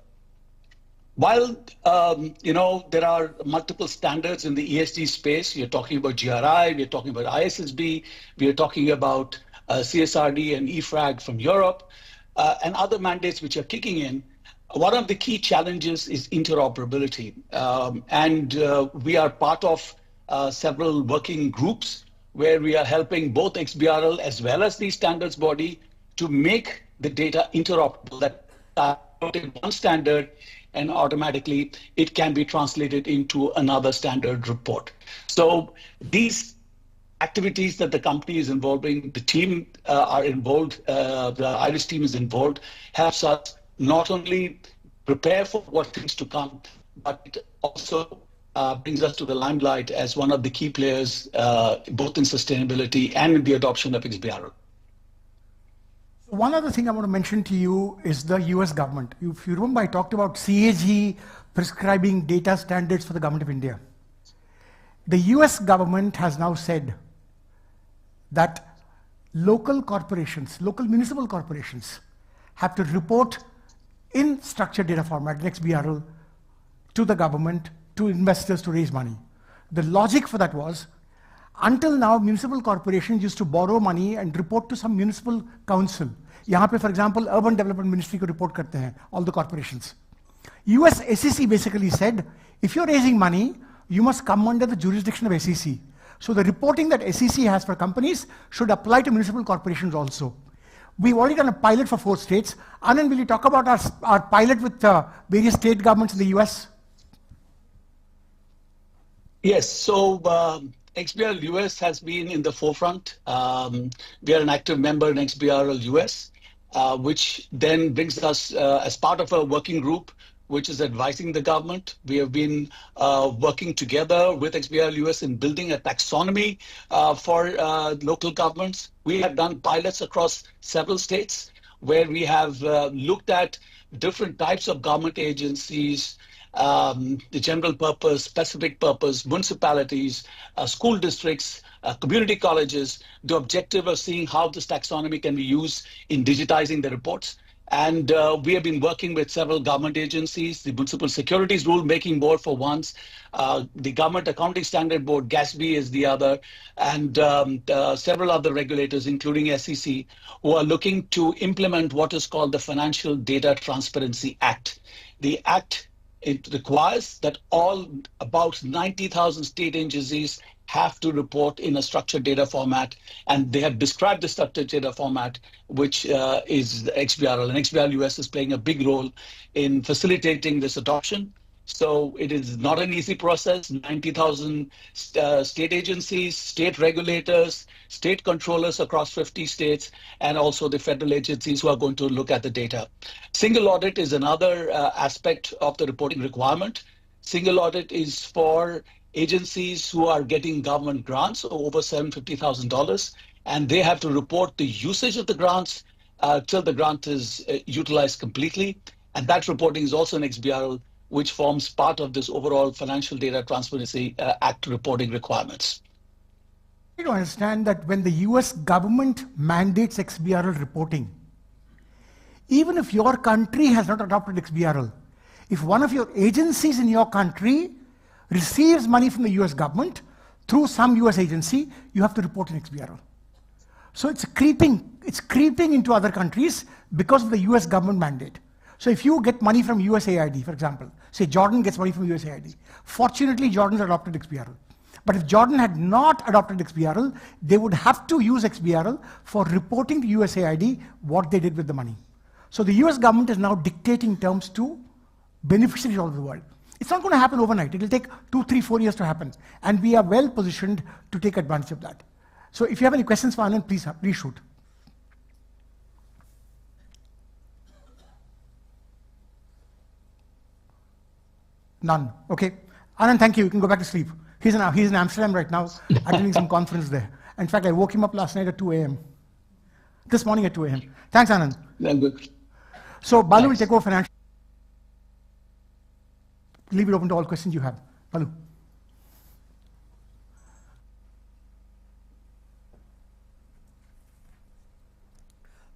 J: While there are multiple standards in the ESG space, you're talking about GRI, we're talking about ISSB, we're talking about CSRD and EFRAG from Europe, and other mandates which are kicking in. One of the key challenges is interoperability, and we are part of several working groups where we are helping both XBRL as well as the standards body to make the data interoperable, that in one standard and automatically it can be translated into another standard report. So these activities that the company is involving, the team are involved, the IRIS team is involved, helps us not only prepare for what things to come, but it also brings us to the limelight as one of the key players, both in sustainability and in the adoption of XBRL.
A: One other thing I want to mention to you is the US government. If you remember, I talked about CAG prescribing data standards for the government of India. The US government has now said that local corporations, local municipal corporations, have to report in structured data format, XBRL, to the government, to investors to raise money. The logic for that was, until now, municipal corporations used to borrow money and report to some municipal council. यहाँ पे, for example, Urban Development Ministry को report करते हैं, all the corporations. US SEC basically said, if you're raising money, you must come under the jurisdiction of SEC. So the reporting that SEC has for companies should apply to municipal corporations also. We've already done a pilot for 4 states. Anand, will you talk about our pilot with various state governments in the US?
J: Yes, so XBRL US has been in the forefront. We are an active member in XBRL US, which then brings us as part of a working group which is advising the government. We have been working together with XBRL US in building a taxonomy for local governments. We have done pilots across several states where we have looked at different types of government agencies, the general purpose, specific purpose, municipalities, school districts, community colleges, the objective of seeing how this taxonomy can be used in digitizing the reports. And we have been working with several government agencies, the Municipal Securities Rule Making Board for once, the Government Accounting Standard Board, GASB is the other, and several other regulators, including SEC, who are looking to implement what is called the Financial Data Transparency Act. The Act, it requires that about 90,000 state agencies have to report in a structured data format, and they have described the structured data format, which is XBRL, and XBRL US is playing a big role in facilitating this adoption. So it is not an easy process. 90,000 state agencies, state regulators, state controllers across 50 states, and also the federal agencies who are going to look at the data. Single audit is another aspect of the reporting requirement. Single audit is for agencies who are getting government grants over $750,000. and they have to report the usage of the grants till the grant is utilized completely. And that reporting is also an XBRL, which forms part of this overall Financial Data Transparency Act reporting requirements.
A: You need to understand that when the US government mandates XBRL reporting, even if your country has not adopted XBRL, if one of your agencies in your country receives money from the US government through some US agency, you have to report in XBRL. So it's creeping into other countries because of the US government mandate. So if you get money from USAID, for example, say Jordan gets money from USAID, fortunately Jordan's adopted XBRL. But if Jordan had not adopted XBRL, they would have to use XBRL for reporting to USAID what they did with the money. So the US government is now dictating terms to beneficiaries all over the world. It's not going to happen overnight. It will take 2, 3, 4 years to happen. And we are well positioned to take advantage of that. So if you have any questions for Anand, please shoot. None. Okay. Anand, thank you. You can go back to sleep. He's in Amsterdam right now, attending some conference there. In fact, I woke him up last night at 2 a.m. This morning at 2 a.m. Thanks, Anand.
J: Yeah, good.
A: So Balu will take over financial. Leave it open to all questions you have. Balu.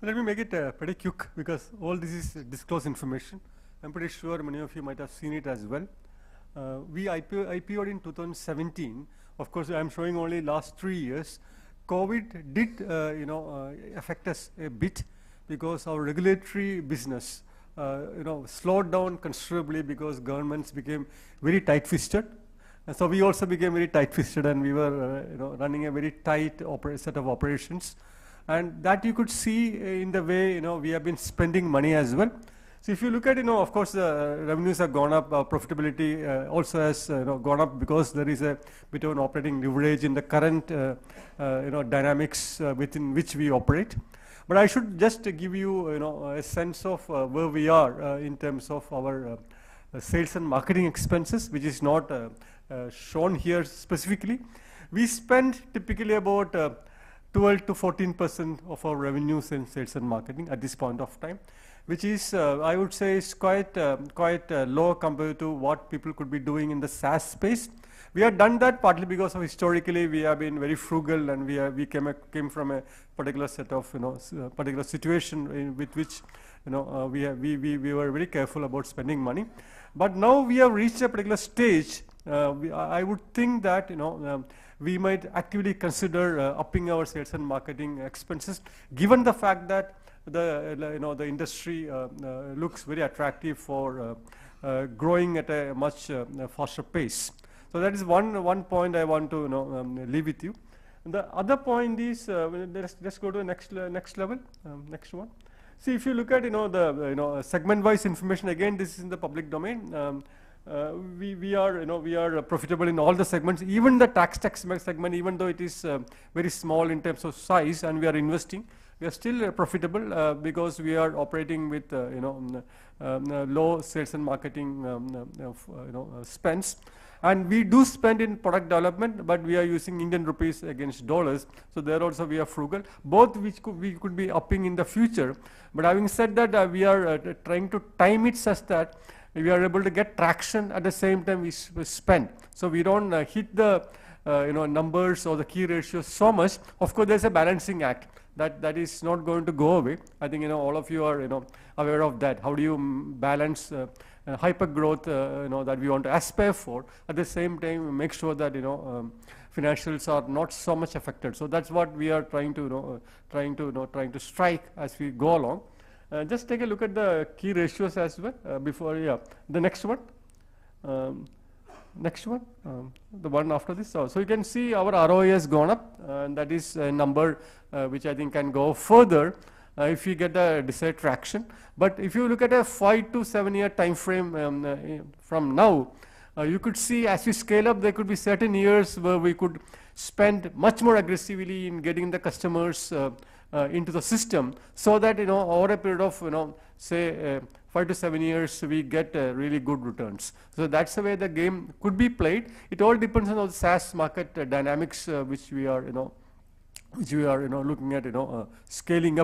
B: Let me make it pretty quick because all this is disclosed information. I'm pretty sure many of you might have seen it as well. We IPO'd in 2017. Of course, I'm showing only last 3 years. COVID did, affect us a bit because our regulatory business, slowed down considerably because governments became very tight-fisted. And so we also became very tight-fisted, and we were, running a very tight set of operations. And that you could see in the way, we have been spending money as well. So if you look at, of course, the revenues have gone up, profitability also has gone up because there is a bit of an operating leverage in the current, dynamics within which we operate. But I should just give you, a sense of where we are in terms of our sales and marketing expenses, which is not shown here specifically. We spend typically about 12 to 14% of our revenues in sales and marketing at this point of time, which is, I would say, is quite low compared to what people could be doing in the SaaS space. We have done that partly because of historically we have been very frugal, and we came from a particular set of particular situation with which we were very careful about spending money. But now we have reached a particular stage. I would think that we might actively consider upping our sales and marketing expenses, given the fact that the industry looks very attractive for growing at a much faster pace. So that is one point I want to leave with you. And the other point is let's go to the next level, next one. See, if you look at the segment-wise information, again this is in the public domain. We are profitable in all the segments, even the TaxTech segment, even though it is very small in terms of size, and we are investing. We are still profitable because we are operating with low sales and marketing spends. And we do spend in product development, but we are using Indian rupees against dollars. So there also we are frugal, both which we could be upping in the future. But having said that, we are trying to time it such that we are able to get traction at the same time we spend. So we don't hit the numbers or the key ratios so much. Of course, there's a balancing act that is not going to go away. I think all of you are aware of that. How do you balance hyper growth that we want to aspire for, at the same time make sure that financials are not so much affected. So that's what we are trying to strike as we go along. Just take a look at the key ratios as well before the next one. Next one, the one after this. So you can see our ROI has gone up, and that is a number which I think can go further if we get the desired traction. But if you look at a 5 to 7 year time frame from now, you could see as we scale up, there could be certain years where we could spend much more aggressively in getting the customers into the system, so that over a period of say 5 to 7 years we get really good returns. So that's the way the game could be played. It all depends on the SaaS market dynamics which we are which we are looking at scaling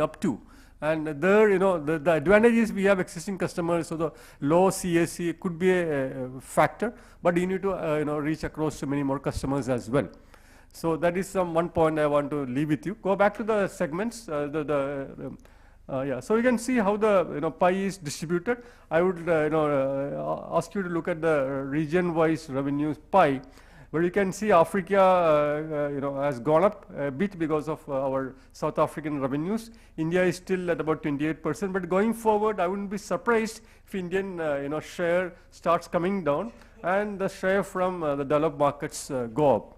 B: up to. And there, the advantage is we have existing customers, so the low CAC could be a factor, but you need to reach across to many more customers as well. So that is one point I want to leave with you. Go back to the segments. Yeah, so you can see how the pie is distributed. I would ask you to look at the region-wise revenues pie, where you can see Africa has gone up a bit because of our South African revenues. India is still at about 28%, but going forward, I wouldn't be surprised if Indian share starts coming down and the share from the developed markets go up.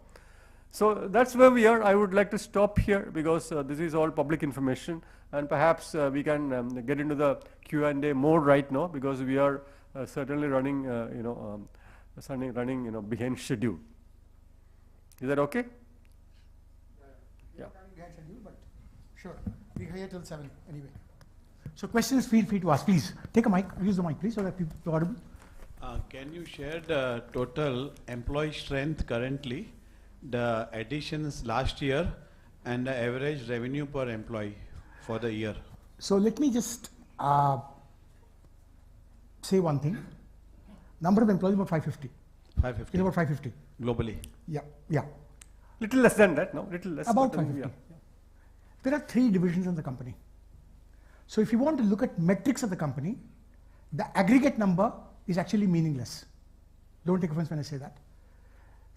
B: So that's where we are. I would like to stop here because this is all public information, and perhaps we can get into the Q&A more right now because we are certainly running, behind schedule. Is that okay?
A: Yeah. Behind schedule, but sure. We're here till 7 anyway. So questions, feel free to ask. Please take a mic. Use the mic, please, so that people are audible.
K: Can you share the total employee strength currently, the additions last year, and the average revenue per employee for the year?
A: So let me just say one thing. Number of employees about 550.
K: 550.
A: In about 550.
K: Globally.
A: Yeah.
B: Little less than that, no? Little less.
A: About 550. Yeah. There are 3 divisions in the company. So if you want to look at metrics of the company, the aggregate number is actually meaningless. Don't take offense when I say that.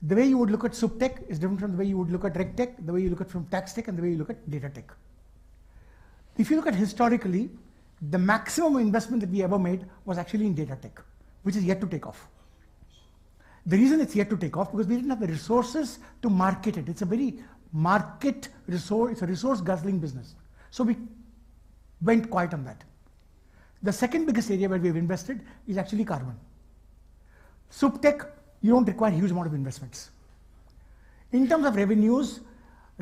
A: The way you would look at SupTech is different from the way you would look at RegTech, the way you look at from TaxTech, and the way you look at Data-tech. If you look at historically, the maximum investment that we ever made was actually in Data-tech, which is yet to take off. The reason it's yet to take off because we didn't have the resources to market it. It's a very market resource, it's a resource guzzling business. So we went quiet on that. The second biggest area where we've invested is actually carbon. SupTech, you don't require a huge amount of investments. In terms of revenues,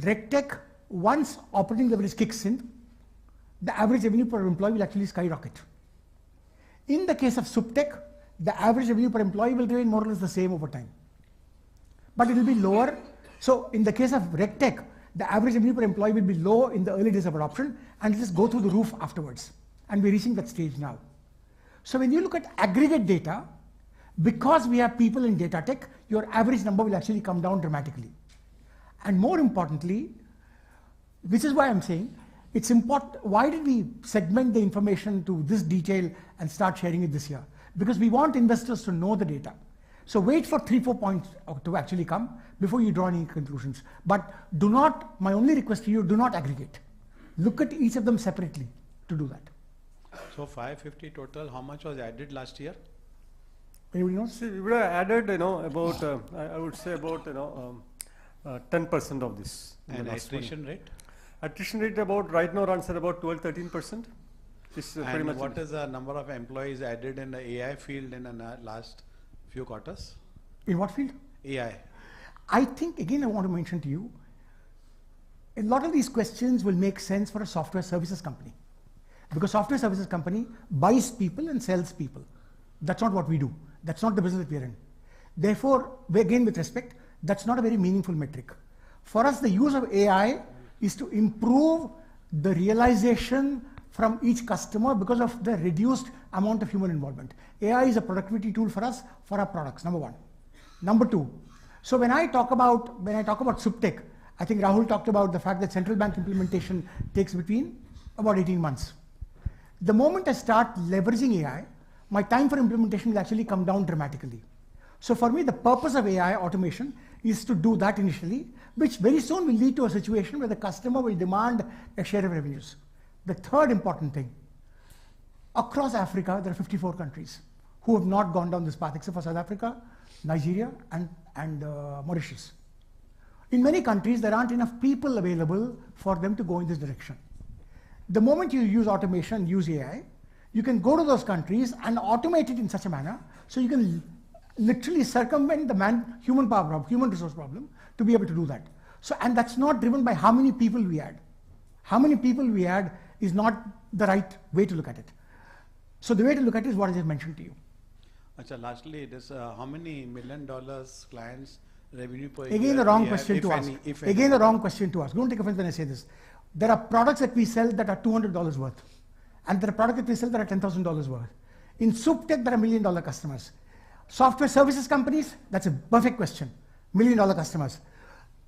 A: RegTech, once operating leverage kicks in, the average revenue per employee will actually skyrocket. In the case of SupTech, the average revenue per employee will remain more or less the same over time. But it will be lower. So in the case of RegTech, the average revenue per employee will be low in the early days of adoption and just go through the roof afterwards. And we're reaching that stage now. So when you look at aggregate data, because we have people in Data-tech, your average number will actually come down dramatically. And more importantly, which is why I'm saying, it's important, why did we segment the information to this detail and start sharing it this year? Because we want investors to know the data. So wait for 3-4 points to actually come before you draw any conclusions. But do not, my only request to you, do not aggregate. Look at each of them separately to do that.
K: So 550 total, how much was added last year?
A: Anybody knows?
B: See, we would have added, about, I would say about, 10% of this.
K: And attrition rate?
B: Attrition rate about, right now runs at about 12-13%.
K: And what is the number of employees added in the AI field in the last few quarters?
A: In what field?
K: AI.
A: I think, again, I want to mention to you, a lot of these questions will make sense for a software services company. Because software services company buys people and sells people. That's not what we do. That's not the business that we're in. Therefore, again, with respect, that's not a very meaningful metric. For us, the use of AI is to improve the realization from each customer because of the reduced amount of human involvement. AI is a productivity tool for us, for our products, number one. Number two, so when I talk about SupTech, I think Rahul talked about the fact that central bank implementation takes between about 18 months. The moment I start leveraging AI, my time for implementation will actually come down dramatically. So for me, the purpose of AI automation is to do that initially, which very soon will lead to a situation where the customer will demand a share of revenues. The third important thing, across Africa, there are 54 countries who have not gone down this path, except for South Africa, Nigeria, and Mauritius. In many countries, there aren't enough people available for them to go in this direction. The moment you use automation, use AI, you can go to those countries and automate it in such a manner so you can literally circumvent the human power problem, human resource problem, to be able to do that. So, and that's not driven by how many people we add. How many people we add is not the right way to look at it. So the way to look at it is what I just mentioned to you.
K: Achha, lastly, this, how many $1 million clients revenue per
A: Again,
K: year
A: the wrong
K: we have,
A: question
K: if
A: to ask.
K: any, if
A: Again,
K: any?
A: the wrong question to ask. Don't take offense when I say this. There are products that we sell that are $200 worth. And there are products that we sell that are $10,000 worth. In SupTech, there are $1 million customers. Software services companies, that's a perfect question. $1 million customers.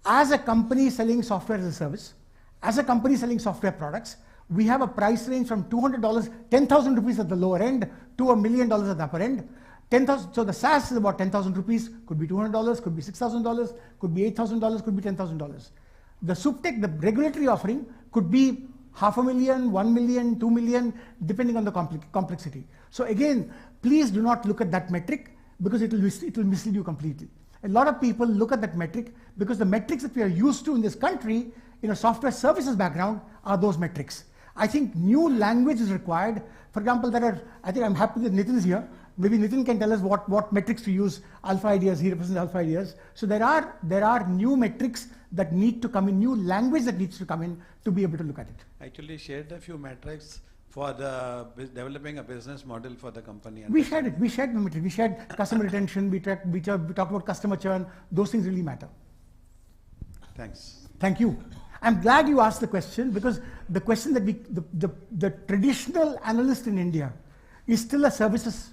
A: As a company selling software as a service, as a company selling software products, we have a price range from $200, 10,000 rupees at the lower end, to $1 million at the upper end. 10,000. So the SaaS is about 10,000 rupees, could be $200, could be $6,000, could be $8,000, could be $10,000. The SupTech, the regulatory offering, could be $500,000, $1 million, $2 million, depending on the complexity. So again, please do not look at that metric because it will mislead you completely. A lot of people look at that metric because the metrics that we are used to in this country, in a software services background, are those metrics. I think new language is required. For example, I think I'm happy that Nitin is here. Maybe Nitin can tell us what metrics to use. Alpha Ideas, he represents Alpha Ideas. So there are new metrics that need to come in, new language that needs to come in to be able to look at it.
K: Actually shared a few metrics for the developing a business model for the company.
A: We shared it. We shared the metrics. We shared customer retention. We talked about customer churn. Those things really matter.
K: Thanks.
A: Thank you. I'm glad you asked the question because the question that the traditional analyst in India is still a services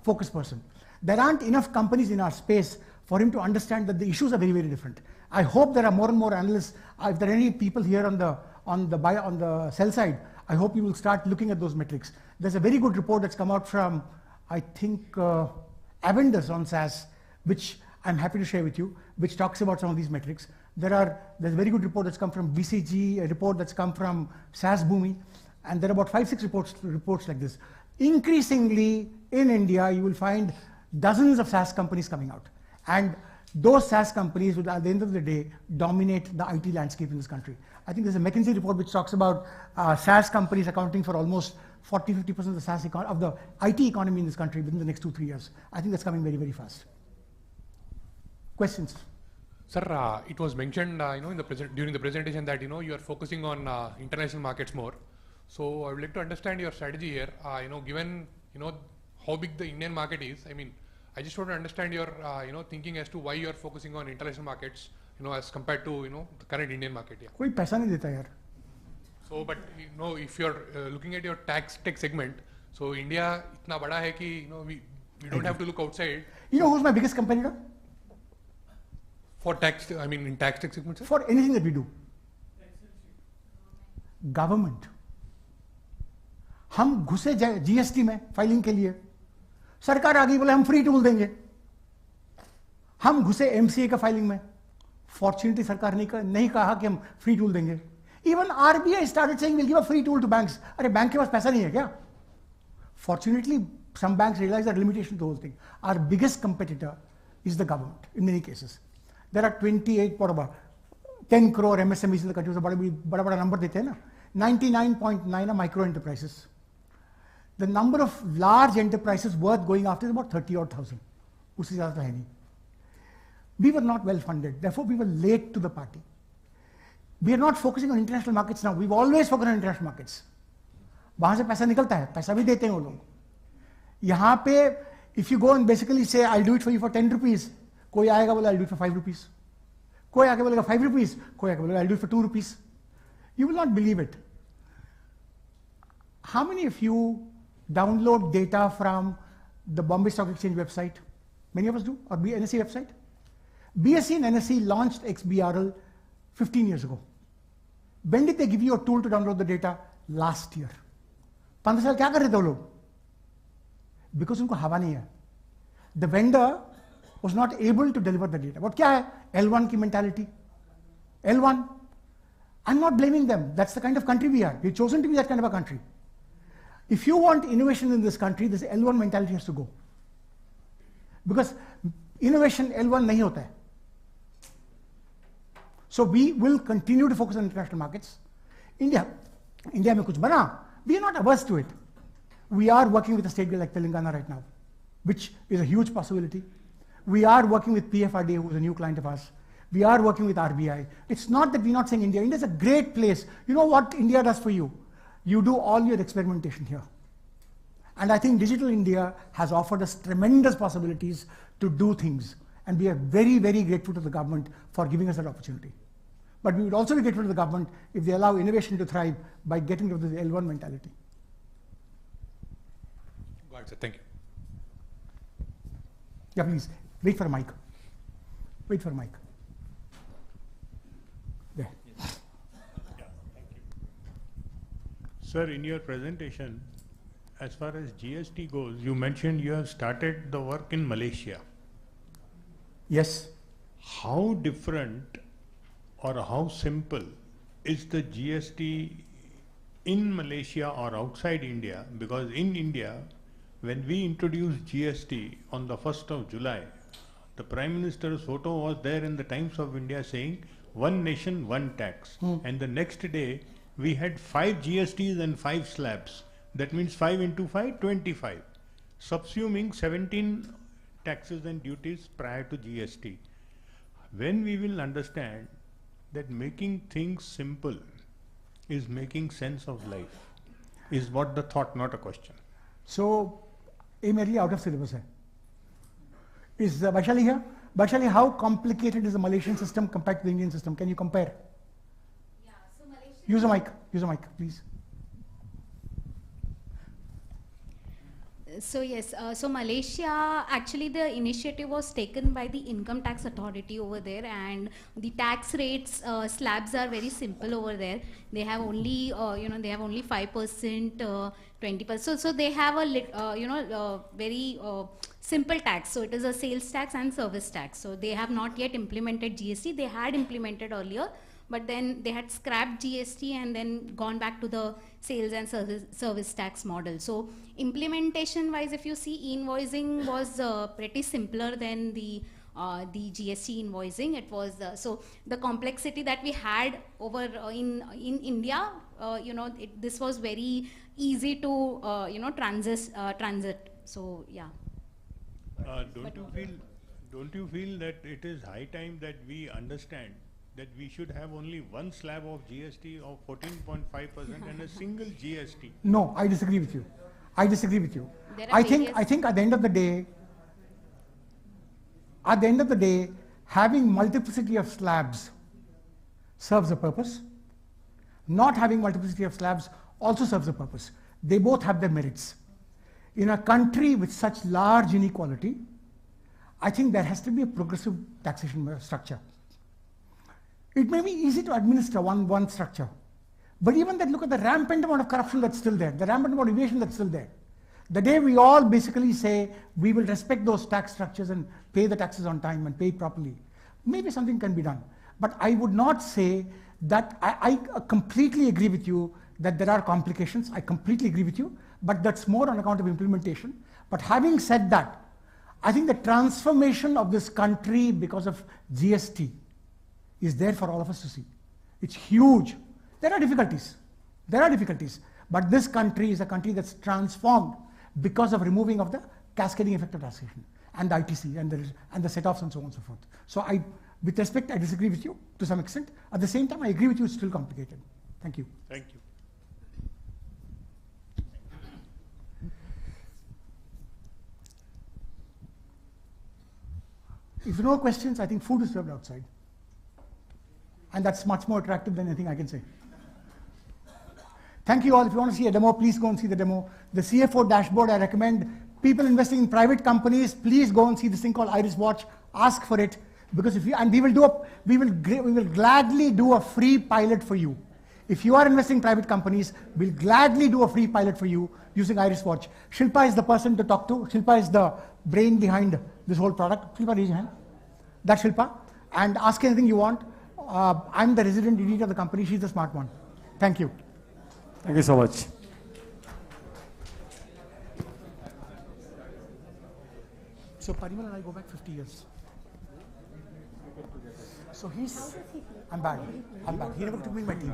A: focused person. There aren't enough companies in our space for him to understand that the issues are very, very different. I hope there are more and more analysts. If there are any people here on the sell side, I hope you will start looking at those metrics. There's a very good report that's come out from, I think, Avendus on SaaS, which I'm happy to share with you, which talks about some of these metrics. There's a very good report that's come from BCG, a report that's come from SaaS Boomi, and there are about 5-6 reports like this. Increasingly in India, you will find dozens of SaaS companies coming out. And those SaaS companies will, at the end of the day, dominate the IT landscape in this country. I think there's a McKinsey report which talks about SaaS companies accounting for almost 40-50% of the SaaS of the IT economy in this country within the next 2-3 years. I think that's coming very, very fast. Questions?
D: Sir, it was mentioned, during the presentation that you are focusing on international markets more. So I would like to understand your strategy here. Given how big the Indian market is, I just want to understand your thinking as to why you are focusing on international markets, as compared to the current Indian market. Yeah.
A: कोई पैसा नहीं देता यार.
D: So, but if you're looking at your TaxTech segment, so India इतना बड़ा है कि we don't have to look outside.
A: You know who's my biggest competitor?
D: For tax, in TaxTech segment, sir?
A: For anything that we do. Government. हम घुसे GST में filing के लिए, सरकार आ गई बोले हम फ्री टूल देंगे. हम घुसे MCA का फाइलिंग में, फॉर्चुनेटली सरकार ने नहीं कहा कि हम फ्री टूल देंगे. Even RBI started saying we'll give a free tool to banks. अरे बैंक के पास पैसा नहीं है क्या? Fortunately, some banks realize that limitation to the whole thing. Our biggest competitor is the government in many cases. There are 10 crore MSMEs in the country. बड़ा number देते हैं ना. 99.9 are micro enterprises. The number of large enterprises worth going after is about 30,000. उससे ज़्यादा तो है नहीं. We were not well funded. Therefore, we were late to the party. We are not focusing on international markets now. We've always focused on international markets. वहाँ से पैसा निकलता है, पैसा भी देते हैं वो लोग. यहाँ पे, if you go and basically say, I'll do it for you for 10 rupees, कोई आएगा बोला, I'll do it for 5 rupees. कोई आके बोलेगा 5 rupees, कोई आके बोलेगा, I'll do it for 2 rupees. You will not believe it. How many of you download data from the Bombay Stock Exchange website? Many of us do, or NSE website? BSE and NSE launched XBRL 15 years ago. When did they give you a tool to download the data? Last year. 15 साल क्या कर रहे थे वो लोग? Because उनको हवा नहीं है. The vendor was not able to deliver the data. What क्या है? L1 की mentality. L1. I'm not blaming them. That's the kind of country we are. We've chosen to be that kind of a country. If you want innovation in this country, this L1 mentality has to go. Because innovation L1 नहीं होता है. So we will continue to focus on international markets. India में कुछ बना, we are not averse to it. We are working with a state like Telangana right now, which is a huge possibility. We are working with PFRDA, who is a new client of ours. We are working with RBI. It's not that we're not saying India. India is a great place. You know what India does for you? You do all your experimentation here. And I think Digital India has offered us tremendous possibilities to do things. And we are very, very grateful to the government for giving us that opportunity. But we would also be grateful to the government if they allow innovation to thrive by getting rid of the L1 mentality.
D: Got it, sir. Thank you.
A: Yeah, please, wait for a mic. Wait for a mic. There.
L: Sir, in your presentation, as far as GST goes, you mentioned you have started the work in Malaysia.
A: Yes.
L: How different or how simple is the GST in Malaysia or outside India? Because in India, when we introduced GST on the 1st of July, the Prime Minister's photo was there in the Times of India saying, one nation, one tax. And the next day, we had 5 GSTs and 5 slabs. That means 5 into 5, 25. Subsuming 17 taxes and duties prior to GST. When we will understand that making things simple is making sense of life, is what the thought, not a question.
A: So, merely out of syllabus. Is Vaishali here? Vaishali, how complicated is the Malaysian system compared to the Indian system? Can you compare?
I: Yeah, so Malaysia.
A: Use a mic, please.
I: So yes, so Malaysia, actually the initiative was taken by the income tax authority over there, and the tax rates slabs are very simple over there. They have only, they have only 5%, 20%. So they have a very simple tax. So it is a sales tax and service tax. So they have not yet implemented GST. They had implemented earlier, but then they had scrapped GST and then gone back to the sales and service tax model. So implementation wise, if you see, invoicing was pretty simpler than the GST invoicing. It was so the complexity that we had over in India, this was very easy to transit. So yeah.
L: Don't you feel that it is high time that we understand that we should have only one slab of GST of 14.5% and a single GST?
A: No, I disagree with you. I think at the end of the day, having multiplicity of slabs serves a purpose. Not having multiplicity of slabs also serves a purpose. They both have their merits. In a country with such large inequality, I think there has to be a progressive taxation structure. It may be easy to administer one structure, but even then, look at the rampant amount of corruption that's still there, the rampant amount of evasion that's still there. The day we all basically say we will respect those tax structures and pay the taxes on time and pay it properly, maybe something can be done. But I would not say that I completely agree with you that there are complications. I completely agree with you, but that's more on account of implementation. But having said that, I think the transformation of this country because of GST is there for all of us to see. It's huge. There are difficulties, but this country is a country that's transformed because of removing of the cascading effect of taxation and the ITC and the set-offs and so on and so forth. So with respect, I disagree with you to some extent. At the same time, I agree with you, it's still complicated. Thank you.
L: Thank you.
A: If there are no questions, I think food is served outside. And that's much more attractive than anything I can say. Thank you all. If you want to see a demo, please go and see the demo. The CFO dashboard, I recommend people investing in private companies, please go and see this thing called Iris Watch. Ask for it, because if you, and we will gladly do a free pilot for you. If you are investing in private companies, we'll gladly do a free pilot for you using Iris Watch. Shilpa is the person to talk to. Shilpa is the brain behind this whole product. Shilpa, raise your hand. That's Shilpa. And ask anything you want. I'm the resident editor of the company. She's the smart one. Thank you.
B: Thank you so much.
A: So Parimal and I go back 50 years. So I'm bad. He never took me in my team.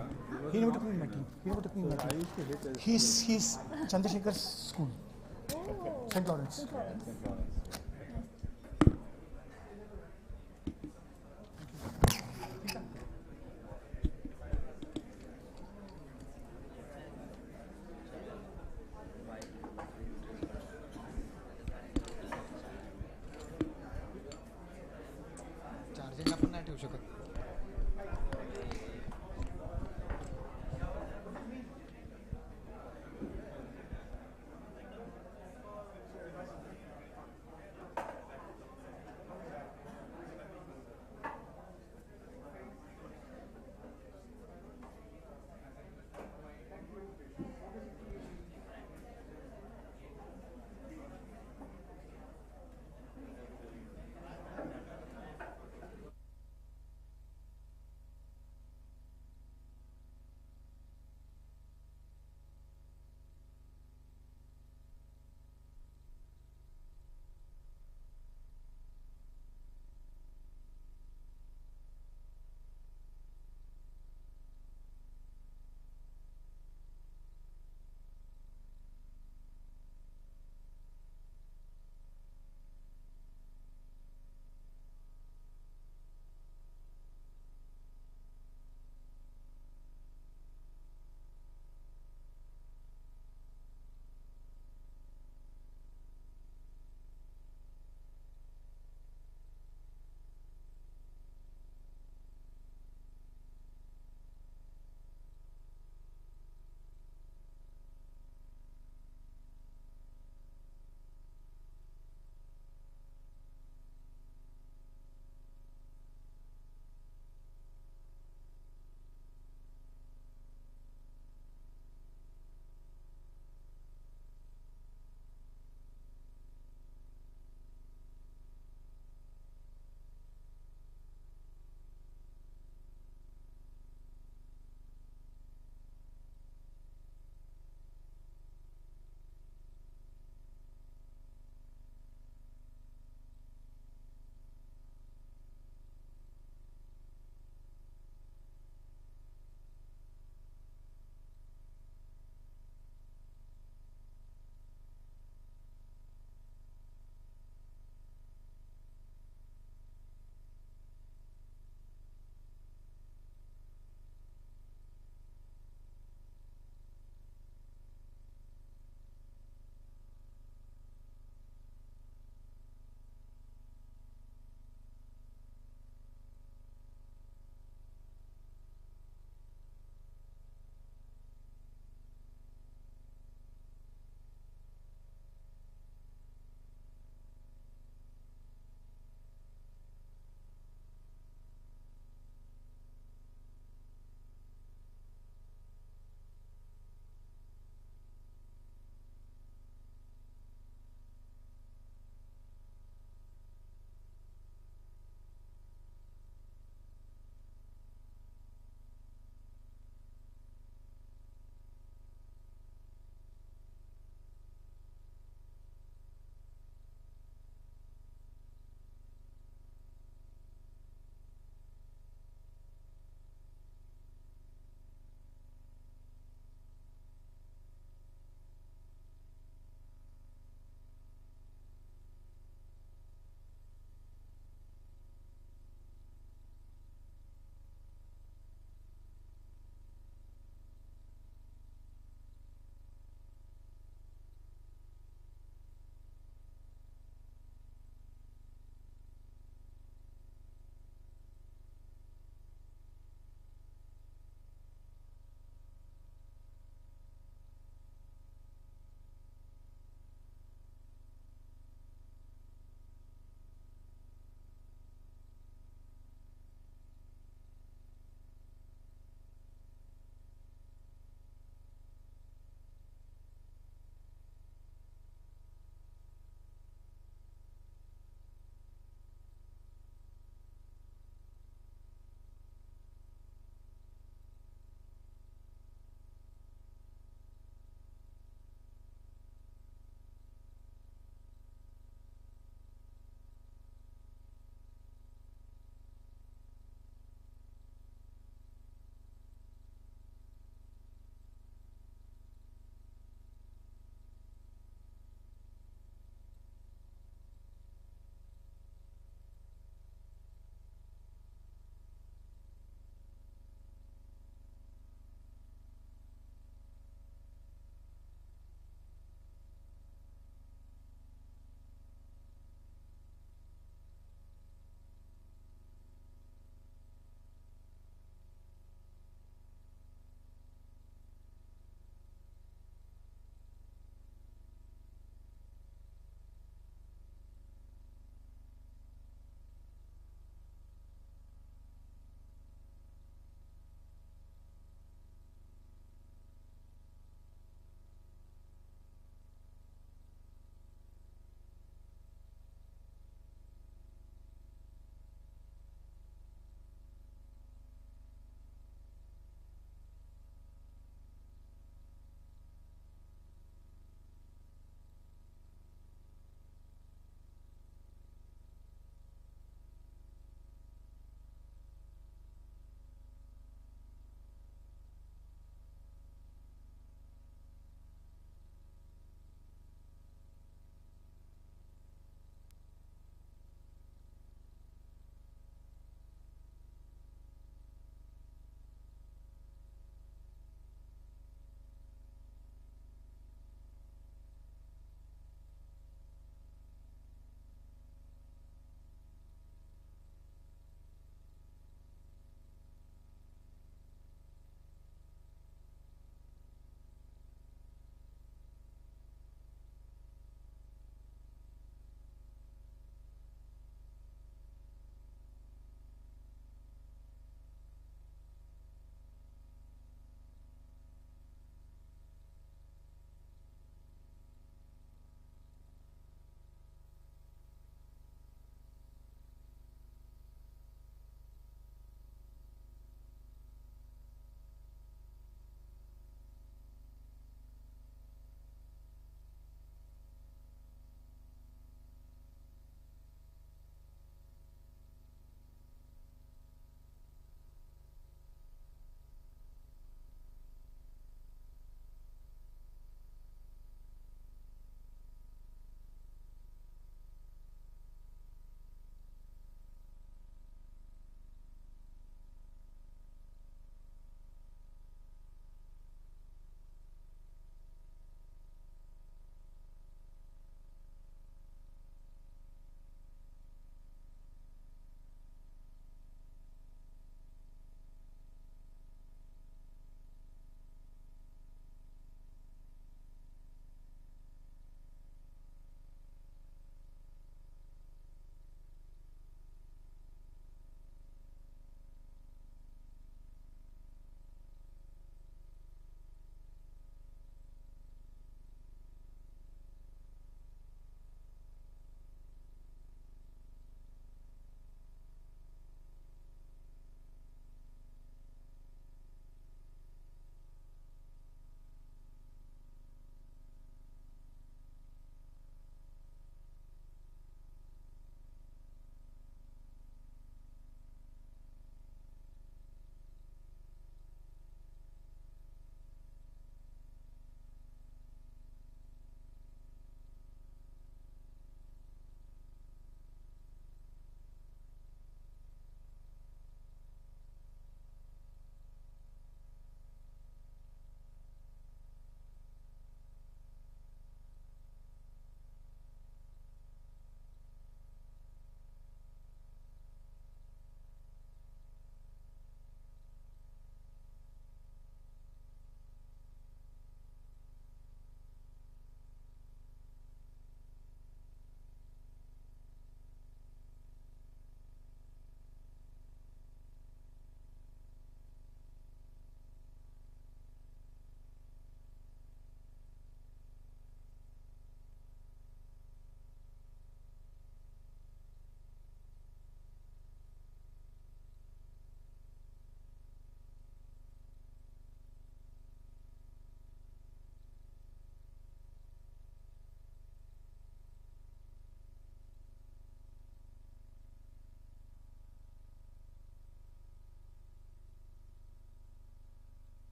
A: He's Chandrasekhar's school, St. Lawrence.